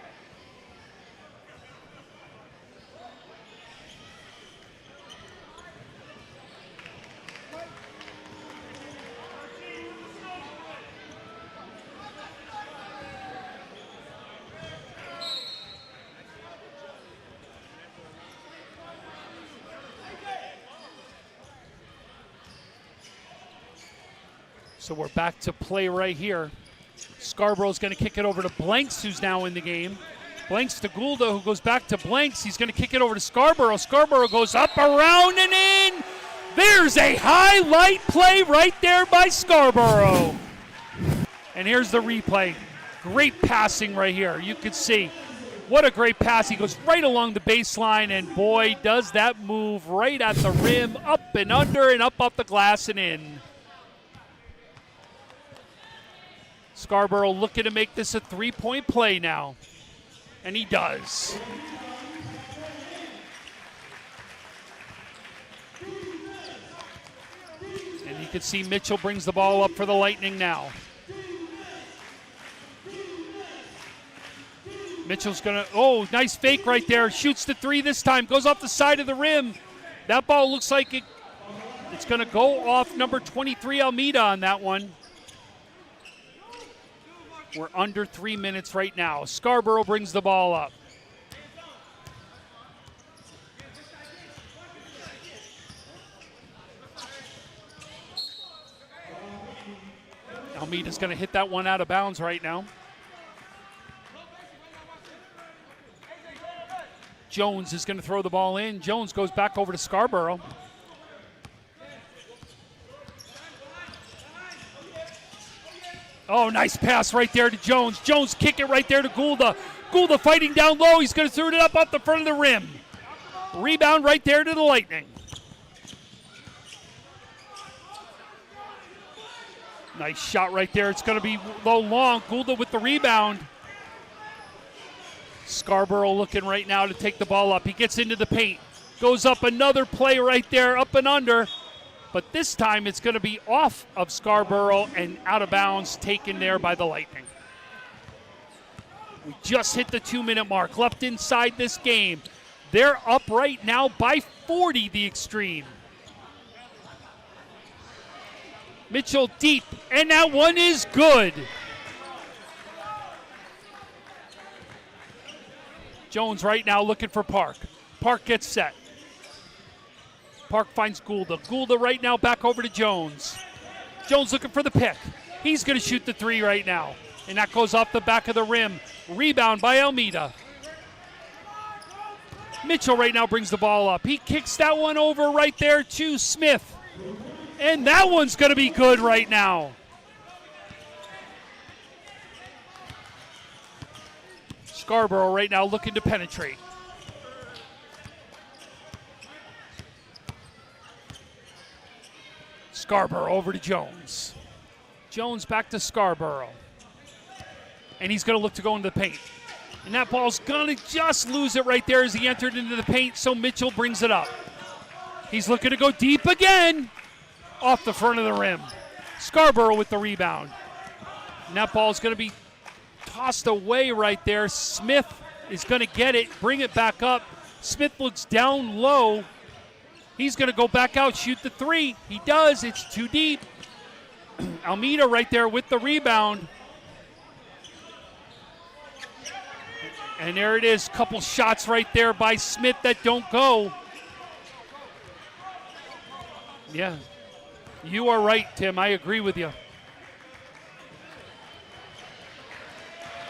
So we're back to play right here. Scarborough's going to kick it over to Blanks, who's now in the game. Blanks to Goulda, who goes back to Blanks. He's going to kick it over to Scarborough. Scarborough goes up, around, and in. There's a highlight play right there by Scarborough. And here's the replay. Great passing right here. You can see what a great pass. He goes right along the baseline, and boy, does that move right at the rim, up and under, and up off the glass and in. Scarborough looking to make this a three-point play now. And he does. And you can see Mitchell brings the ball up for the Lightning now. Mitchell's gonna, oh, nice fake right there. Shoots the three this time, goes off the side of the rim. That ball looks like it's gonna go off number 23, Almeida, on that one. We're under 3 minutes right now. Scarborough brings the ball up. Almeida's going to hit that one out of bounds right now. Jones is going to throw the ball in. Jones goes back over to Scarborough. Oh, nice pass right there to Jones. Jones kick it right there to Goulda. Goulda fighting down low. He's going to throw it up off the front of the rim. Rebound right there to the Lightning. Nice shot right there. It's going to be low long. Goulda with the rebound. Scarborough looking right now to take the ball up. He gets into the paint. Goes up another play right there, up and under. But this time it's going to be off of Scarborough and out of bounds, taken there by the Lightning. We just hit the 2-minute mark, left inside this game. They're up right now by 40, the Extreme. Mitchell deep, and that one is good. Jones right now looking for Park. Park gets set. Park finds Goulda. Goulda right now back over to Jones. Jones looking for the pick. He's going to shoot the three right now. And that goes off the back of the rim. Rebound by Almeida. Mitchell right now brings the ball up. He kicks that one over right there to Smith. And that one's going to be good right now. Scarborough right now looking to penetrate. Scarborough over to Jones. Jones back to Scarborough. And he's going to look to go into the paint. And that ball's going to just lose it right there as he entered into the paint, so Mitchell brings it up. He's looking to go deep again. Off the front of the rim. Scarborough with the rebound. And that ball's going to be tossed away right there. Smith is going to get it, bring it back up. Smith looks down low. He's going to go back out, shoot the three. He does. It's too deep. Almeida right there with the rebound. And there it is. Couple shots right there by Smith that don't go. Yeah. You are right, Tim. I agree with you.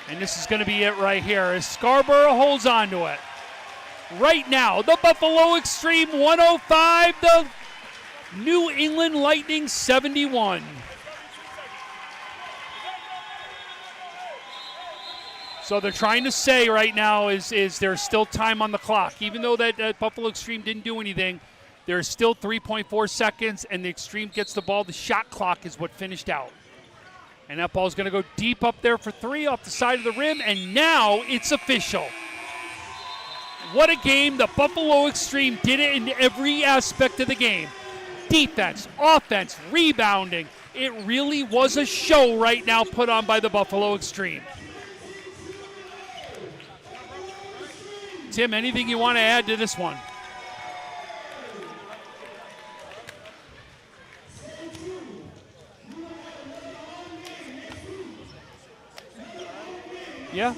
And this is going to be it right here as Scarborough holds on to it. Right now, the Buffalo Extreme 105, the New England Lightning 71. So they're trying to say right now is there's still time on the clock. Even though that Buffalo Extreme didn't do anything, there's still 3.4 seconds, and the Extreme gets the ball. The shot clock is what finished out. And that ball's going to go deep up there for three off the side of the rim, and now it's official. What a game. The Buffalo Extreme did it in every aspect of the game. Defense, offense, rebounding. It really was a show right now put on by the Buffalo Extreme. Tim, anything you want to add to this one? Yeah.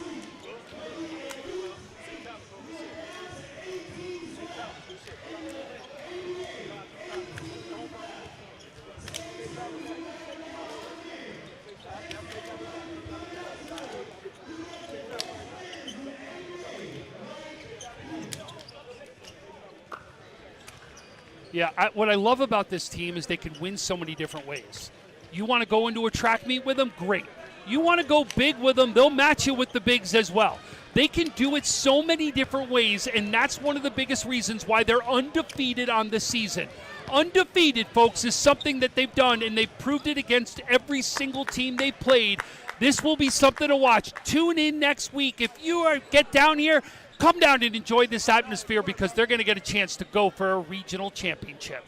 Yeah, what I love about this team is they can win so many different ways. You want to go into a track meet with them? Great. You want to go big with them? They'll match you with the bigs as well. They can do it so many different ways, and that's one of the biggest reasons why they're undefeated on the season. Undefeated, folks, is something that they've done, and they've proved it against every single team they've played. This will be something to watch. Tune in next week. If you get down here, come down and enjoy this atmosphere because they're going to get a chance to go for a regional championship.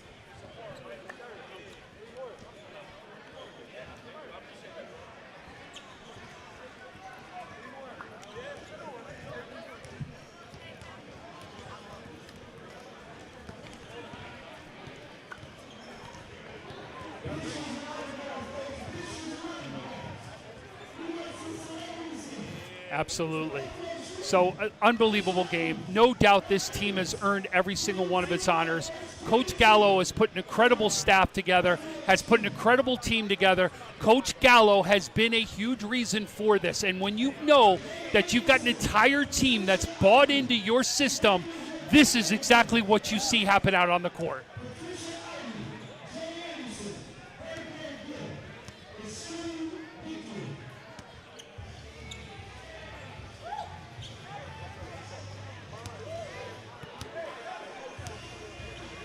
Absolutely. So, unbelievable game. No doubt this team has earned every single one of its honors. Coach Gallo has put an incredible staff together, has put an incredible team together. Coach Gallo has been a huge reason for this. And when you know that you've got an entire team that's bought into your system, this is exactly what you see happen out on the court.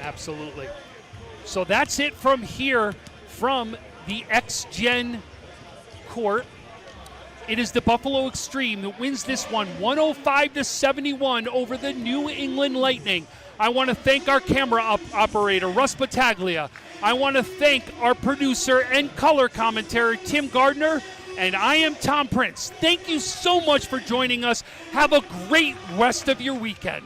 Absolutely. So that's it from here, from the X-Gen court. It is the Buffalo Extreme that wins this one 105-71 over the New England Lightning. I want to thank our camera operator, Russ Battaglia. I want to thank our producer and color commentator, Tim Gardner. And I am Tom Prince. Thank you so much for joining us. Have a great rest of your weekend.